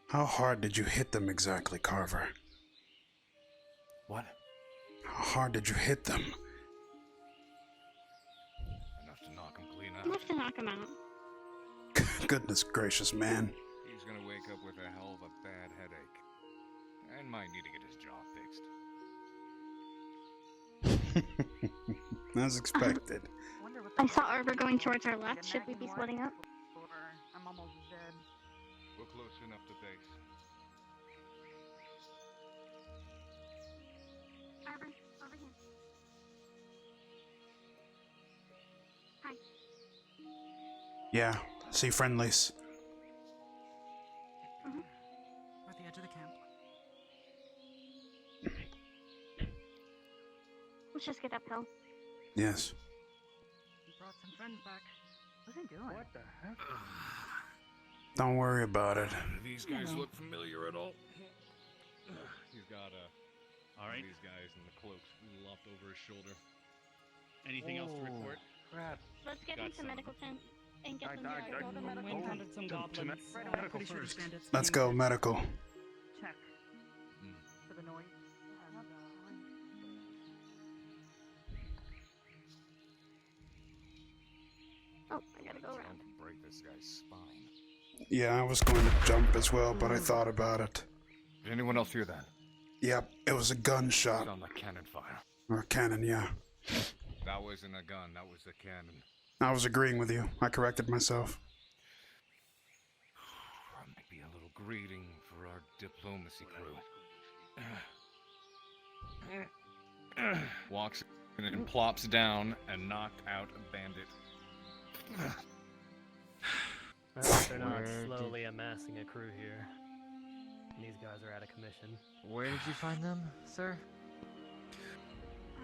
How hard did you hit them exactly, Carver? What? How hard did you hit them? Enough to knock him clean out. Enough to knock him out. Goodness gracious, man. He's gonna wake up with a hell of a bad headache. And might need to get his jaw fixed. As expected. I saw Arbor going towards our left. Should we be splitting up? I'm almost dead. We're close enough to base. Arbor, over here. Hi. Yeah, see friendlies. We're at the edge of the camp. Let's just get uphill. Yes. You brought some friends back. What's he doing? What the heck? Don't worry about it. Do these guys look familiar at all? He's got all right. These guys in the cloaks lopped over his shoulder. Anything else to report? Crap. Let's get into medical tent and get them I started. We encountered some goblins. medical Pretty sure first. the bandits Let's came go medical. check for the noise. Oh, I gotta go around. Break this guy's spine. Yeah, I was going to jump as well, but I thought about it. Did anyone else hear that? Yep, it was a gunshot. Sound like cannon fire. Or a cannon, yeah. That wasn't a gun, that was a cannon. I was agreeing with you. I corrected myself. Maybe a little greeting for our diplomacy crew. Walks in and plops down and knocked out a bandit. They're not Where slowly amassing a crew here. These guys are out of commission. Where did you find them, sir?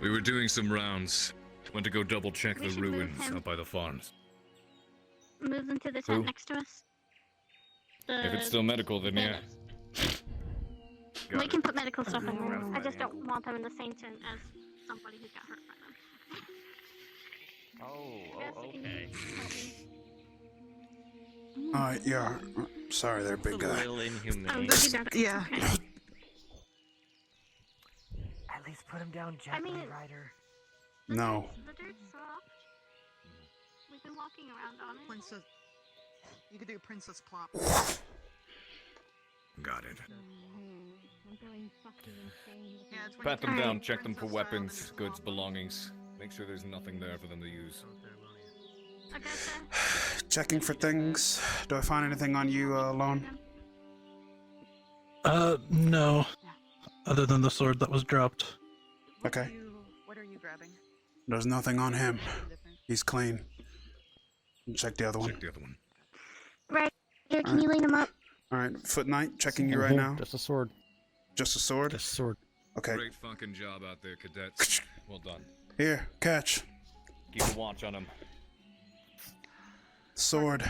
We were doing some rounds. Went to go double check We the should move ruins him. out by the farms. Move them to the tent Who? next to us. If it's still medical, then yeah. Got We it. can put medical stuff in there. I just don't want them in the same tent as somebody who got hurt by them. Okay. Alright, yeah. Sorry there, big guy. Yeah. At least put him down I gently, mean, Ryder. No. The dirt's soft. We've been walking around on it. Princess. You could do a princess plop. Got it. I'm going fucking insane. Yeah, it's when Pat you them do down, it check them for princess style, then weapons, it's goods, plop. belongings. Make sure there's nothing there for them to use. Checking for things. Do I find anything on you, Lon? No. Other than the sword that was dropped. Okay. What are you grabbing? There's nothing on him. He's clean. Check the other one. Check the other one. Right here, can you lean him up? Alright, Foot Knight, checking you right now. Just a sword. Just a sword? Just a sword. Okay. Great fucking job out there, cadets. Well done. Here, catch. Keep a watch on them. Sword.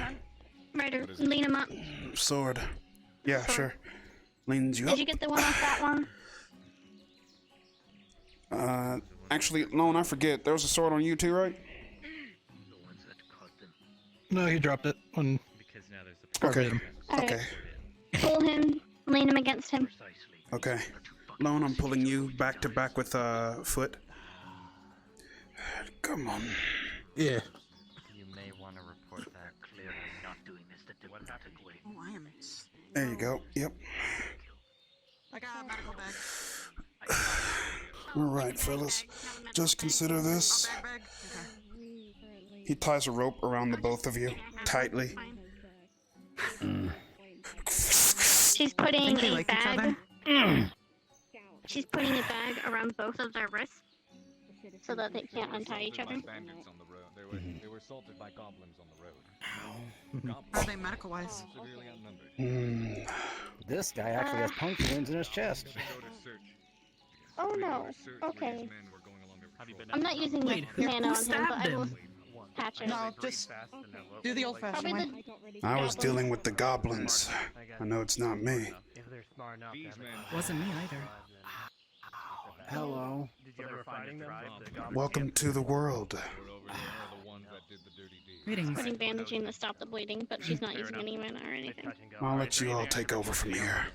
Ryder, lean him up. Sword. Yeah, sure. Leans you Did up. you get the one off that one? Actually, Lone, I forget. There was a sword on you too, right? No, he dropped it when. Because now there's Okay. hit him. Alright. Okay. Pull him, lean him against him. Okay. Lone, I'm pulling you back to back with Foot. Come on. Yeah. You may want to report that. Clearly not doing this the diplomatic way. Oh, I am. There you go. Yep. I got a medical bag. Alright, fellas. Just consider this. Bag. He ties a rope around the both of you tightly. She's putting Think they a like each bag. other? She's putting a bag around both of their wrists so that they can't untie each other. Bandits on the road. They were assaulted by goblins on the road. How are they medical wise? Severely outnumbered. This guy actually has puncture wounds in his chest. Oh no. Okay. Have you been I'm not using Wait, the mana who on him, stabbed but I will him? patch it. No, just do the old fashioned Probably way. the I was dealing with the goblins. I know it's not me. If they're smart enough, Wasn't me either. Hello. Did you ever find them? Welcome to the world. Greetings. putting bandaging to stop the bleeding, but she's not using any mana or anything. I'll let you all take over from here.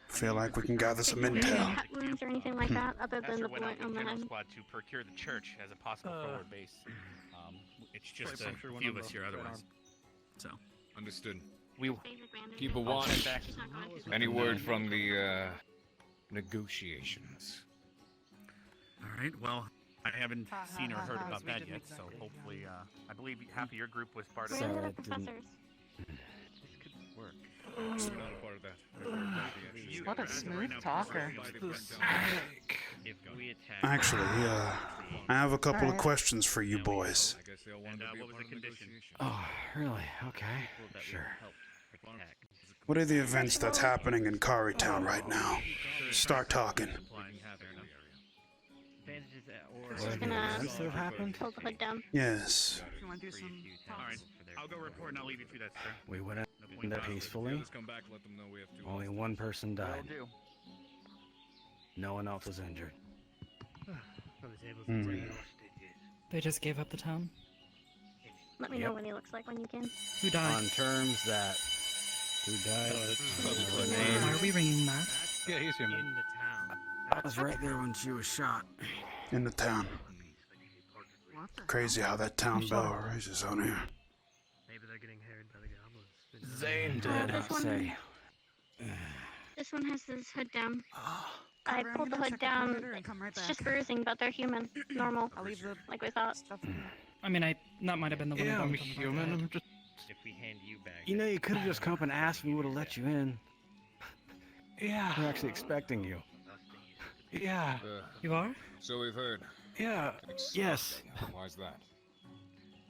Feel like we can gather some intel. Cut wounds or anything like that, other than Master the went out bullet on with the General head. Squad to procure the church as a possible forward base. It's just Probably a puncture one few on of us the here right otherwise. So, Understood. we Keep a watch. Any word from the negotiations? All right. Well, I haven't seen or heard about that yet, so hopefully, I believe half of your group was part of Where are that. the professors? This could work. We're not a part of that. What a smooth talker. If we attack, Actually, I have a couple of questions for you boys. and what was the condition? Oh, really? Okay. Sure. What are the events that's happening in Cari Town right now? Start talking. Bandages or Just gonna Events that have happened? pull the hood down. Yes. If you want to do some Alright, I'll go report and I'll leave you to that, sir. We went out No point in peacefully. Let's come back, let them know we have two. Only one person died. Will do. No one else was injured. They just gave up the town. Let me know what he looks like when you can. Who died? On terms that... Who died? Why are we ringing that? Yeah, he's human. In the town. I was right there when she was shot. In the town. Crazy how that town bell rises on here. Maybe they're getting harried by the goblins. Zane did, this one- say. This one has his hood down. I Carver, I'm pulled the gonna hood check down. the perimeter and come right It's back. just bruising, but they're human. Normal. I'll leave the Like we thought. stuff. I mean, that might have been the one. Yeah, who I'm bumped him over the human. head. I'm just. If we hand you back. You know, you could have just come up and asked me, we would have let you in. Yeah. We're actually expecting you. Yeah. You are? So we've heard. Yeah. Yes. Why's that?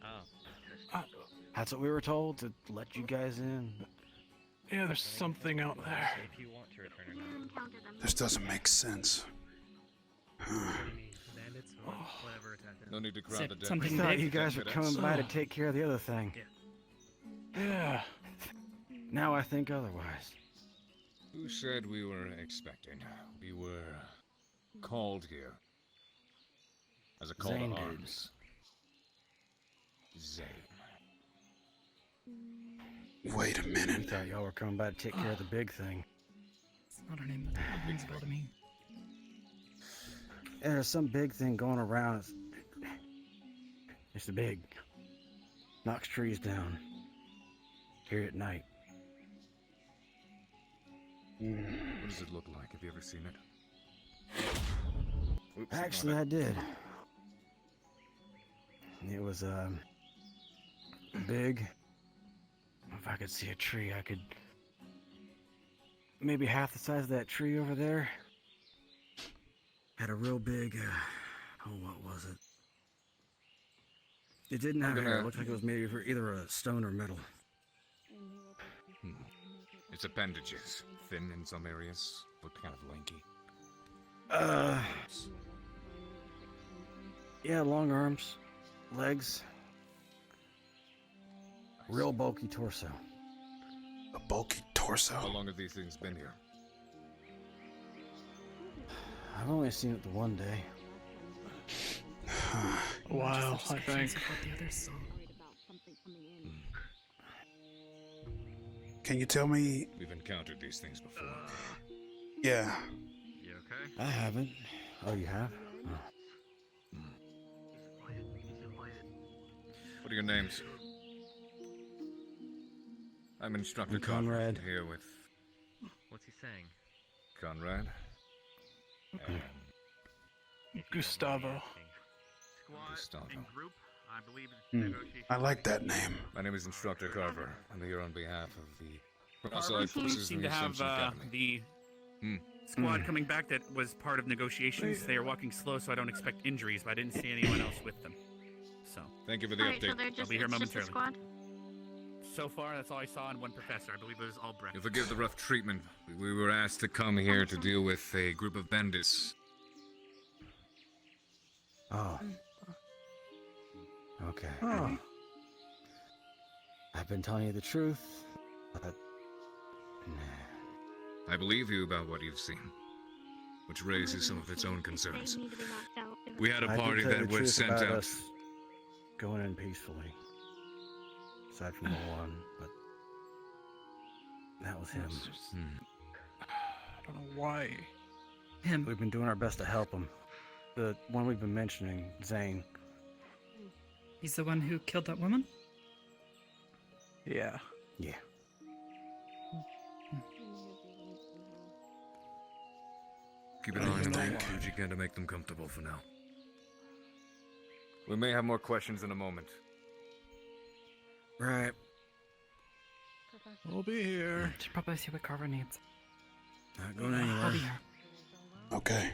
Oh. That's what we were told, to let you guys in. Yeah, there's something out there. If you want to return or not. This doesn't make sense. Bandits or whatever attacked them. No need to Is crowd it the deck. something I thought big? you guys were coming by to take care of the other thing. Yeah. Now I think otherwise. Who said we were expecting? We were called here. As a call Zane to did. arms. Zane. Wait a I minute. thought y'all were coming by to take care of the big thing. It's not her name, but that rings a bell to me. Yeah, there's some big thing going around. It's big. Knocks trees down. Here at night. What does it look like? Have you ever seen it? Oops, Actually, not I did. It was, big. If I could see a tree, I could... Maybe half the size of that tree over there. Had a real big, what was it? It didn't have hair. It looked like it was made of either a stone or metal. Its appendages. Thin in some areas. Looked kind of lanky. Yeah, long arms, legs, real bulky torso. A bulky torso? How long have these things been here? I've only seen it the one day. A while, I think. Can you tell me? We've encountered these things before. Yeah. You okay? I haven't. Oh, you have? Oh. What are your names? I'm Instructor I'm Conrad. Carver, here with What's he saying? Conrad. And Gustavo. Gustavo. Group, I believe I like that name. My name is Instructor Carver. I'm here on behalf of the Carver outside forces seem in to the have Ascension Academy. the squad coming back that was part of negotiations. They are walking slow, so I don't expect injuries, but I didn't see anyone else with them. So. Thank you for the Alright, so update. they're just, I'll be here it's just a momentarily. squad? So far, that's all I saw, and one professor. I believe it was Albrecht. You'll forgive the rough treatment. We were asked to come here to deal with a group of bandits. Oh. Okay. Oh. I've been telling you the truth, but... I believe you about what you've seen, which raises some of its own concerns. They need to be knocked out. We had a I did party tell you that the was truth sent about out. us going in peacefully. Aside from the one, but... That was him. I don't know why. Him. We've been doing our best to help him. The one we've been mentioning, Zane. He's the one who killed that woman? Yeah. Yeah. Keep an eye on them. Do what you can to make them comfortable for now. We may have more questions in a moment. Right. We'll be here. Should probably see what Carver needs. Not going anywhere. I'll be here. Okay.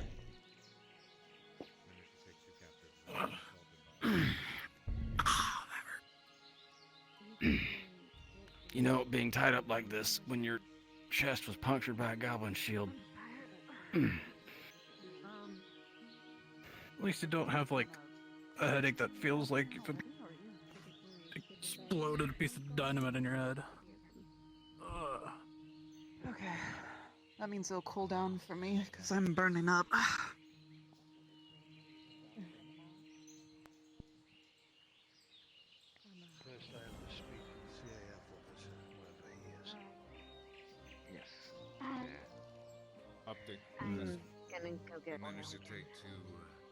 You know, being tied up like this when your chest was punctured by a goblin shield. At least you don't have, like, a headache that feels like you've exploded a piece of dynamite in your head. Ugh. Okay. That means it'll cool down for me, because I'm burning up. First, I have to speak to the CAF officer, whoever he is. Yes. Update. I'm gonna go get Managed to take 2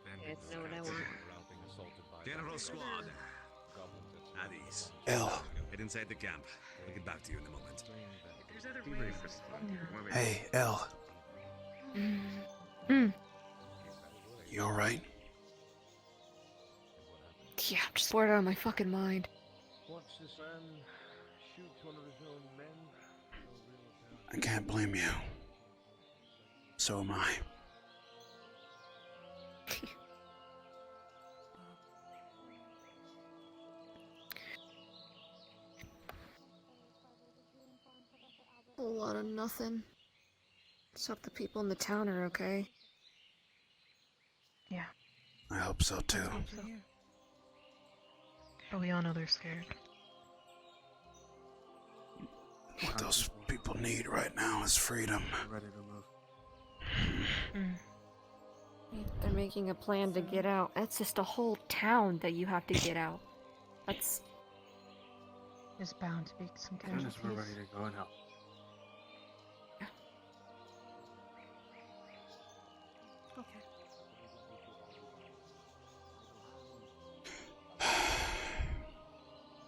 bandits. know what I want. General Squad. At ease. L. Head inside the camp. I'll get back to you in a moment. There's other ways. Hey, L. You alright? Yeah, I'm just bored out of my fucking mind. Watch this man shoots one of his own men. I can't blame you. So am I. A lot of nothing. Just hope the people in the town are okay. Yeah. I hope so too. But we all know they're scared. What those people need right now is freedom. Ready to move. They're making a plan to get out. That's just a whole town that you have to get out. That's... There's bound to be some As soon as we're casualties. ready to go now.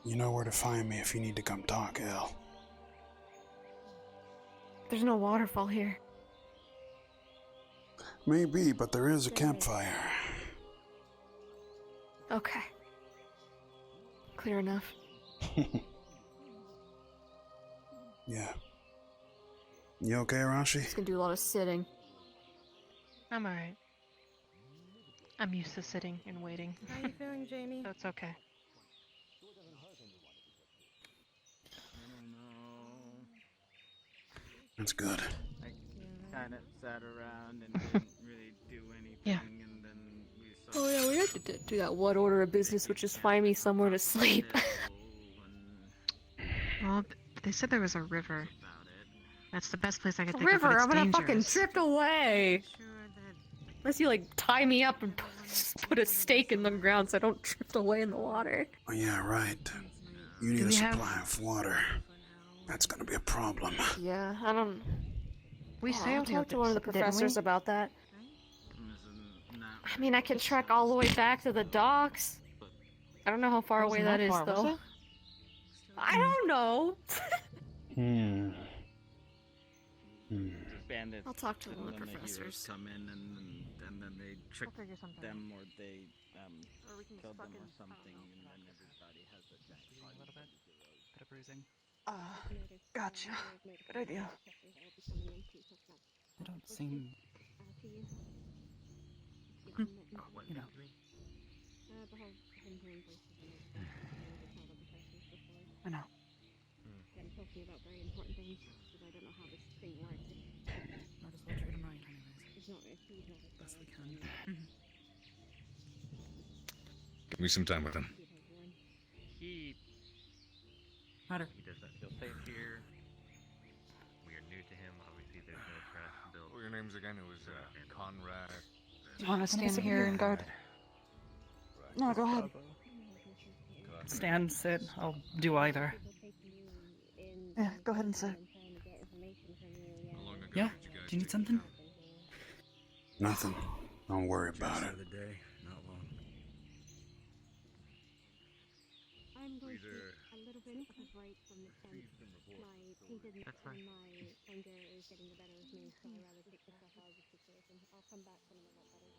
You know where to find me if you need to come talk, L. There's no waterfall here. Maybe, but there is a campfire. Okay. Clear enough. Yeah. You okay, Rashi? Just gonna do a lot of sitting. I'm alright. I'm used to sitting and waiting. How you feeling, Jamie? So it's okay. That's good. I kind of sat around and didn't really do anything, Yeah. and then we saw. Oh yeah, we had to do that one order of business, which is find me somewhere to sleep. Well, they said there was a river. That's the best place I could think River, of, but I'm it's gonna fucking dangerous. drift away. Unless you like tie me up and put a stake in the ground so I don't drift away in the water. Oh, yeah, right. You need Do a we have- supply of water. That's gonna be a problem. Yeah, I don't. We I'll sailed talk to here, one of the didn't we? professors about that. I mean, I could trek all the way back to the docks. I don't know how far away that is, though. I don't know. Bandits. I'll talk to one of the when the heroes professors. come in and then they trick figure something them or they Or we can kill just them or fucking- something, and then everybody has a giant A little bit. Bit of bruising. Gotcha. Good idea. I don't seem. You know. I know. I'm talking about very important things because I don't know how this thing works. Might as well treat him right, anyways. It's not. He's not. Best we can. Give me some time with him. He Ryder. He does not feel safe here. We are new to him. Obviously, there's no trust built. What were your names again? It was Conrad. Do you want to stand here and guard? No, go ahead. Stand, sit, I'll do either. Yeah, go ahead and sit. Yeah? Do you need something? Nothing. Don't worry about it. The day, not long. I'm going to take a little bit of a break from the tent. My paintedness on my finger is getting the better of me, so I'd rather take the stuff out of the situation. I'll come back when I'm a lot better.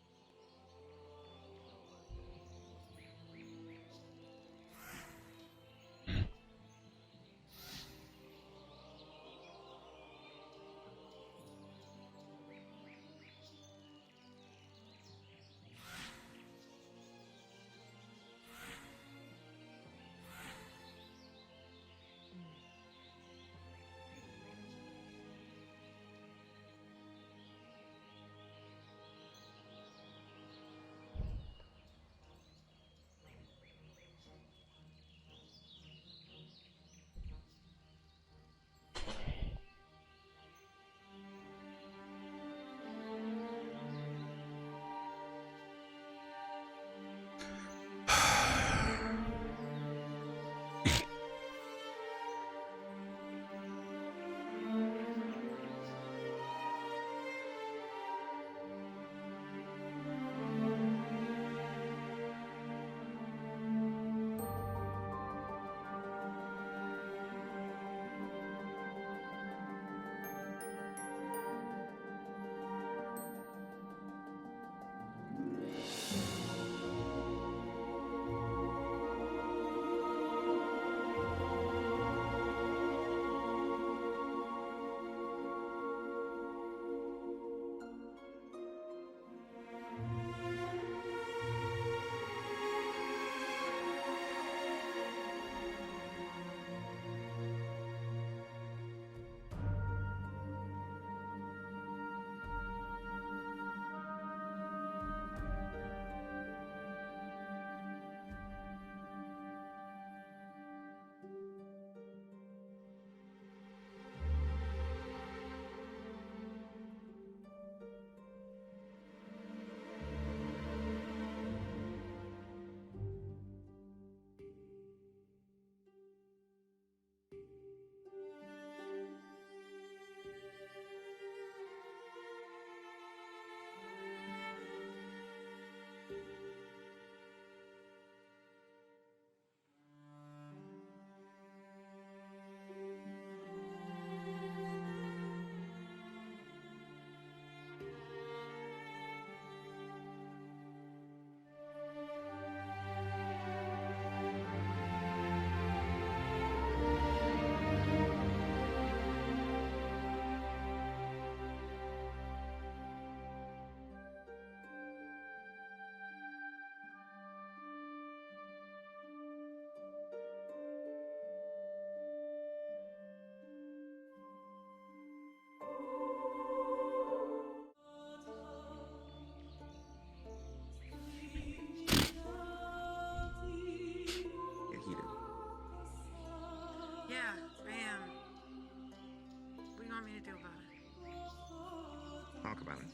want me to do about it? Talk about it.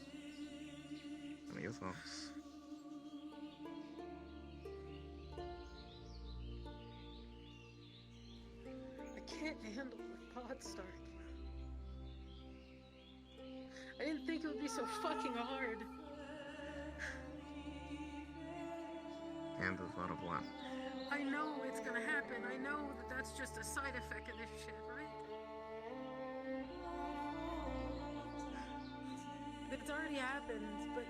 Tell me your thoughts. I can't handle the pod start. I didn't think it would be so fucking hard. And the thought of what? I know it's gonna happen. I know that that's just a side effect of this shit, right? It's already happened, but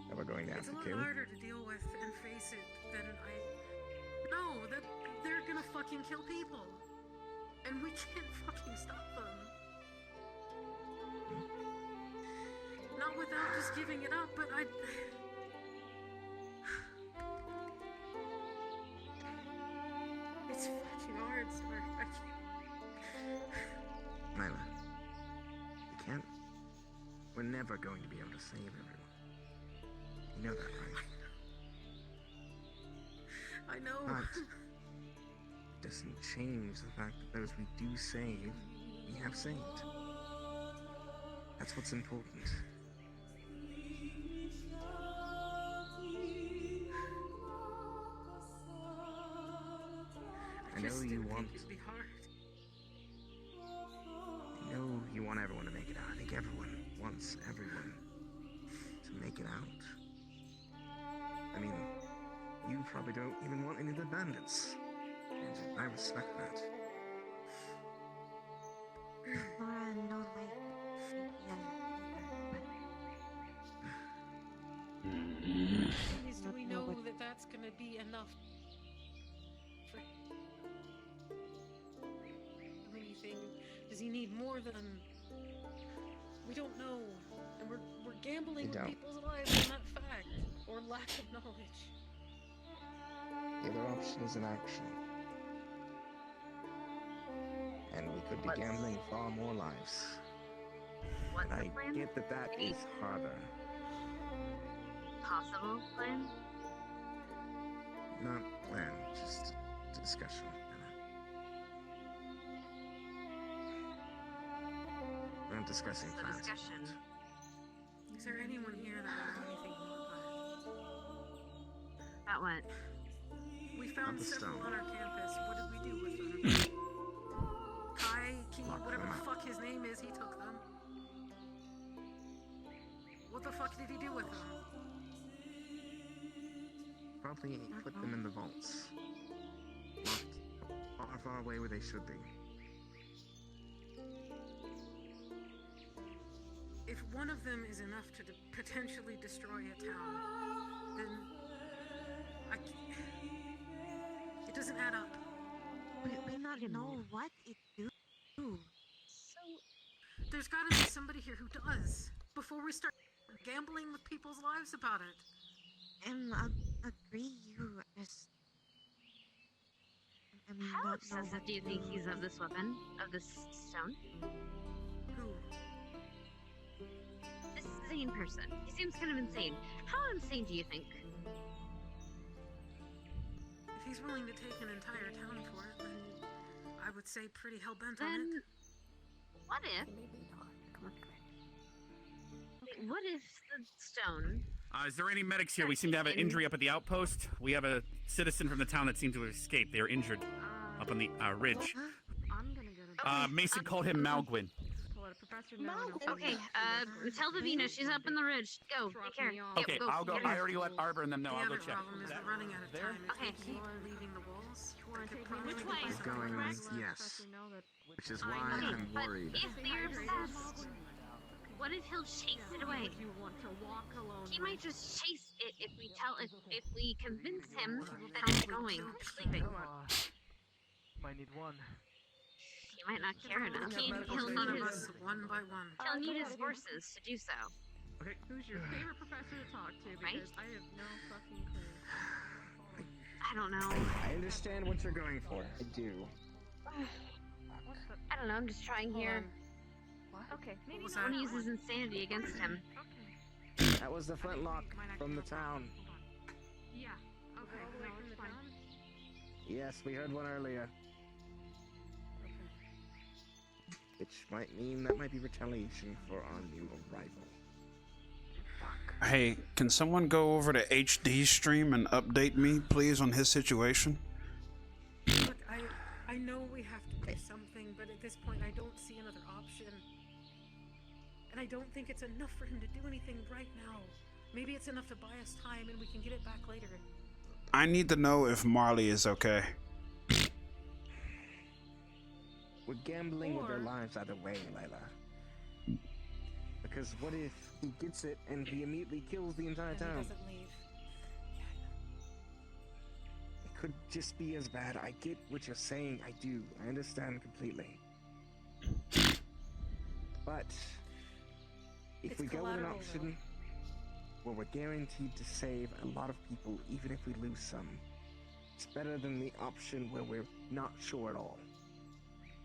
That we're going to have it's a to lot kill? harder to deal with and face it than I know that they're gonna fucking kill people. And we can't fucking stop them. Not without just giving it up, but it's fucking hard, Star. I can't. Nyla, we can't. We're never going to be able to save everyone. You know that, right? I know. But it doesn't change the fact that those we do save, we have saved. That's what's important. I know you want. It'd be hard. I know you want everyone to make it out. I think everyone wants everyone to make it out. I mean, you probably don't even want any of the bandits. And I respect that. Laura, no, like, Please, do we know that that's gonna be enough for anything? Does he need more than? We don't know, and we're gambling We with don't. people's lives on that fact or lack of knowledge. The other option is inaction. And we could be gambling far more lives. What's I the plan? get that that Any is harder. possible plan? Not plan, just discussion. We're not discussing The plans. discussion. Is there anyone here that knows anything more about About what? it? We found the several stone. on our campus. What did we do with them? Kai, Key, Lock whatever them the up. fuck his name is, he took them. What the fuck did he do with them? Probably put them in the vaults. Locked far away where they should be. If one of them is enough to potentially destroy a town, then it doesn't add up. we not know what it do. So There's gotta be somebody here who does, before we start gambling with people's lives about it. I agree, you just... I mean, how not know obsessive what do you to think do. he's of this weapon? Of this stone? Who? This insane person. He seems kind of insane. How insane do you think? If he's willing to take an entire town for it, then I would say pretty hell-bent on Then, it. what if... What if the stone... Is there any medics here? We seem to have an injury up at the outpost. We have a citizen from the town that seemed to have escaped. They are injured up on the ridge. I'm gonna go to Mason called him Malguin. to let a professor know. and I'll Okay, send tell Davina she's up in the ridge. Go, take care. Okay, I'll go. I already let Arbor and them know. The I'll go other check. problem is we're running out of time. If Okay. we keep leaving the walls, they could probably Which way? get Going, us yes. Which is Okay, why I'm but worried. if they're obsessed, what if he'll chase it away? You want to walk alone. He might just chase it if we convince him that it's going or sleeping. Might need one. He might not care enough. He'll need his one by one. He'll need his horses to do so. Okay. Who's your favorite professor to talk to? Because Right? I have no fucking clue. I don't know. I understand what you're going for. I do. I don't know. I'm just trying here. Okay, maybe I want to use his insanity against him. That was the flintlock from the town. Yeah. Okay. No, it's fine. Yes, we heard one earlier. which might mean that might be retaliation for our new arrival. Hey, can someone go over to HD's stream and update me, please, on his situation? Look, I know we have to do something, but at this point I don't see another option. And I don't think it's enough for him to do anything right now. Maybe it's enough to buy us time and we can get it back later. I need to know if Marley is okay. We're gambling with their lives either way, Layla. Because what if he gets it and he immediately kills the entire town? He doesn't leave. It could just be as bad. I get what you're saying. I do. I understand completely. But if we go with an option where we're guaranteed to save a lot of people, even if we lose some, it's better than the option where we're not sure at all.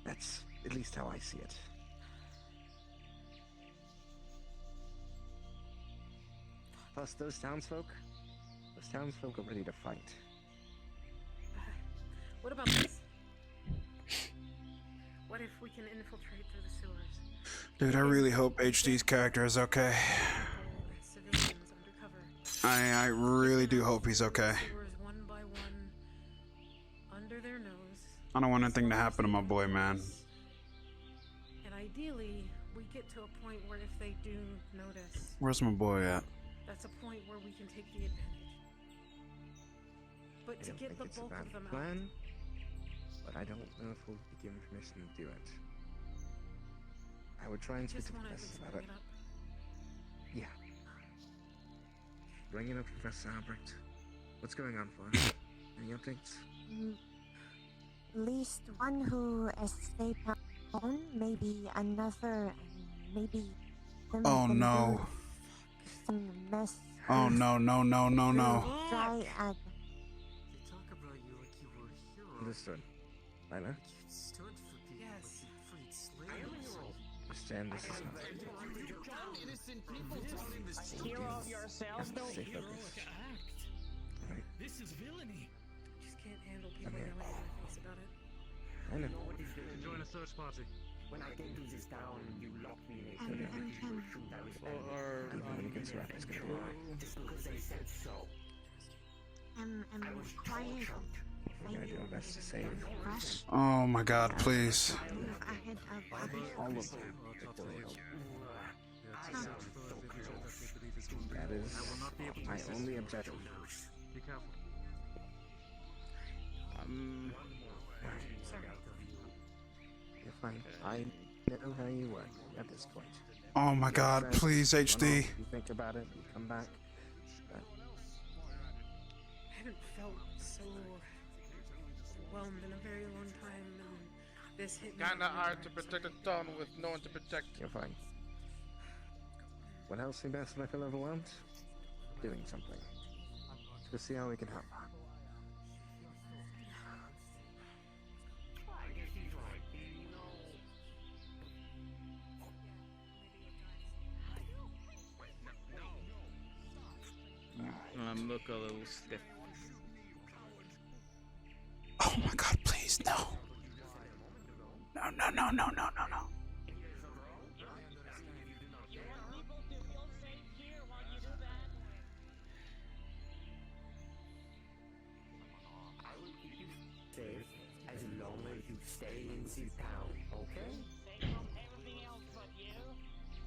That's at least how I see it. Plus, those townsfolk are ready to fight. What about this? What if we can infiltrate through the sewers? Dude, I really hope HD's character is okay. I really do hope he's okay. One by one, under their nose. I don't want anything to happen to my boy, man. And ideally, we get to a point where if they do notice, Where's my boy at? that's a point where we can take the advantage. But I to don't get think the it's a bulk bad of them plan, but I don't know if we'll be given permission to do it. I would try and speak to Professor about it. Yeah. Bring it up, Professor Albrecht. What's going on, Fawn? Any updates? Least one who escaped on, maybe another, maybe Oh no. some mess. Oh no, no, no, no, no. Try at Understood. Lila? Yes. Understand this is not. Hero of yourself, Stay focused. Right. This is villainy. Just can't handle people yelling in my face about it. I know. Join a search party. When I came to this town, you locked me in a cell. Even when it gets wrapped, it's gonna be alright. Just because they said so. I'm trying to I'm gonna do my best to save. Oh my god, please. ahead of others. All of them. That is my only objection. Be careful. You're fine. I know how you work at this point. Oh my god, please, HD. You think about it, you come back. But I haven't felt so overwhelmed in a very long time, and this hit me. Kinda hard to protect a town with no one to protect. you're fine. What helps me best when I feel overwhelmed? Doing something. To see how we can help. Look a little stiff. Oh my god, please, no. No, no, no, no, no, no, no. Safe as long as you stay in this town, okay?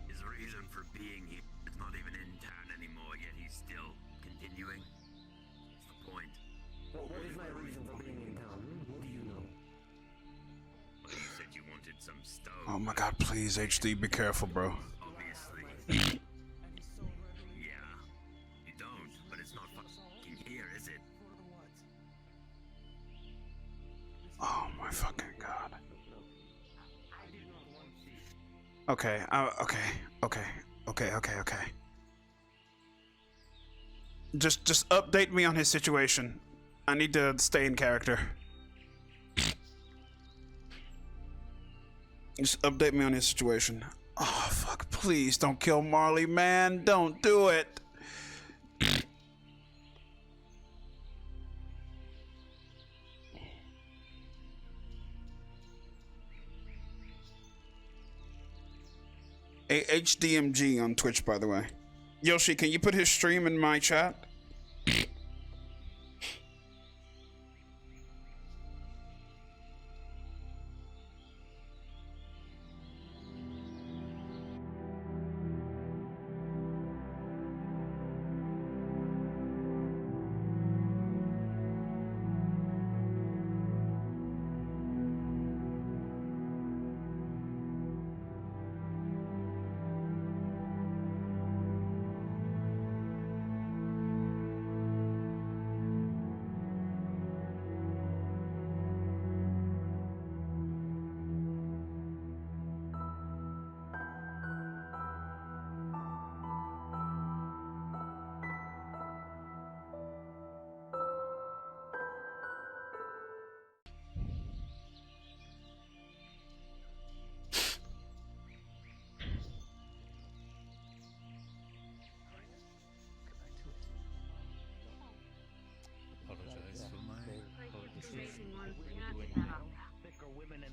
His reason for being here is not even in town anymore, yet he's still continuing. What's the point? What is my reason for being in town? What do you know? Well, you said you wanted some stone. Oh my god, please, HD, be careful, bro. Obviously. Yeah. You don't, but it's not fucking here, is it? Oh my fucking god. Okay, okay. Just update me on his situation. I need to stay in character. Just update me on his situation. Oh fuck, please don't kill Marley, man. Don't do it. HDMG on Twitch, by the way. Yoshi, can you put his stream in my chat?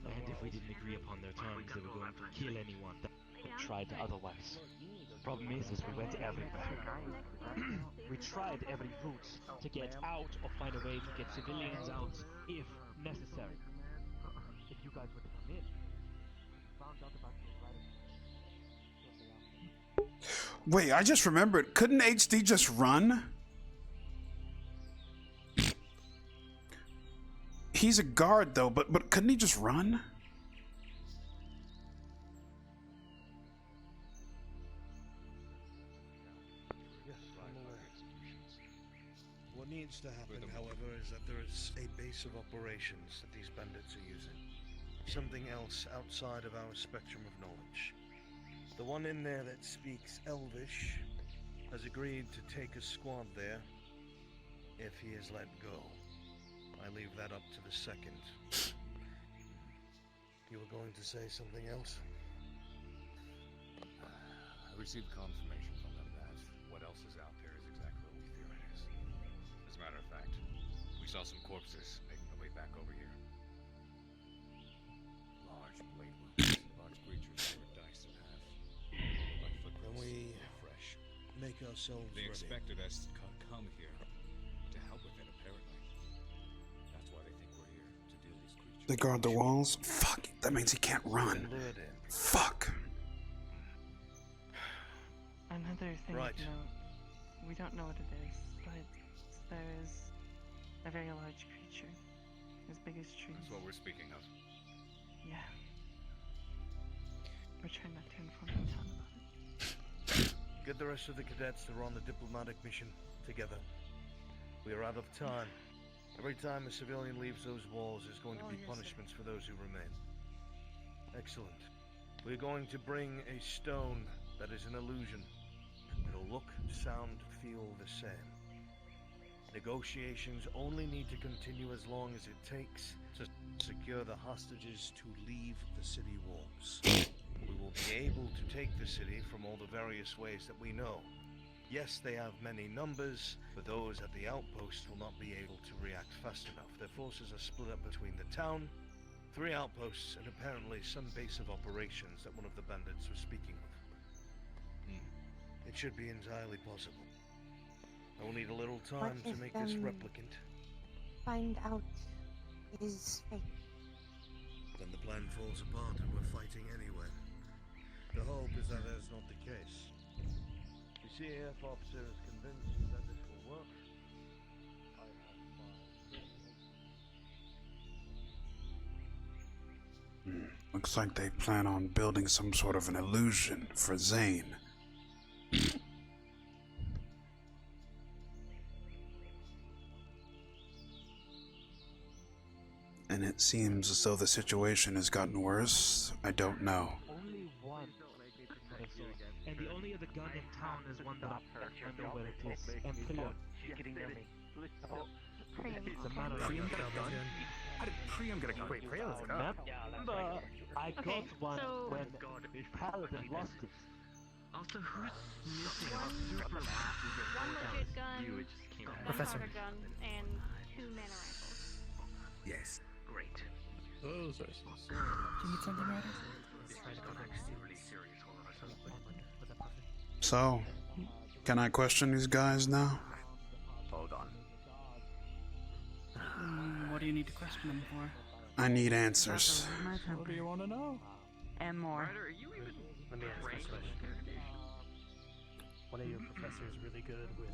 And if we didn't agree upon their terms, they were going to kill anyone that tried otherwise. Problem is we went everywhere. We tried every route to get out or find a way to get civilians out if necessary. If you guys were to come in, found out about your Ryder. Wait, I just remembered. Couldn't HD just run? He's a guard though, but couldn't he just run? Yes, I'm aware. What needs to happen, however, is that there is a base of operations that these bandits are using. Something else outside of our spectrum of knowledge. The one in there that speaks Elvish has agreed to take a squad there if he is let go. I leave that up to the second. You were going to say something else? I received confirmation from them that what else is out there is exactly what we fear it is. As a matter of fact, we saw some corpses making their way back over here. Large blade wounds, large creatures that were diced in half. Like footprints, When we fresh. make ourselves They ready. expected us to come here to help with it, apparently. That's why they think we're here, to deal these creatures. They guard the walls? Fuck, that means he can't run. Fuck. Another thing Right. to note, we don't know what it is, but there is a very large creature, as big as trees. That's what we're speaking of. Yeah. We're trying not to inform the town about it. Get the rest of the cadets that are on the diplomatic mission together. We are out of time. Every time a civilian leaves those walls, there's going to be punishments for those who remain. Excellent. We're going to bring a stone that is an illusion. It'll look, sound, feel the same. Negotiations only need to continue as long as it takes to secure the hostages to leave the city walls. We will be able to take the city from all the various ways that we know. Yes, they have many numbers, but those at the outpost will not be able to react fast enough. Their forces are split up between the town, 3 outposts, and apparently some base of operations that one of the bandits was speaking of. It should be entirely possible. I will need a little time to make this replicant. Find out is fake. Then the plan falls apart and we're fighting anyway. The hope is that that's not the case. The CAF officer is convinced that this will work. I have my... Looks like they plan on building some sort of an illusion for Zane. And it seems as though the situation has gotten worse. I don't know. Only one. And the only other gun in town is one that I know where it is. And Priam. She's getting near me. It's a matter of Priam got a gun. How did Priam get a gun? Wait, Priam has a gun? Remember, I got one when Paladin lost it. Also, who's missing a super One legit gun, Professor. gunpowder gun, and 2 mana rifles. Yes. Great. Do you need something, Ryder? So, can I question these guys now? Hold on. What do you need to question them for? I need answers. What do you want to know? And more. Ryder, are you even Let me ask trained this in question. interrogation? One of your professors really good with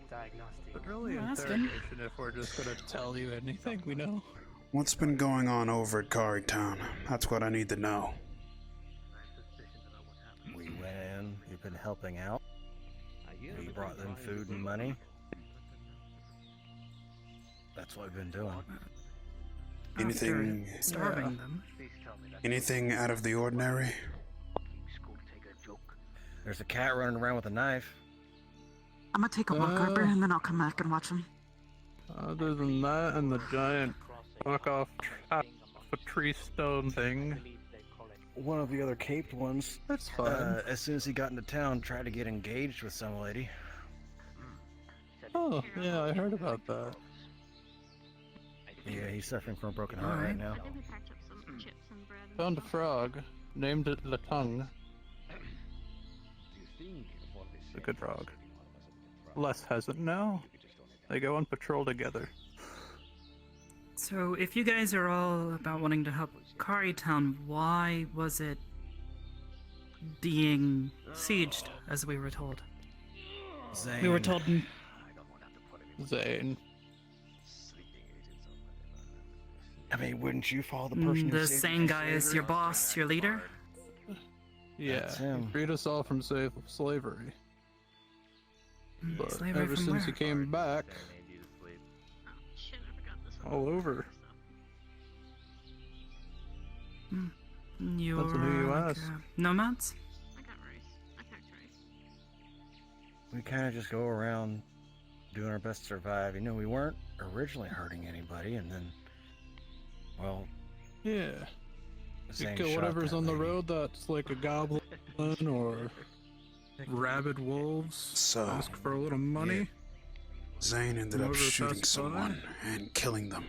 diagnostic. But really, Ask him. interrogation if we're just gonna tell you anything we know. What's been going on over at Cari Town? That's what I need to know. We went in, we've been helping out. We brought them food and money. That's what we've been doing. Anything... Starving them? Anything out of the ordinary? There's a cat running around with a knife. I'm gonna take a walk, Arbor, and then I'll come back and watch him. Other than that, and the giant fuck-off trap a tree stone thing. One of the other caped ones, That's fine. as soon as he got into town, tried to get engaged with some lady. Oh, yeah, I heard about that. Yeah, he's suffering from a broken heart right now. Found a frog, named it La Tongue. A good frog. Les hasn't now. They go on patrol together. So, if you guys are all about wanting to help Cari Town, why was it being sieged, as we were told? Zane. We were told... Zane. I mean, wouldn't you follow the person who The saved same you guy from as your slavery? boss, your leader? Yeah, That's him. he freed us all from slavery. But Slavery ever from since he where? came back, all over. You're That's who you like, ask. nomads? We kind of just go around doing our best to survive. You know, we weren't originally hurting anybody, and then, well, Yeah. You Zane kill shot whatever's that on the lady. road that's like a goblin or rabid wolves. So, Ask for a little money. Zane ended up Whoever shooting passed by. someone and killing them.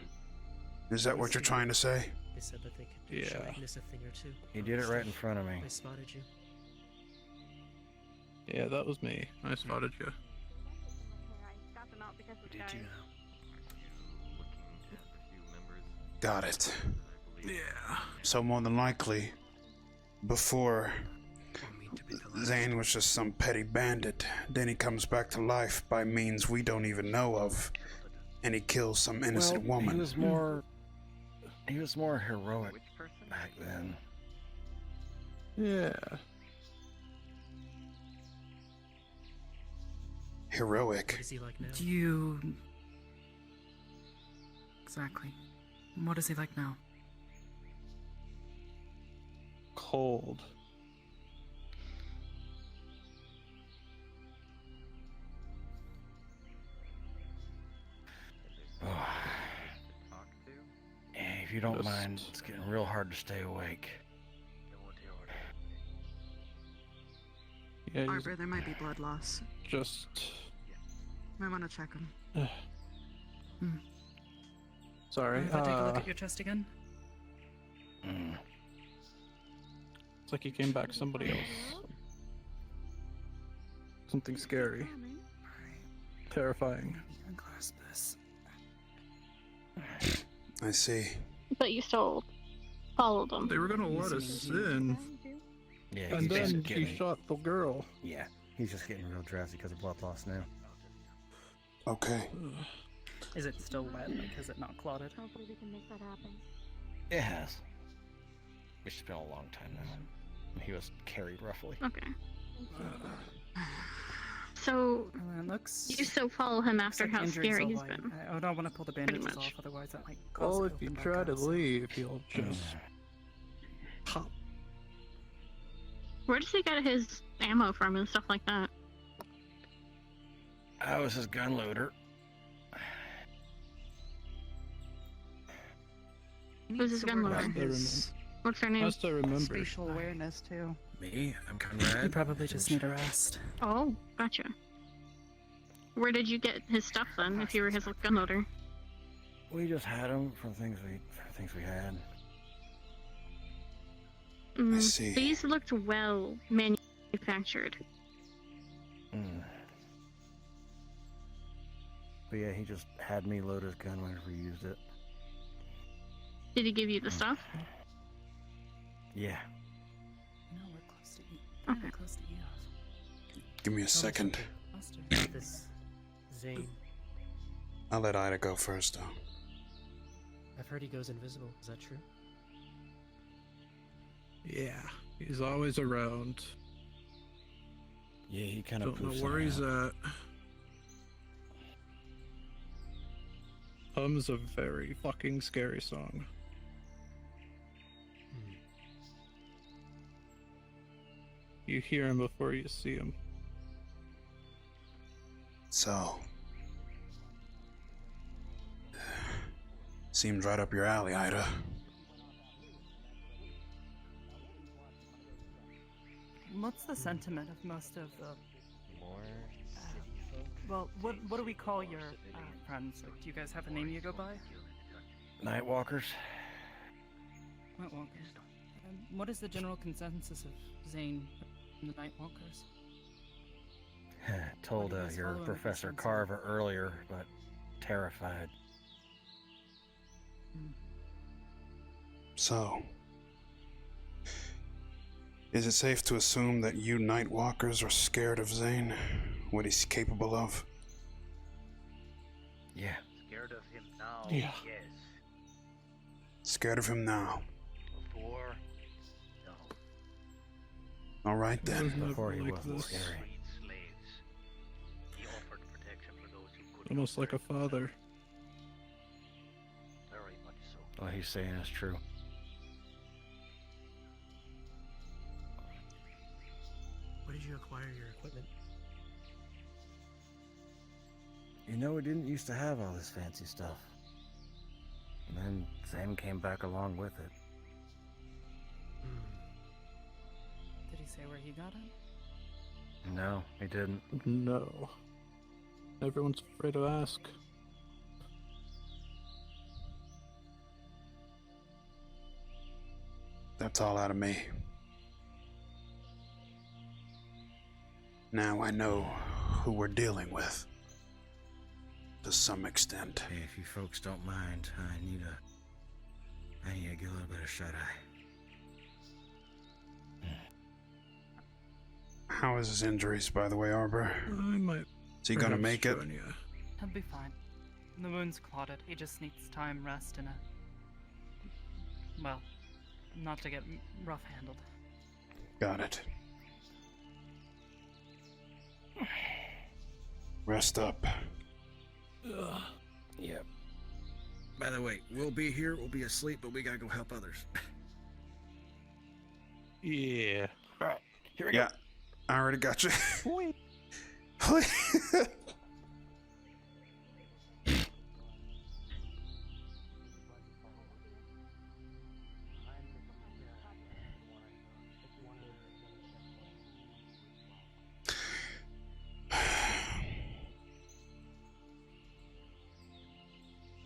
Is that what you're trying to say? They said that they could Yeah. show Ignis a thing or two. He did it right in front of me. They spotted you. Yeah, that was me. I spotted you. Did you? Got it. Yeah. So more than likely, before Zane was just some petty bandit, then he comes back to life by means we don't even know of, and he kills some innocent Well, woman. He was more heroic back then. Yeah. Heroic. What is he like now? Do you... Exactly. What is he like now? Cold. Hey, if you don't Just- mind, it's getting real hard to stay awake. Yeah, he's Arbor, there might be blood loss. just... Might want to check him. Sorry. If I take a look at your chest again? It's like he came back somebody else. Something scary. Terrifying. Clasp this. I see. But you still followed them. They were gonna let us in, Yeah, and he's then just he getting, shot the girl. yeah, he's just getting real drowsy because of blood loss now. Okay. Is it still wet? Like, has it not clotted? Hopefully we can make that happen. It has. It's been a long time now. He was carried roughly. Okay. So It looks... you still follow him after looks like how the injuries scary all he's light. been. I don't want to pull the bandages much. off, otherwise that might cause Well, it if to you open try back to up, so- leave, he'll just pop. Where does he get his ammo from and stuff like that? I was his gun loader. Who's his gun loader? Last I remember. What's their name? Last I remember. Spatial awareness too. Me? I'm Conrad. You probably just need a rest. Oh, gotcha. Where did you get his stuff then, if you were his gun loader? We just had him from things we had. I see. These looked well manufactured. But yeah, he just had me load his gun whenever he used it. Did he give you the stuff? Yeah. No, we're close to E. We're close to EOS. Give me a second. This Zane, I'll let Ida go first, though. I've heard he goes invisible. Is that true? Yeah, he's always around. Yeah, he kind of Don't know where he's at. Hum's a very fucking scary song. You hear him before you see him. So, seems right up your alley, Ida. What's the sentiment of most of the... well, what do we call your friends? Like, do you guys have a name you go by? Nightwalkers. Nightwalkers. What is the general consensus of Zane and the Nightwalkers? Told your Professor Carver earlier, but terrified. So, is it safe to assume that you Nightwalkers are scared of Zane? What he's capable of? Yeah. Scared of him now? Yeah. Yes. Scared of him now. Before? No. Alright then. Before he like wasn't this. scary. He offered protection for those who could. Almost like a father. Very much so. What he's saying is true. Where did you acquire your equipment? You know, we didn't used to have all this fancy stuff. And then Zane came back along with it. Did he say where he got it? No, he didn't. No. Everyone's afraid to ask. That's all out of me. Now I know who we're dealing with. To some extent. Hey, if you folks don't mind, I need to get a little bit of shut-eye. How is his injuries, by the way, Arbor? I might. Is he gonna make it? He'll be fine. The wound's clotted. He just needs time, rest, and well, not to get rough-handled. Got it. Rest up. Yep. By the way, we'll be here, we'll be asleep, but we gotta go help others. Yeah. Alright, here we go. I already got you. Wait.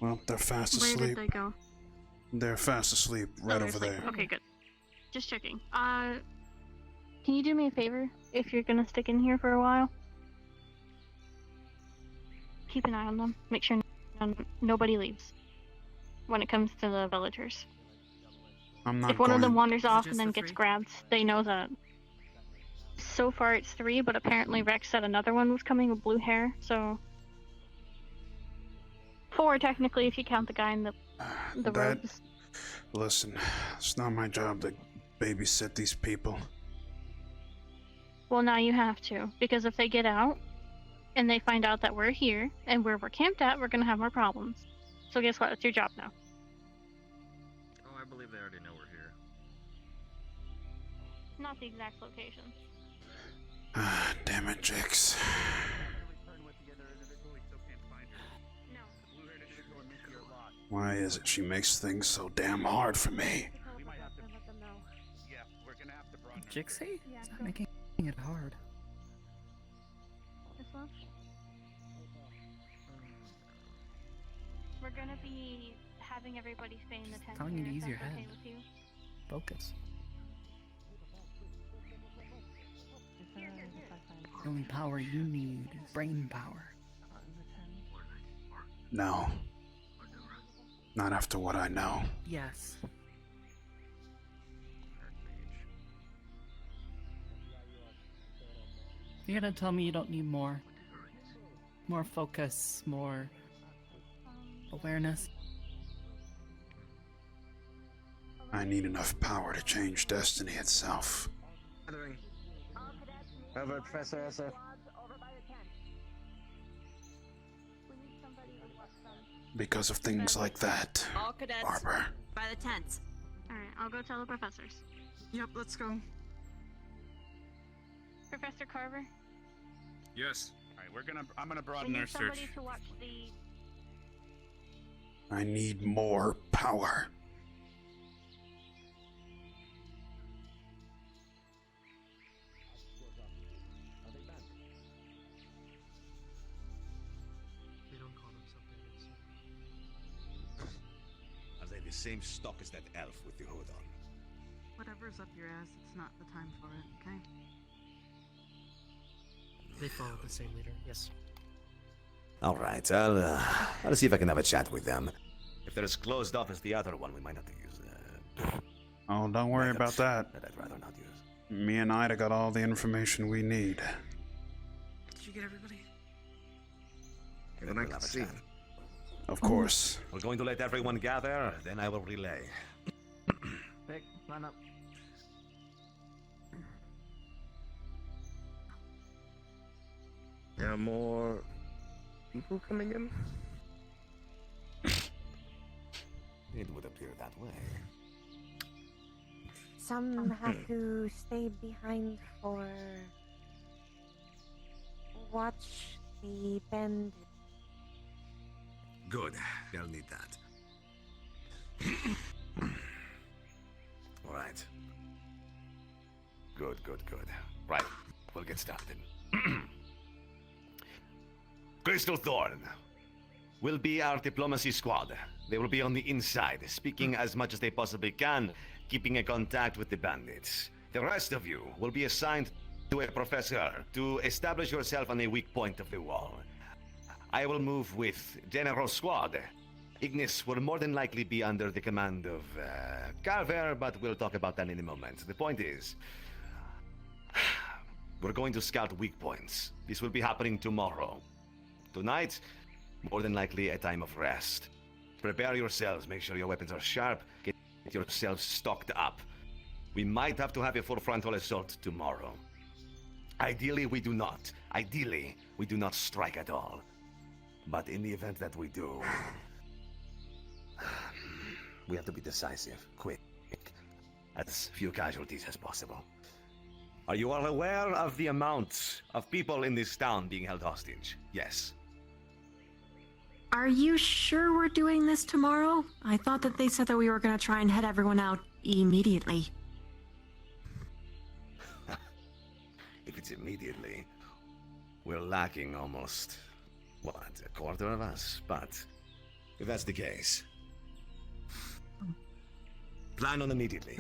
Well, they're fast Where asleep. did they go? They're fast asleep right they're over asleep. there. Okay, good. Just checking. Can you do me a favor if you're gonna stick in here for a while? Keep an eye on them. Make sure nobody leaves when it comes to the villagers. I'm not If one of them going- wanders off just and then the gets three? grabbed, they know that. So far it's 3, but apparently Rex said another one was coming with blue hair, so 4 technically if you count the guy in the That- robes. Listen, it's not my job to babysit these people. Well, now you have to, because if they get out and they find out that we're here and where we're camped at, we're gonna have more problems. So guess what? It's your job now. Oh, I believe they already know we're here. Not the exact location. Ah, damn it, Jix. Why is it she makes things so damn hard for me? Jixie? Stop making it hard. This one? We're gonna be having everybody stay in the tent. Telling you to here, if use your that's okay head. with you. Focus. The only power you need is brain power. No. Not after what I know. Yes. You're gonna tell me you don't need more? More focus, more awareness? I need enough power to change destiny itself. Over, Professor SF. Because of things like that, All cadets Arbor. by the tents. Alright, I'll go tell the professors. Yep, let's go. Professor Carver, Yes. Alright, I'm gonna we broaden need our somebody search. to watch the... I need more power. They don't call themselves bandits. Are they the same stock as that elf with the hood on? Whatever's up your ass, it's not the time for it, okay? They follow the same leader, yes. All right, I'll see if I can have a chat with them. If they're as closed off as the other one, we might have to use. Oh, don't worry about that. That I'd rather not use. Me and Ida got all the information we need. Did you get everybody? Then I can see. Of course. We're going to let everyone gather, then I will relay. Pick, line up. There are more people coming in? It would appear that way. Some have to stay behind for watch the bandit. Good, they'll need that. All right. Good. Right, we'll get started. Crystal Thorn will be our diplomacy squad. They will be on the inside, speaking as much as they possibly can, keeping in contact with the bandits. The rest of you will be assigned to a professor to establish yourself on a weak point of the wall. I will move with General Squad. Ignis will more than likely be under the command of Carver, but we'll talk about that in a moment. The point is, we're going to scout weak points. This will be happening tomorrow. Tonight, more than likely a time of rest. Prepare yourselves, make sure your weapons are sharp, get yourselves stocked up. We might have to have a full frontal assault tomorrow. Ideally, we do not. Ideally, we do not strike at all. But in the event that we do, we have to be decisive, quick, as few casualties as possible. Are you all aware of the amount of people in this town being held hostage? Yes. Are you sure we're doing this tomorrow? I thought that they said that we were going to try and head everyone out immediately. If it's immediately, we're lacking almost, what, a quarter of us? But if that's the case, plan on immediately.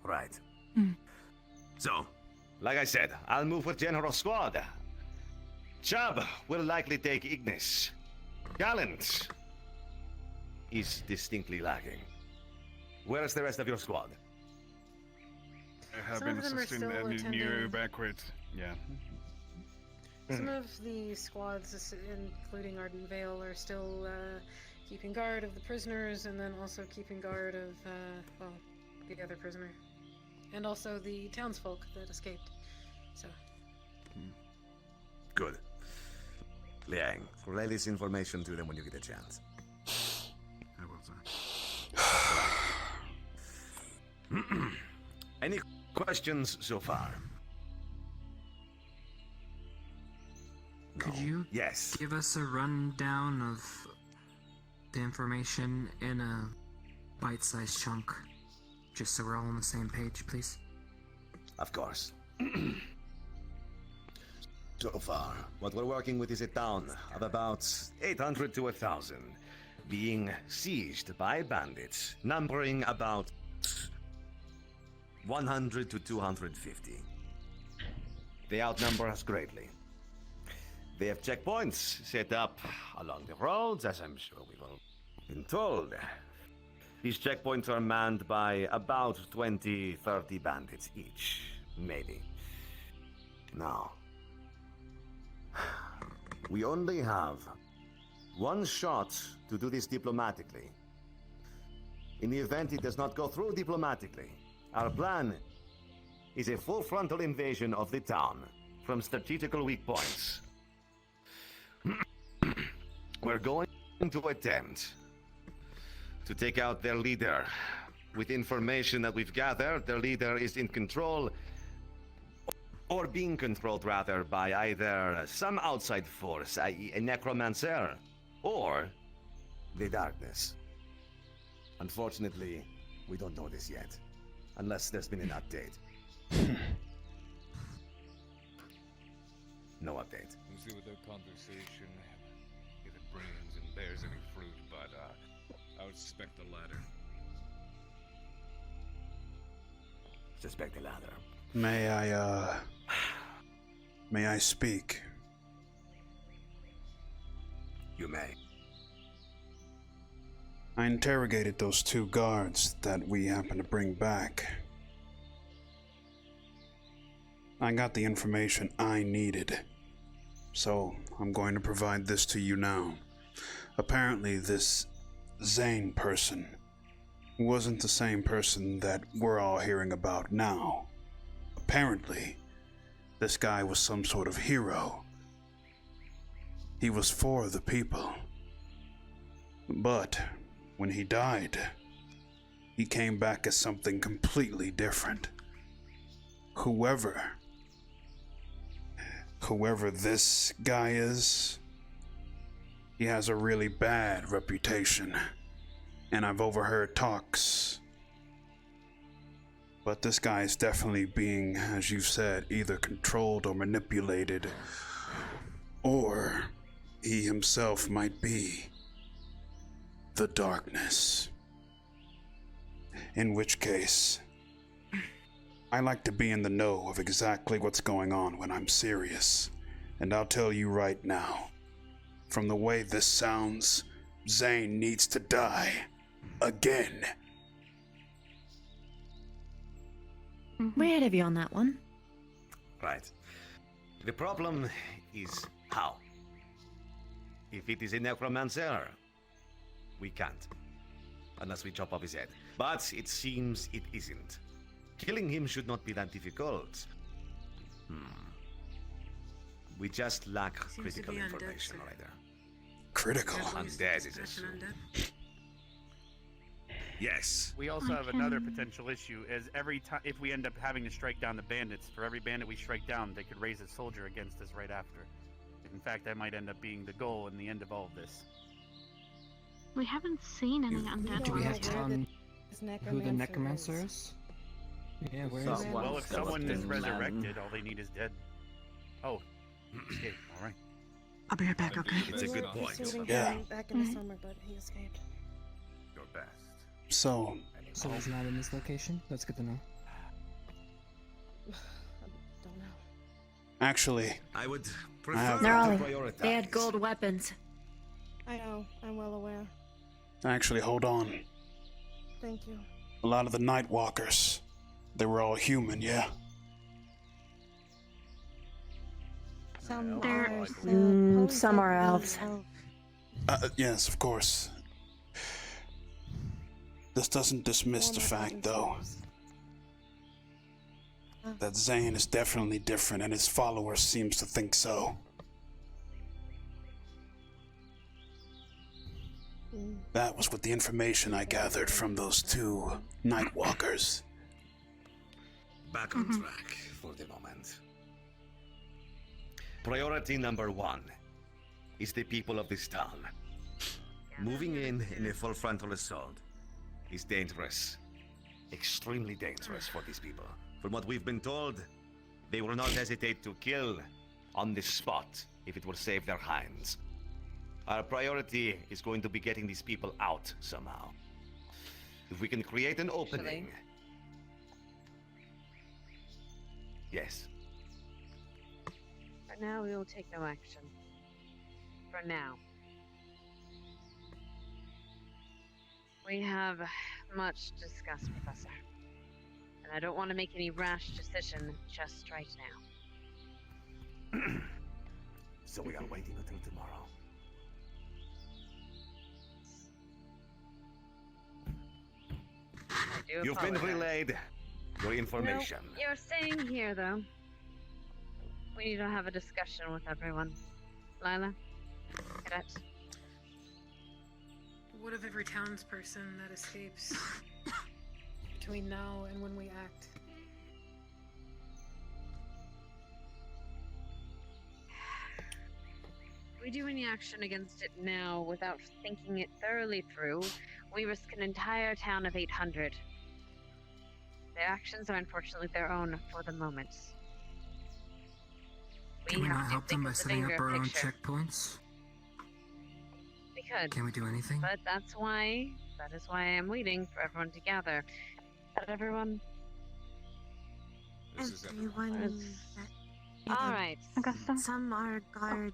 Right. So, like I said, I'll move with General Squad. Chubb will likely take Ignis. Gallant is distinctly lacking. Where's the rest of your squad? I have Some been of them are assisting still and you attending. backwards. Yeah. Some of the squads, including Arden Vale, are still keeping guard of the prisoners, and then also keeping guard of, well, the other prisoner. And also the townsfolk that escaped. So. Good. Liang, relay this information to them when you get a chance. I will, sir. Any questions so far? Could you Yes. give us a rundown of the information in a bite-sized chunk? Just so we're all on the same page, please. Of course. So far, what we're working with is a town of about 800 to 1,000, being sieged by bandits, numbering about 100 to 250. They outnumber us greatly. They have checkpoints set up along the roads, as I'm sure we've all been told. These checkpoints are manned by about 20, 30 bandits each, maybe. Now, we only have one shot to do this diplomatically. In the event it does not go through diplomatically, our plan is a full frontal invasion of the town from strategical weak points. We're going to attempt to take out their leader. With information that we've gathered, their leader is in control, or being controlled rather, by either some outside force, i.e. a necromancer, or the darkness. Unfortunately, we don't know this yet, unless there's been an update. No update. We'll see what their conversation, if it brings and bears any fruit, but I would suspect the latter. Suspect the latter. May I speak? You may. I interrogated those 2 guards that we happened to bring back. I got the information I needed, so I'm going to provide this to you now. Apparently this Zane person wasn't the same person that we're all hearing about now. Apparently, this guy was some sort of hero. He was for the people. But when he died, he came back as something completely different. Whoever this guy is, he has a really bad reputation, and I've overheard talks. But this guy is definitely being, as you've said, either controlled or manipulated, or he himself might be the darkness. In which case, I like to be in the know of exactly what's going on when I'm serious. And I'll tell you right now, from the way this sounds, Zane needs to die. Again. Way ahead of you on that one. Right. The problem is how. If it is a necromancer, we can't. Unless we chop off his head. But it seems it isn't. Killing him should not be that difficult. We just lack critical information, Ryder. Critical? Undead is assumed. Yes. We also have another potential issue, is every time if we end up having to strike down the bandits, for every bandit we strike down, they could raise a soldier against us right after. In fact, that might end up being the goal in the end of all of this. We haven't seen any undead. Do we have ones. to who the necromancer is? Yeah, where is it? Well, if someone is resurrected, all they need is dead. Oh, escape. All right. I'll be right back, okay? It's a good point. Yeah. Back in the summer, but he escaped. Your best. So he's not in this location? That's good to know. I don't know. actually, I would prefer They're all, to prioritize. they had gold weapons. I know. I'm well aware. actually, hold on. Thank you. A lot of the Night Walkers, they were all human, yeah? Some They're- are some are elves. Yes, of course. This doesn't dismiss the fact, though, that Zane is definitely different, and his followers seems to think so. That was with the information I gathered from those two Night Walkers. Back on track for the moment. Priority number 1 is the people of this town. Moving in a full frontal assault is dangerous. Extremely dangerous for these people. From what we've been told, they will not hesitate to kill on the spot if it will save their hinds. Our priority is going to be getting these people out somehow. If we can create an opening... Yes. For now, we will take no action. For now. We have much to discuss, Professor. And I don't want to make any rash decision just right now. So we are waiting until tomorrow. I do You've been apologize. relayed your information. No, you're staying here, though. We need to have a discussion with everyone. Lila? Cadet? What of every townsperson that escapes between now and when we act? If we do any action against it now without thinking it thoroughly through, we risk an entire town of 800. Their actions are unfortunately their own for the moment. Can we have not to help them think by of the setting up bigger our own picture. checkpoints? We could. Can we do anything? But that is why I'm waiting for everyone to gather. But everyone... Everyone. Alright. Some are guarding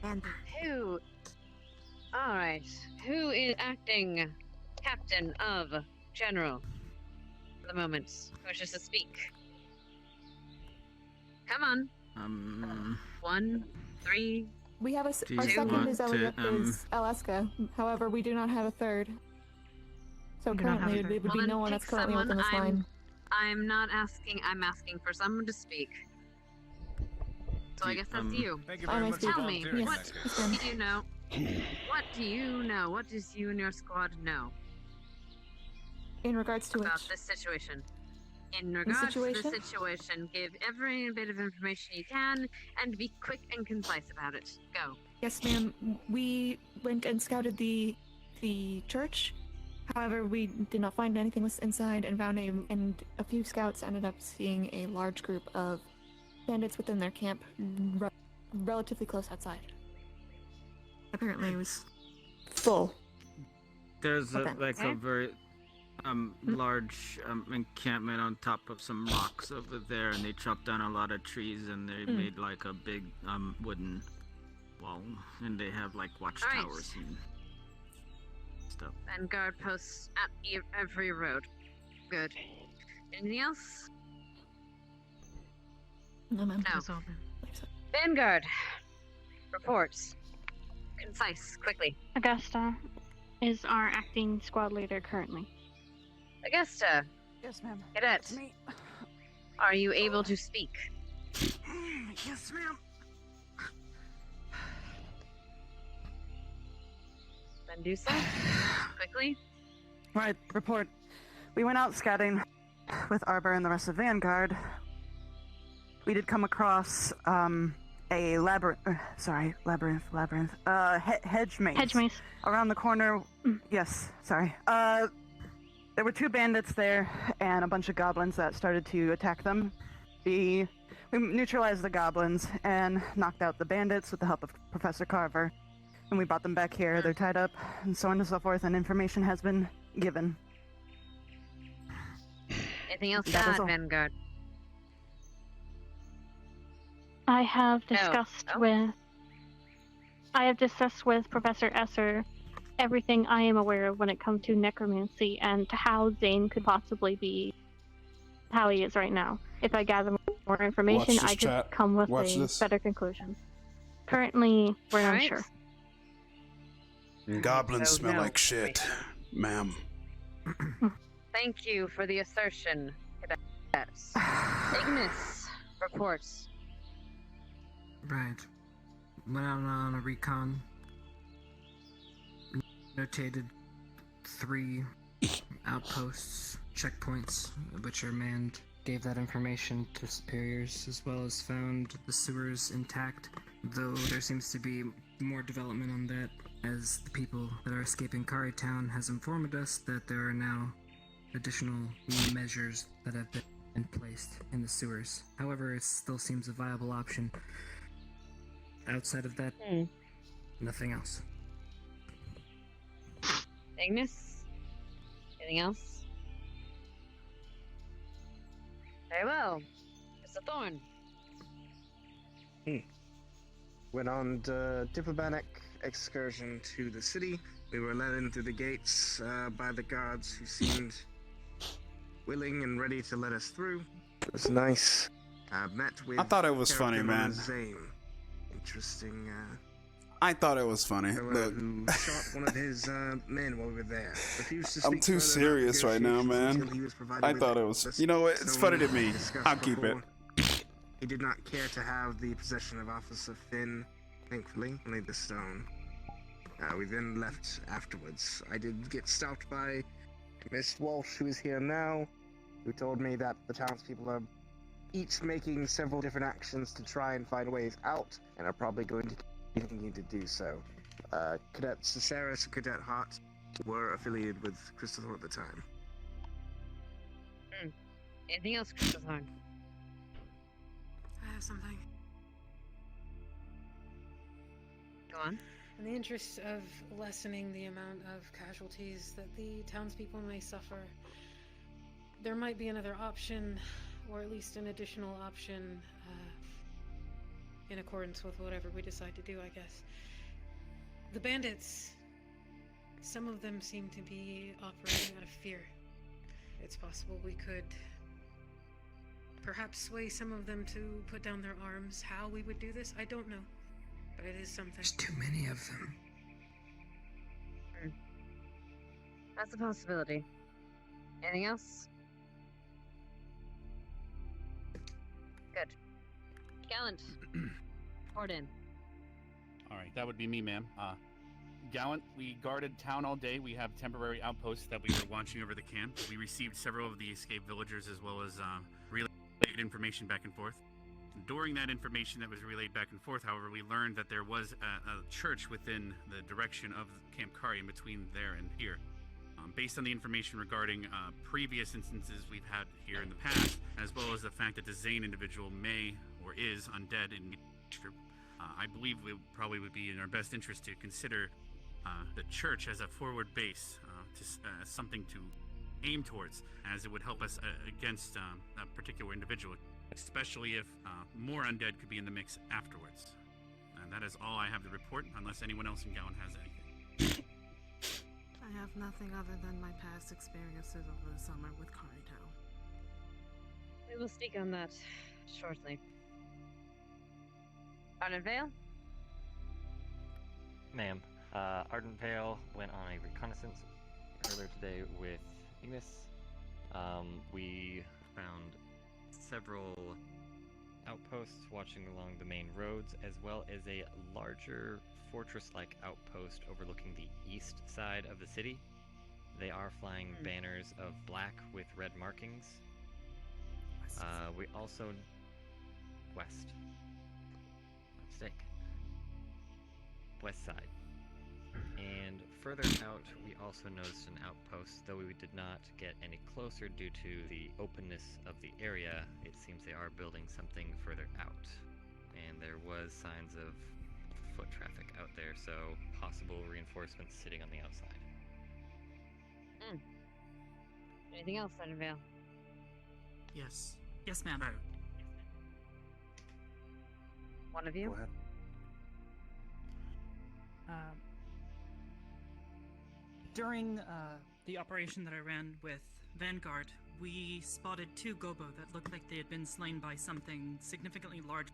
bandits. Who? Alright. Who is acting captain of general for the moment? Who wishes to speak? Come on. 1, 3. We have Do our you second want is to, Alaska. However, we do not have a third. So We do not have currently, a it third. would be Well, no then one pick that's currently someone. within this line. I'm not asking. I'm asking for someone to speak. So I guess that's you. Thank you very much for Tell me, volunteering, what Mexican. do you know? What do you know? What does you and your squad know In regards to about which? this situation? In regards to situation? this situation, give every bit of information you can, and be quick and concise about it. Go. Yes, ma'am. We went and scouted the church. However, we did not find anything was inside, and and a few scouts ended up seeing a large group of bandits within their camp, relatively close outside. Apparently, it was full. There's Okay. a very large encampment on top of some rocks over there, and they chopped down a lot of trees, and they made like a big wooden wall, and they have like watchtowers and stuff. Vanguard posts at every road. Good. Anything else? No, ma'am. No. Vanguard. Reports. Concise, quickly. Augusta is our acting squad leader currently. Augusta. Yes, ma'am. Cadet. It's me. Are you able to speak? Yes, ma'am. Then do so. Quickly. Right, report. We went out scouting with Arbor and the rest of Vanguard. We did come across a hedge maze. Hedge maze. Around the corner. Yes, sorry. There were 2 bandits there and a bunch of goblins that started to attack them. We neutralized the goblins and knocked out the bandits with the help of Professor Carver. And we brought them back here. They're tied up, and so on and so forth, and information has been given. Anything else to That is add, all. Vanguard? I have No. discussed Oh. with Professor Esser everything I am aware of when it comes to necromancy and to how Zane could possibly be how he is right now. If I gather more information, Watch this I could chat. come with Watch a this. better conclusion. Currently, we're All right. unsure. Goblins So, smell no. like shit, ma'am. Thank you for the assertion, cadets. Ignis, reports. Right. Went out on a recon. Notated 3 outposts, checkpoints, which are manned. Gave that information to superiors, as well as found the sewers intact, though there seems to be more development on that, as the people that are escaping Cari Town has informed us that there are now additional measures that have been placed in the sewers. However, it still seems a viable option. Outside of that, nothing else. Ignis? Anything else? Very well. Mr. Thorne. Went on a diplomatic excursion to the city. We were let in through the gates by the guards who seemed willing and ready to let us through. It was nice. Met with I thought it was funny, character known man. as Zane. Interesting. I thought it was funny. Look, Who shot one of his men while we were there. Refused to I'm speak too further serious about right now, negotiations man. until he was provided I with thought it was. this You know what? It's funny to stone me. discussed I'll keep it. before. He did not care to have the possession of Officer Finn, thankfully, only the stone. We then left afterwards. I did get stopped by Miss Walsh, who is here now, who told me that the townspeople are each making several different actions to try and find ways out, and are probably going to continue to do so. Cadet Cesaris and Cadet Hart were affiliated with Crystal Thorn at the time. Anything else, Crystal Thorn? I have something. Go on. In the interest of lessening the amount of casualties that the townspeople may suffer, there might be another option, or at least an additional option, in accordance with whatever we decide to do, I guess. The bandits, some of them seem to be operating out of fear. It's possible we could perhaps sway some of them to put down their arms. How we would do this, I don't know. But it is something. There's too many of them. That's a possibility. Anything else? Good. Gallant. Report in. All right, that would be me, ma'am. Gallant, we guarded town all day. We have temporary outposts that we were watching over the camp. We received several of the escaped villagers as well as relayed information back and forth. During that information that was relayed back and forth, however, we learned that there was a church within the direction of Camp Cari in between there and here. Based on the information regarding previous instances we've had here in the past, as well as the fact that the Zane individual may or is undead in nature, I believe it probably would be in our best interest to consider the church as a forward base, as something to aim towards, as it would help us against a particular individual, especially if more undead could be in the mix afterwards. And that is all I have to report, unless anyone else in Gowan has anything. I have nothing other than my past experiences over the summer with Cari Town. We will speak on that shortly. Ardent Vale? Ma'am, Ardent Vale went on a reconnaissance earlier today with Ignis. We found several outposts watching along the main roads, as well as a larger fortress-like outpost overlooking the east side of the city. They are flying banners of black with red markings. We also... west. Mistake. West side. And further out, we also noticed an outpost, though we did not get any closer due to the openness of the area. It seems they are building something further out. And there was signs of foot traffic out there, so possible reinforcements sitting on the outside. Anything else, Ardent Vale? Yes. Yes, ma'am. One of you? Go ahead. During the operation that I ran with Vanguard, we spotted two gobo that looked like they had been slain by something significantly larger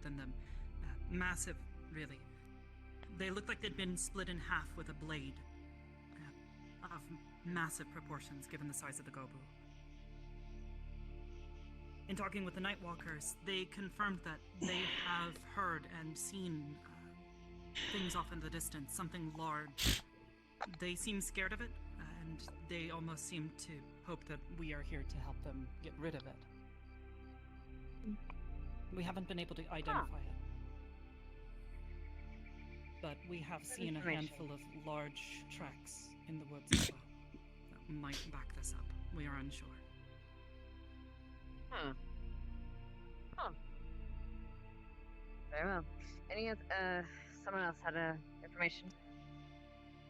than them. Massive, really. They looked like they'd been split in half with a blade. Of massive proportions, given the size of the gobo. In talking with the Nightwalkers, they confirmed that they have heard and seen things off in the distance, something large. They seem scared of it, and they almost seem to hope that we are here to help them get rid of it. We haven't been able to identify it. But we have seen a handful of large tracks in the woods as well. That might back this up. We are unsure. Very well. Someone else had information?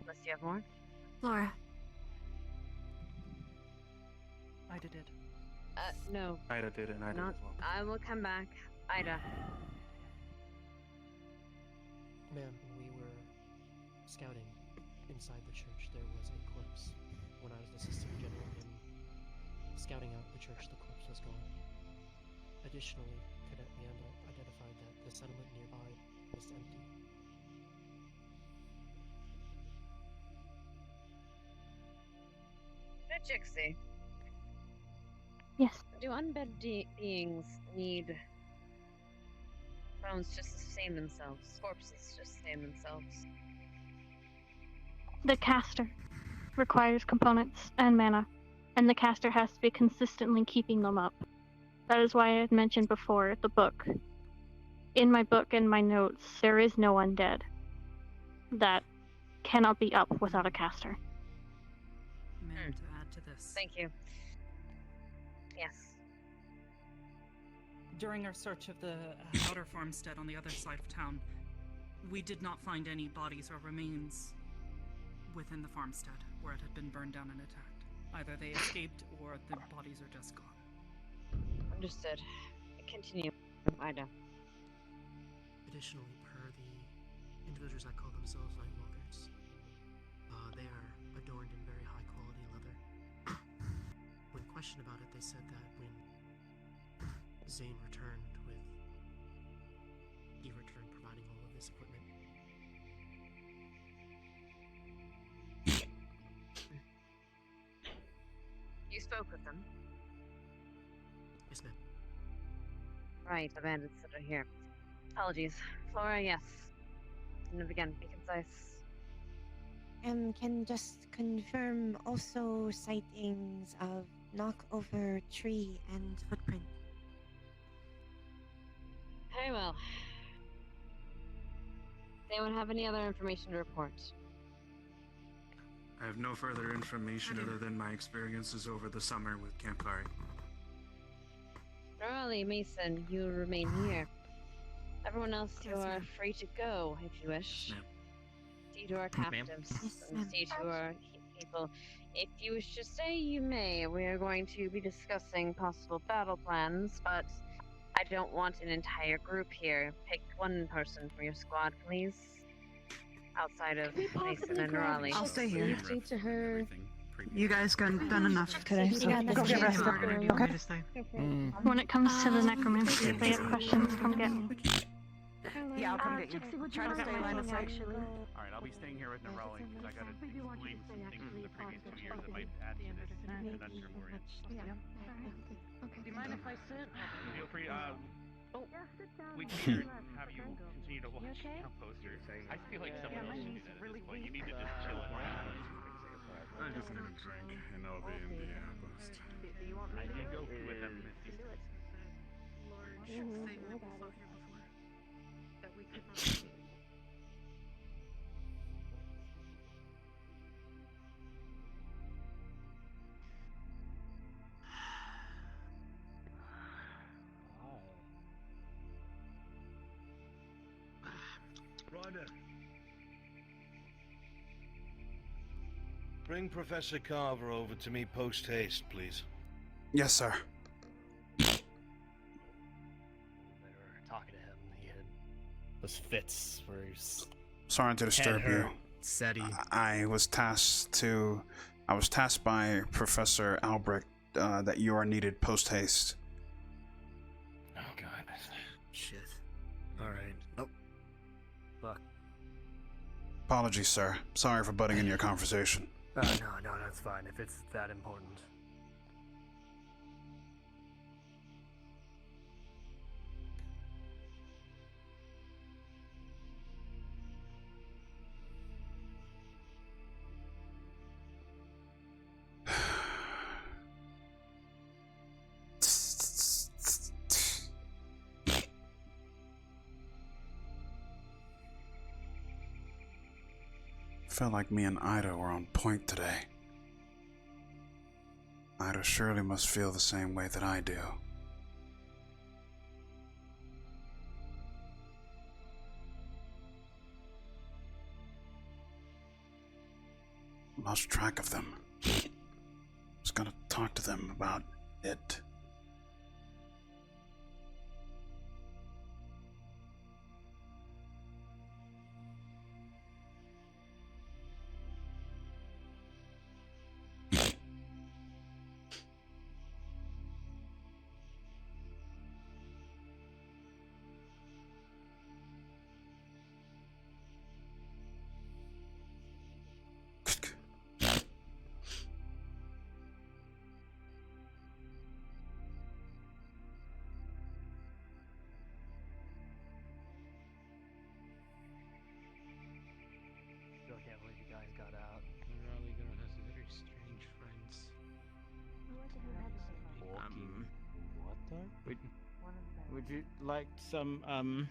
Unless you have more? Laura. Ida did. No. Ida did, and Ida Not, as well. I will come back. Ida. Ma'am, when we were scouting inside the church, there was a corpse. When I was assistant general in scouting out the church, the corpse was gone. Additionally, Cadet Leander identified that the settlement nearby was empty. Jixie. Yes. Do undead beings need bones just to sustain themselves? Corpses just sustain themselves? The caster requires components and mana, and the caster has to be consistently keeping them up. That is why I had mentioned before the book. In my book and my notes, there is no undead that cannot be up without a caster. Ma'am, to add to this. Thank you. Yes. During our search of the outer farmstead on the other side of town, we did not find any bodies or remains within the farmstead where it had been burned down and attacked. Either they escaped or the bodies are just gone. Understood. Continue, Ida. Additionally, per the individuals that call themselves Nightwalkers, they are adorned in very high quality leather. When questioned about it, they said that when Zane returned he returned providing all of this equipment. You spoke with them? Yes, ma'am. Right, the bandits that are here. Apologies. Flora, yes. And again, be concise. Can just confirm also sightings of knockover tree and footprint. Very well. Does anyone have any other information to report? I have no further information other than my experiences over the summer with Camp Cari. Raleigh, Mason, you remain here. Everyone else, you are free to go if you wish. See to our captives and see to our people. If you wish to stay, you may. We are going to be discussing possible battle plans, but I don't want an entire group here. Pick one person from your squad, please. Outside of Mason and Raleigh. I'll stay here. Say to her. You guys done enough. Could I go get rested? Okay. When it comes to the necromancy, if they have questions, come get me. Yeah, I'll come get you. Try to stay line of sight. Alright, I'll be staying here with Nerali because I gotta explain some things from the previous 2 years that might add to this adventure we're in. Do you mind if I sit? Feel free, we can have you continue to watch posters. I feel like someone else should do that at this point. You need to just chill and watch. I just need a drink and I'll be in the outpost. I can go with them. Large thing that we saw here before that we could not see. Ryder. Bring Professor Carver over to me post-haste, please. Yes, sir. They were talking to him. He had those fits where he's... Sorry to disturb you. SETI. I was tasked by Professor Albrecht that you are needed post-haste. Oh, God. Shit. Alright. Oh. Fuck. Apologies, sir. Sorry for butting in your conversation. No, that's fine, if it's that important. Felt like me and Ida were on point today. Ida surely must feel the same way that I do. Lost track of them. Was gonna talk to them about it. Would you like some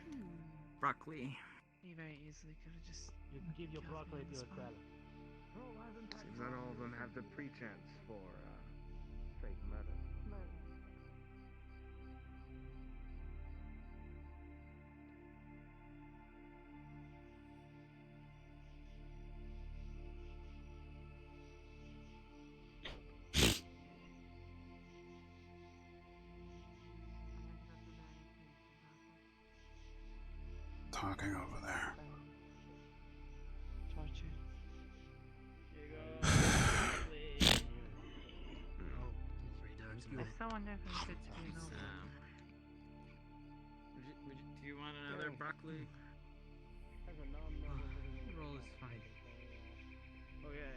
broccoli? He very easily could have just. You can give your broccoli to your salad. Seems not all of them have the pretense for fake murder. Talking over there. Torture. I still wonder if I'm good to be noble. Do you want another broccoli? Roll is fine. Okay.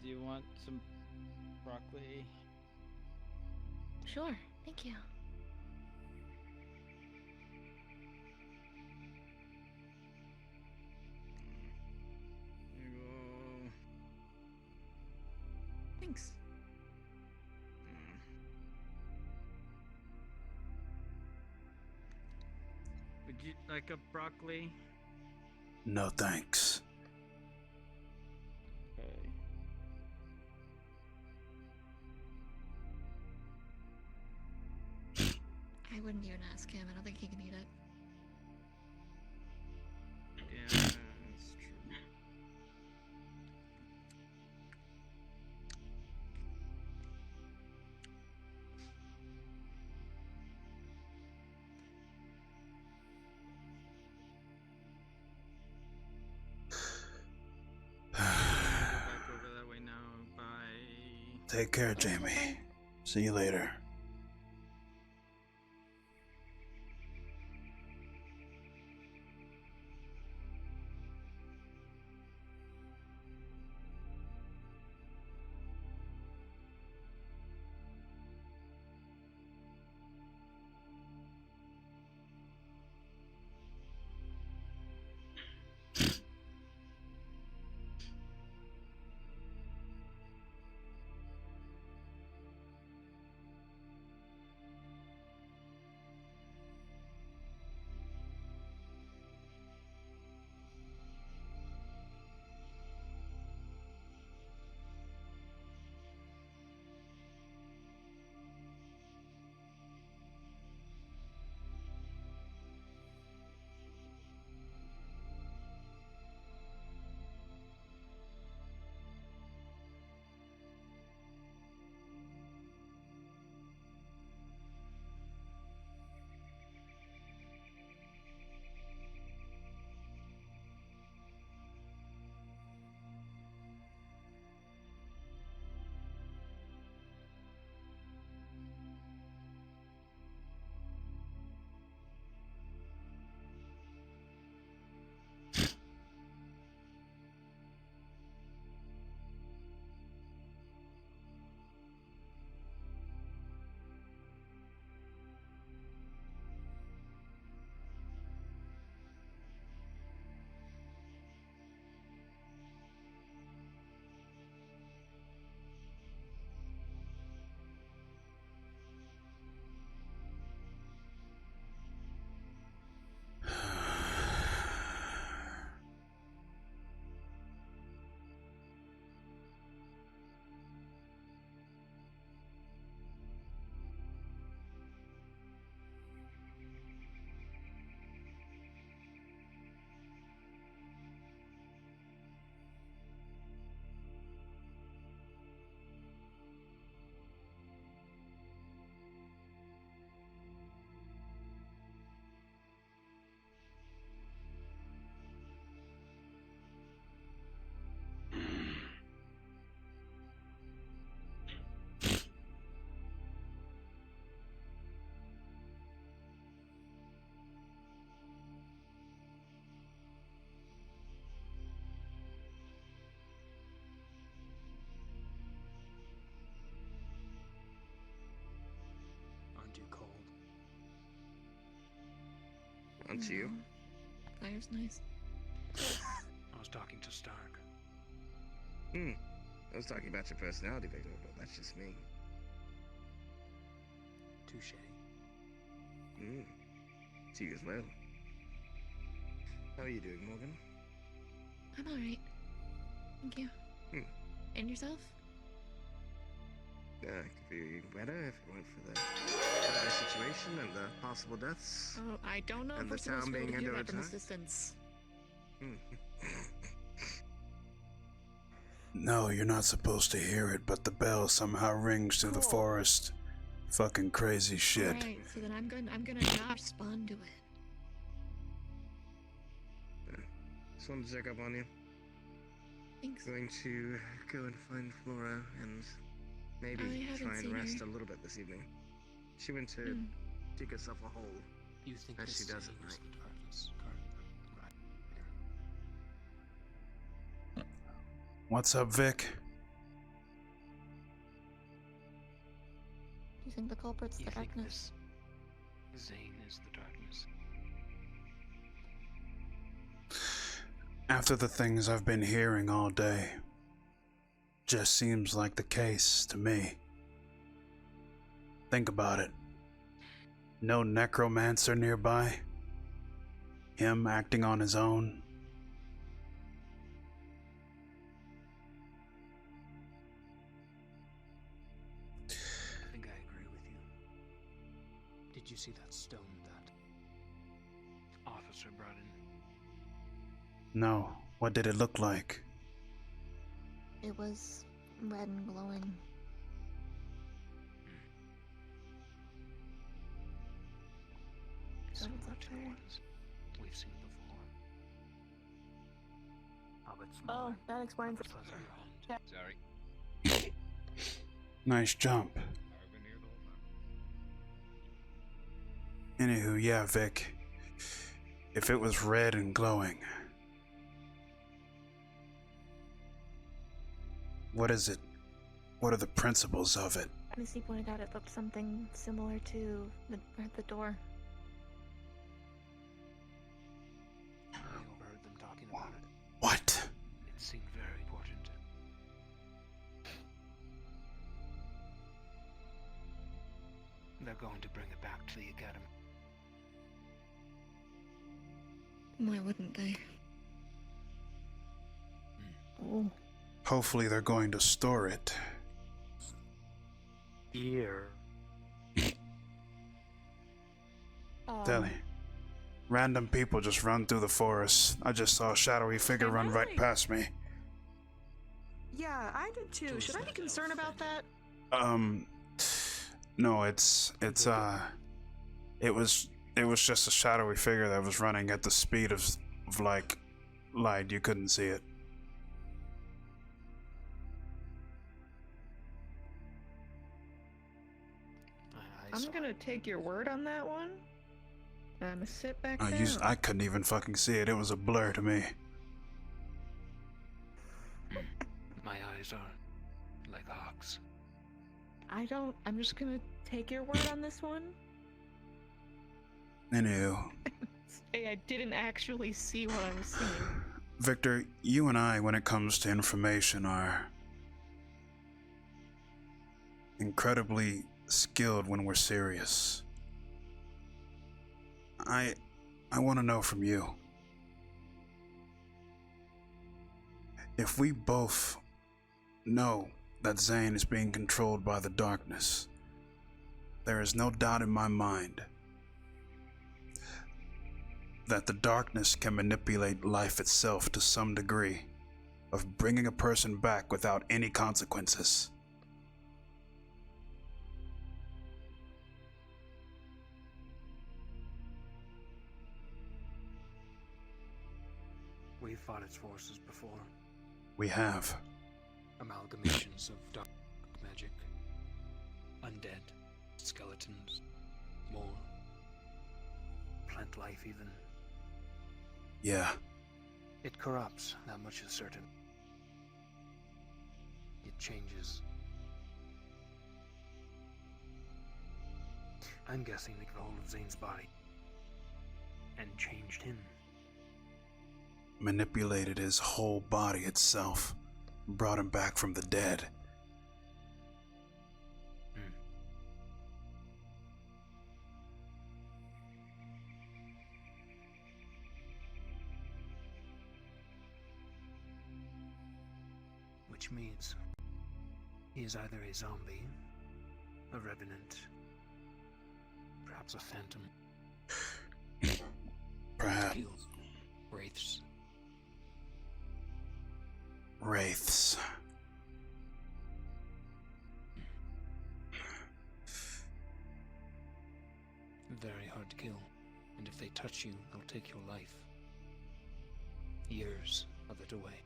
Do you want some broccoli? Sure, thank you. Here you go. Thanks. Would you like a broccoli? No thanks. Okay. I wouldn't even ask him. I don't think he can eat it. Yeah, that's true. Back over that way now. Bye. Take care, Jamie. See you later. Onto you. Fire's nice. I was talking to Stark. I was talking about your personality, Victor, but that's just me. Touche. To you as well. How are you doing, Morgan? I'm alright. Thank you. And yourself? It could be better if it weren't for the situation and the possible deaths. Oh, I don't know And if the we're supposed town to be able being to hear under that from a attack? distance. No, you're not supposed to hear it, but the bell somehow rings through the forest. Fucking crazy shit. Alright, so then I'm gonna not respond to it. Just wanted to check up on you. Thanks. Going to go and find Flora and maybe I haven't try and seen rest her. a little bit this evening. She went to dig herself a hole. You think as this she does is at night. the darkness, Ryder. What's up, Vic? Do you think the culprit's You the think darkness? Zane is the darkness. After the things I've been hearing all day, just seems like the case to me. Think about it. No necromancer nearby. Him acting on his own. I think I agree with you. Did you see that stone that officer brought in? No, what did it look like? It was red and glowing. Similar what's up to the there? ones we've seen before. Oh, but Oh, smaller. that explains it. Fuzzier Yeah. Sorry. Nice jump. Anywho, yeah, Vic. If it was red and glowing, what is it? What are the principles of it? Missy pointed out it looked something similar to the door. I overheard them talking about it. What? It seemed very important. They're going to bring it back to the academy. Why wouldn't they? Oh. Hopefully they're going to store it. Here. Telly. Random people just run through the forest. I just saw a shadowy figure run right past me. Yeah, I did too. Should I be concerned about that? No, it was just a shadowy figure that was running at the speed of like light. You couldn't see it. I'm gonna take your word on that one. I'm gonna sit back down. I couldn't even fucking see it. It was a blur to me. My eyes are like hawks. I'm just gonna take your word on this one. Anywho, Hey, I didn't actually see what I was seeing. Victor, you and I, when it comes to information, are incredibly skilled when we're serious. I want to know from you. If we both know that Zane is being controlled by the darkness, there is no doubt in my mind that the darkness can manipulate life itself to some degree, of bringing a person back without any consequences. We've fought its forces before. We have. Amalgamations of dark magic, undead, skeletons, more. Plant life even. Yeah. It corrupts, that much is certain. It changes. I'm guessing they get a hold of Zane's body. and changed him. Manipulated his whole body itself. Brought him back from the dead. Which means he is either a zombie, a revenant, perhaps a phantom. Perhaps. Wraiths. Wraiths. Very hard to kill, and if they touch you, they'll take your life. Years of it away.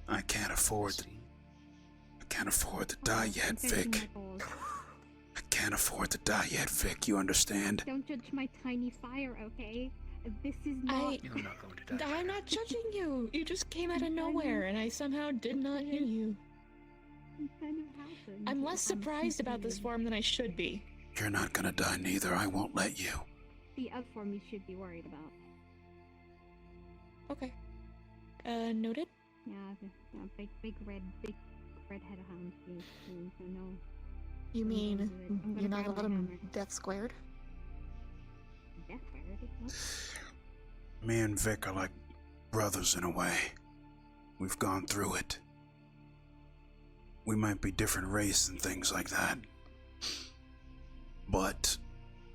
I can't afford to die yet, Vic. I can't afford to die yet, Vic. You understand? Don't judge my tiny fire, okay? This is not. You're not going to die. I'm not judging you. You just came out of nowhere, and I somehow did not hear you. I'm less surprised about this form than I should be. You're not gonna die neither. I won't let you. The other form you should be worried about. Okay. Noted. Yeah, big red head of hound. So no. You mean you're not gonna let him death squared? Death squared? What? Me and Vic are like brothers in a way. We've gone through it. We might be different race and things like that. But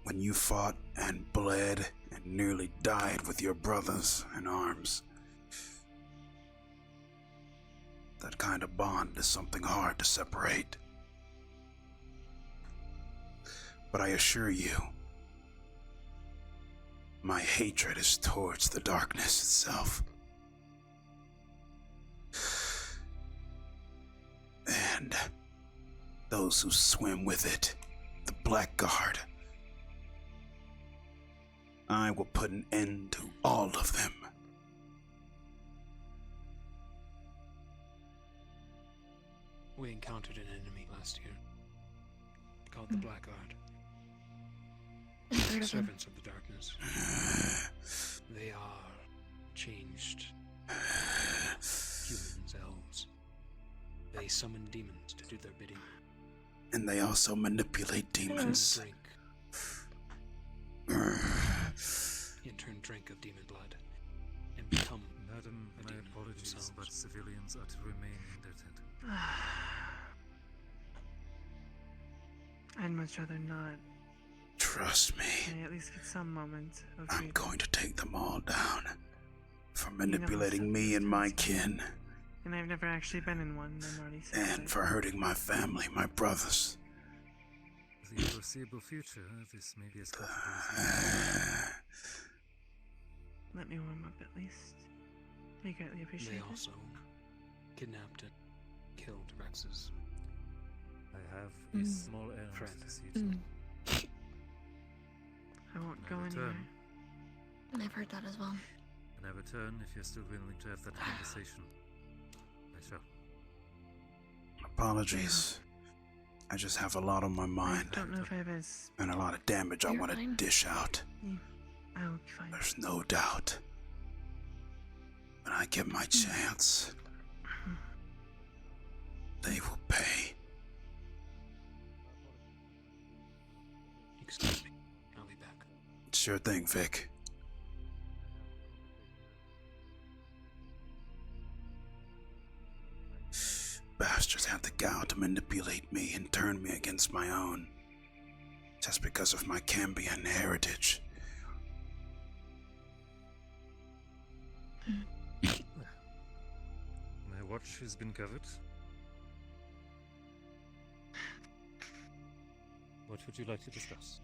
when you fought and bled and nearly died with your brothers in arms, that kind of bond is something hard to separate. But I assure you, my hatred is towards the darkness itself. And those who swim with it, the Blackguard. I will put an end to all of them. We encountered an enemy last year, called the Blackguard. Servants of the darkness. They are changed humans, elves. They summon demons to do their bidding. And they also manipulate demons. In turn, drink of demon blood and become. Madam, my apologies, themselves. but civilians are to remain in their tent. I'd much rather not. Trust me. Can I at least get some moment of I'm freedom? going to take them all down for manipulating me and my kin, And I've never actually been in one, I'm already sad. and for hurting my family, my brothers. For the foreseeable future, this may be as comfortable as Let me warm up at least. I greatly appreciate They it. also kidnapped and killed Rexes. I have a small errand to see to. I won't When go I anywhere. return, And I've heard that as well. When I return, if you're still willing to have that conversation, I shall. Apologies. I just have a lot on my mind. I don't know if I have as... And a lot of damage I want to dish out. I will be fine. There's no doubt. When I get my chance, they will pay. Excuse me. I'll be back. Sure thing, Vic. Bastards have the gall to manipulate me and turn me against my own. Just because of my Cambian heritage. My watch has been covered. What would you like to discuss?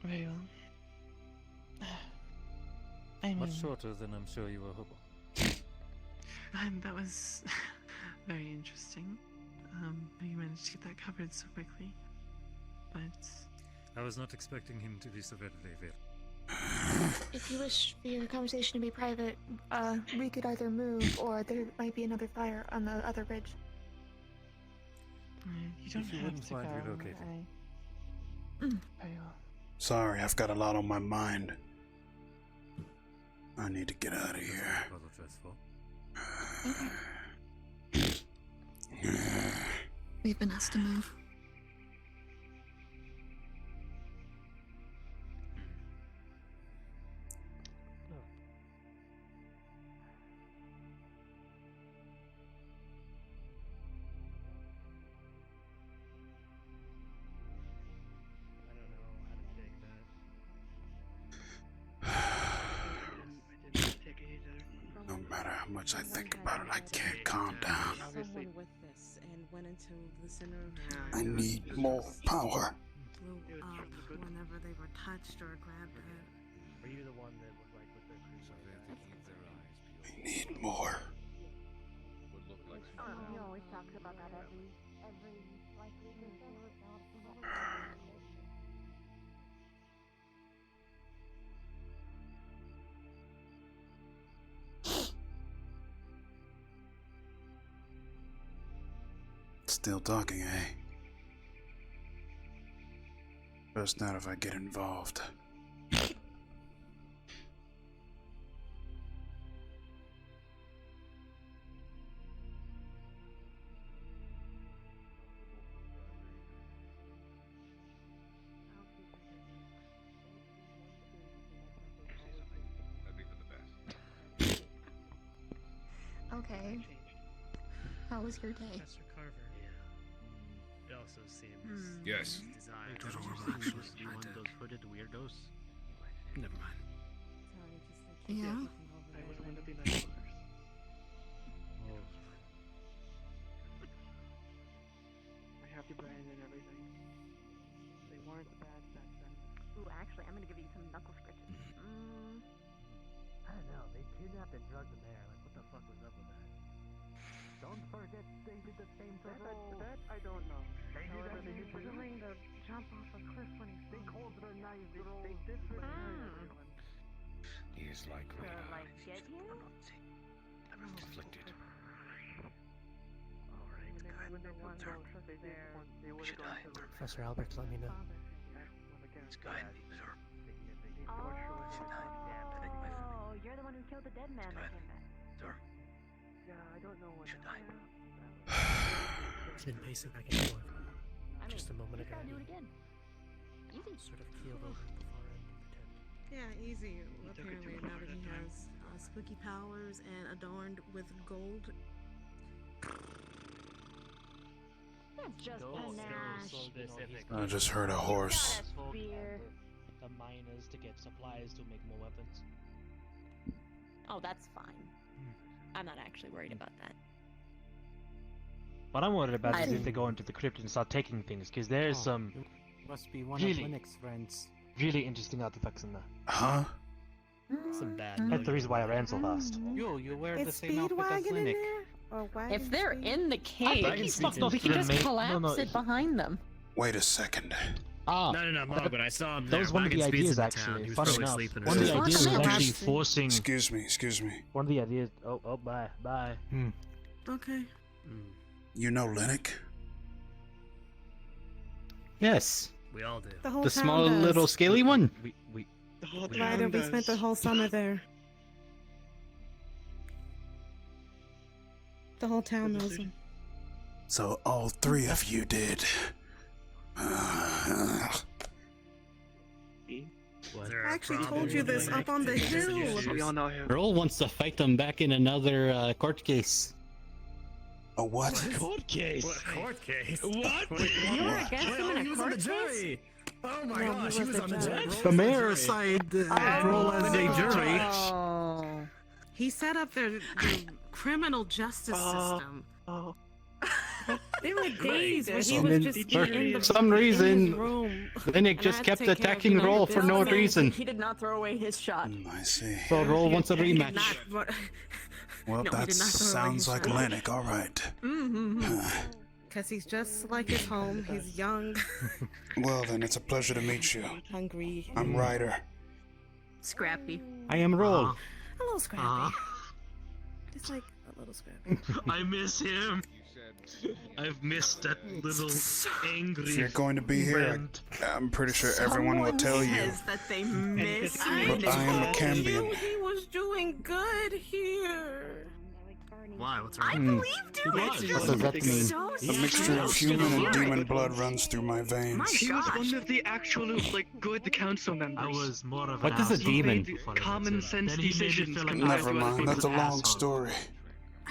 Very well. I mean, Much shorter than I'm sure you were hoping. that was very interesting. How you managed to get that covered so quickly. But I was not expecting him to be so readily available. If you wish for your conversation to be private, we could either move or there might be another fire on the other bridge. You don't If you have wouldn't to mind go. relocating. Sorry, I've got a lot on my mind. I need to get out of here. We've been asked to move. No matter how much I think about it, I can't calm down. Someone with this and went into the center of I need more power. blew up whenever they were touched or grabbed at. Were you the one that was like with the I need more. He always talks about that every like Still talking, eh? Best not if I get involved. Okay. How was your day? Professor Carver. It also seems. Yes. Desire. Those are He was one of those hooded weirdos. Never mind. Yeah? I was one of the night I have the brand and everything. They weren't bad back then. Ooh, actually, I'm gonna give you some knuckle scratches. I don't know. They kidnapped and drugged the mayor. Like, what the fuck was up with that? Don't forget they did the same to that I don't know. They did that to Willing to jump off a cliff when he's They called her nice girl. They disrespected her. He is like to like get you. afflicted. Professor Albrecht, let me know. Oh, you're the one who killed the dead man that came back. Yeah, I don't know what. It's been pacing back and forth. Just a moment You ago. gotta do it again. Easy. Sort of keeled over at the far end of the tent. Yeah, easy. Apparently, now that he has spooky powers and adorned with gold. That's just Those panache. so specific. I just heard a horse. Spear. The miners to get supplies to make more weapons. Oh, that's fine. I'm not actually worried about that. What I'm worried about is I- if they go into the crypt and start taking things, because there's some Must be one Really? of Linux friends. really interesting artifacts in there. Huh? Some bad. That's the reason why I ran so fast. Yo, you wear the Is same outfit as Speedwagon in Linux. there? Or wagon If they're speed? in the cave, think he's fucked off we can to just the main- collapse no, it behind them. Wait a second. Ah, No, Margaret, I saw him that there. was one of the Wagon speed's ideas in the town. actually. He was Funny probably enough, sleeping or one of the something. ideas was Shut up. actually forcing. Excuse me. One of the ideas. Oh, bye. Okay. You know Linux? Yes. We all do. The whole The town small does. little scaly one. We The whole Ryder, we spent the whole summer there. The whole town knows him. So all three of you did. I actually told you this up on the hill. We all know him. Earl wants to fight them back in another court case. A what? Court case? What court case? What? You were against him in a court case? Oh my gosh, he was on the jury. The mayor assigned Earl as a jury. Oh. He set up the criminal justice system. Oh. There were days where he And was then just for in the some in reason, his room. Linux And I just had to kept take care of, attacking you know, Roll the for no business. reason. He did not throw away his shot. I see. So Roll wants a He did rematch. not- Well, No, he that did not throw away sounds his like shot. Linux. All right. Because he's just like his home. He's young, Well, then it's a pleasure to meet you. hungry. I'm Ryder. Scrappy. I am Roll. A little scrappy. Just like a little scrappy. I miss him. I've missed that little angry. If you're going to be here, I'm pretty sure everyone will tell you. Says that they miss But I am a Cambion. He was doing good here. Why? What's I wrong? believed you. What does that mean? A mixture of human and demon blood runs through my veins. He was one of the actual, good council members. I was more of What an does a asshole demon? before Common that. sense Then he made me decisions feel like compared Never to other mind, that's a people. long story.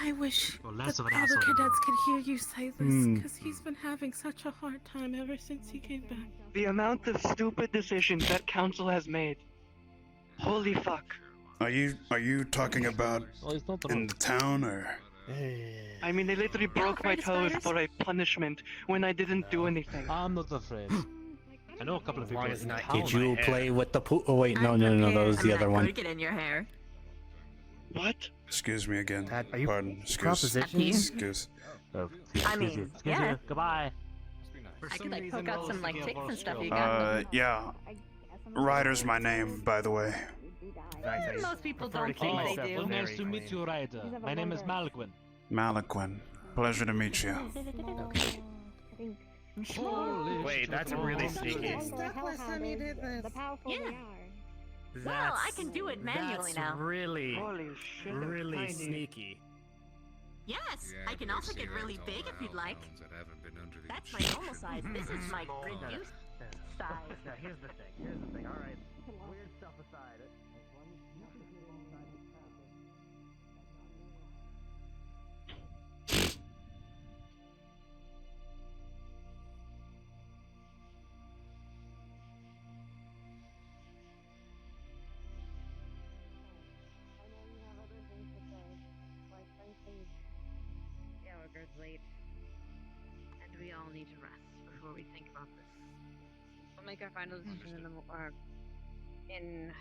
I wish Well, less that of an all the asshole. cadets could hear you say this, Hmm. because he's been having such a hard time ever since he came back. The amount of stupid decisions that council has made. Holy fuck. Are you talking about in the town or? I mean, they literally broke my toes for a punishment when I didn't do anything. I'm not afraid. I know a couple of people. long as not Did you play with the pool? Oh wait, no, that was the other one. Get in your hair. What? Excuse me again. Are you Pardon. Excuse. propositions? Excuse. Oh, I mean, excuse yeah. you. Goodbye. I could poke out some ticks and stuff you got. Yeah. Ryder's my name, by the way. Most people don't think they do. Well, nice to meet you, Ryder. My name is Malquin. Malaquin. Pleasure to meet you. Wait, that's really sneaky. Yeah. Well, I can do it manually now. Really, Holy shit, they're really tiny. sneaky. Yes, I can also get really big if you'd like. That's my normal size. This is my reduced size. Now, here's the thing. All right. Weird stuff aside. Yeah, we're late, and we all need to rest before we think about this. We'll make our final decision in in a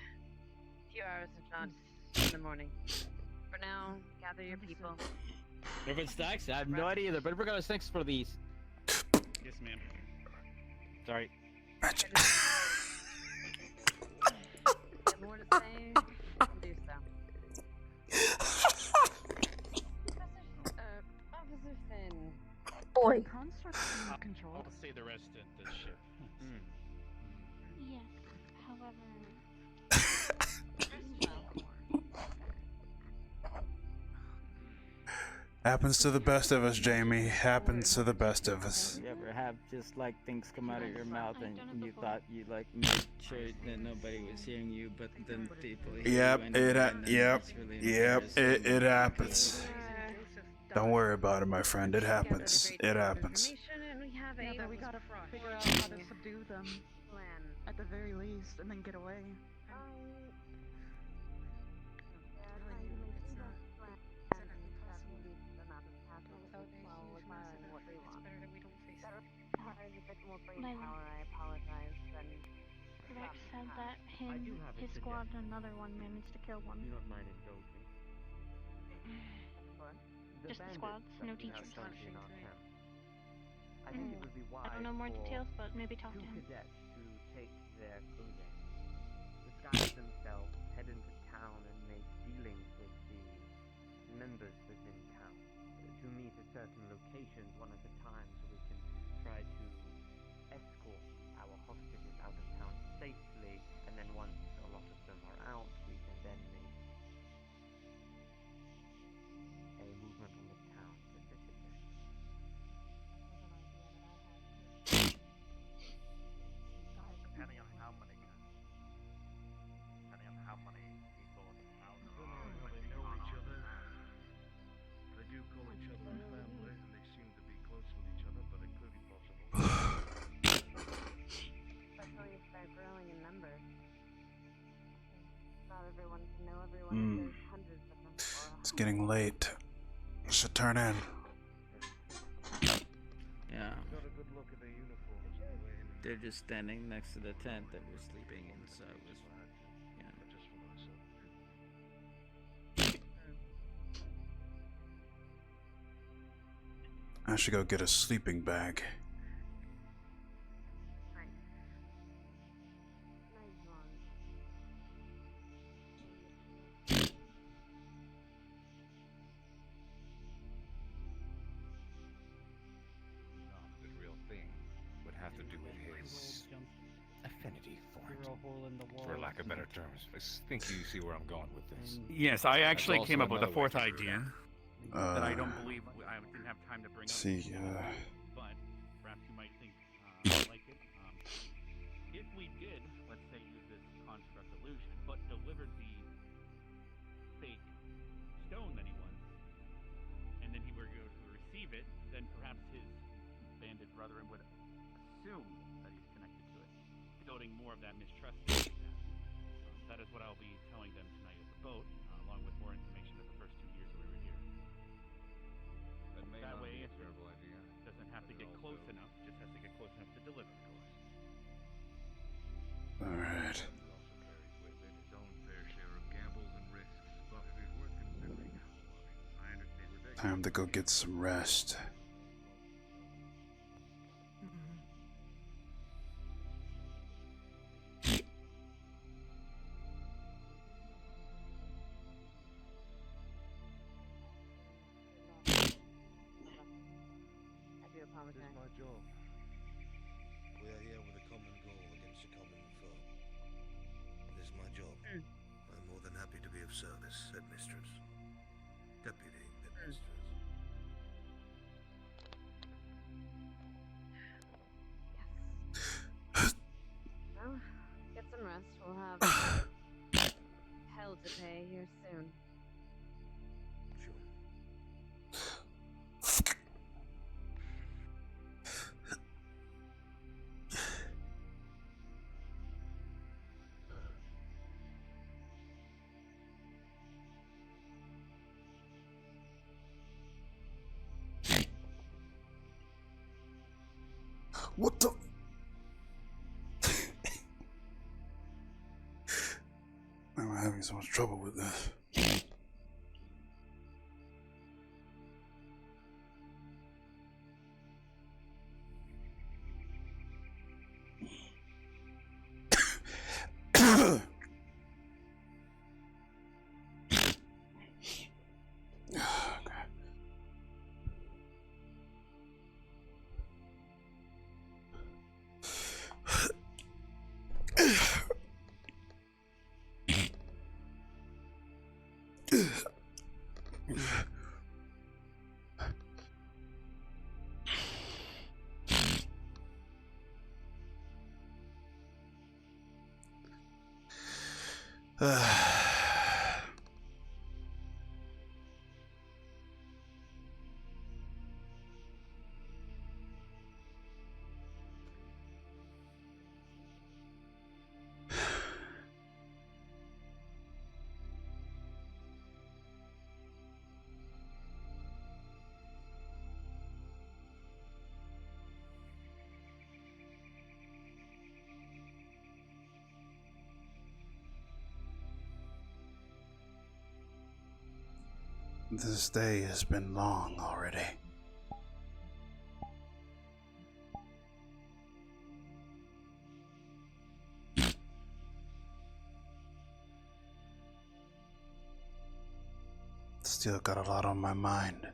few hours, if not in the morning. For now, gather your people. If it stacks, I have no idea either, but we're gonna thanks for these. Yes, ma'am. Sorry. Have more to say? Do so. Officer Finn. Boy. I'll say the rest at the ship. Yes, however. Happens to the best of us, Jamie. Happens to the best of us. You ever have just like things come out of your mouth and you thought you like made sure that nobody was hearing you, but then people hear Yep, you anyway, and then it's really embarrassing. it happens. Don't worry about it, my friend. It happens. It happens. Yeah, but we gotta figure out how to subdue them. At the very least, and then get away. I apologize. Rex said that his squad and another one managed to kill one. You don't mind indulging. Just the squads, no teachers. I think it would be wise I don't know more for details, but maybe talk to two him. cadets to take their clothing, disguise themselves, head into town, and make dealings with the members within town to meet at certain locations one at a time, so we can try to escort our hostages out of town safely, and then once a lot of them are out, we can then make a movement on the town specifically. Depending on how many people out they know each other. They do call each other family, and they seem to be close with each other, but it could be possible. Especially if they're growing in numbers. Not everyone can know everyone. If there's hundreds of them. It's getting late. I should turn in. Yeah. Got a good look at their uniforms on the way in. They're just standing next to the tent that we're sleeping in, so it was Just for myself. I should go get a sleeping bag. terms. I think you see where I'm going with this. Yes, I actually That's came also up with a another way fourth to do idea that I don't believe I didn't have time to bring up. But perhaps you might think like it. If we did, let's say, use this construct illusion, but delivered the fake stone that he wants, and then he were to receive it, then perhaps his bandit brethren would assume that he's connected to it, building more of that mistrust. That is what I'll be telling them tonight at the boat, along with more information of the first 2 years that we were here. That way, it doesn't have to get close enough, just has to get close enough to deliver. Alright. With it its own fair share of gambles and risks, but it is worth considering. I understand where they're Time to go get some rest. I do apologize. This is my job. We are here with a common goal against a common foe. It is my job. I'm more than happy to be of service, Headmistress. Deputy Headmistress. Well, get some rest. We'll have hell to pay here soon. What the? I'm having so much trouble with this. This day has been long already. Still got a lot on my mind.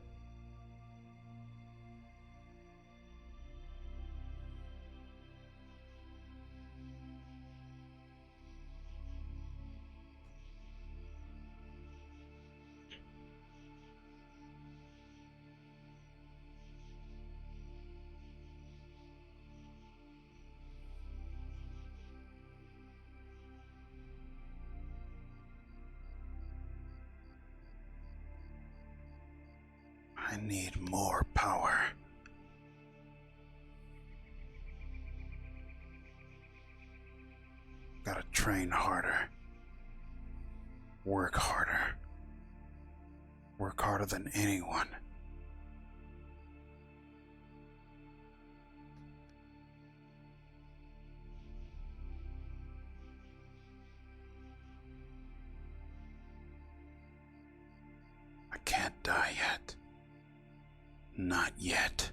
I need more power. Gotta train harder. Work harder. Work harder than anyone. I can't die yet. Not yet.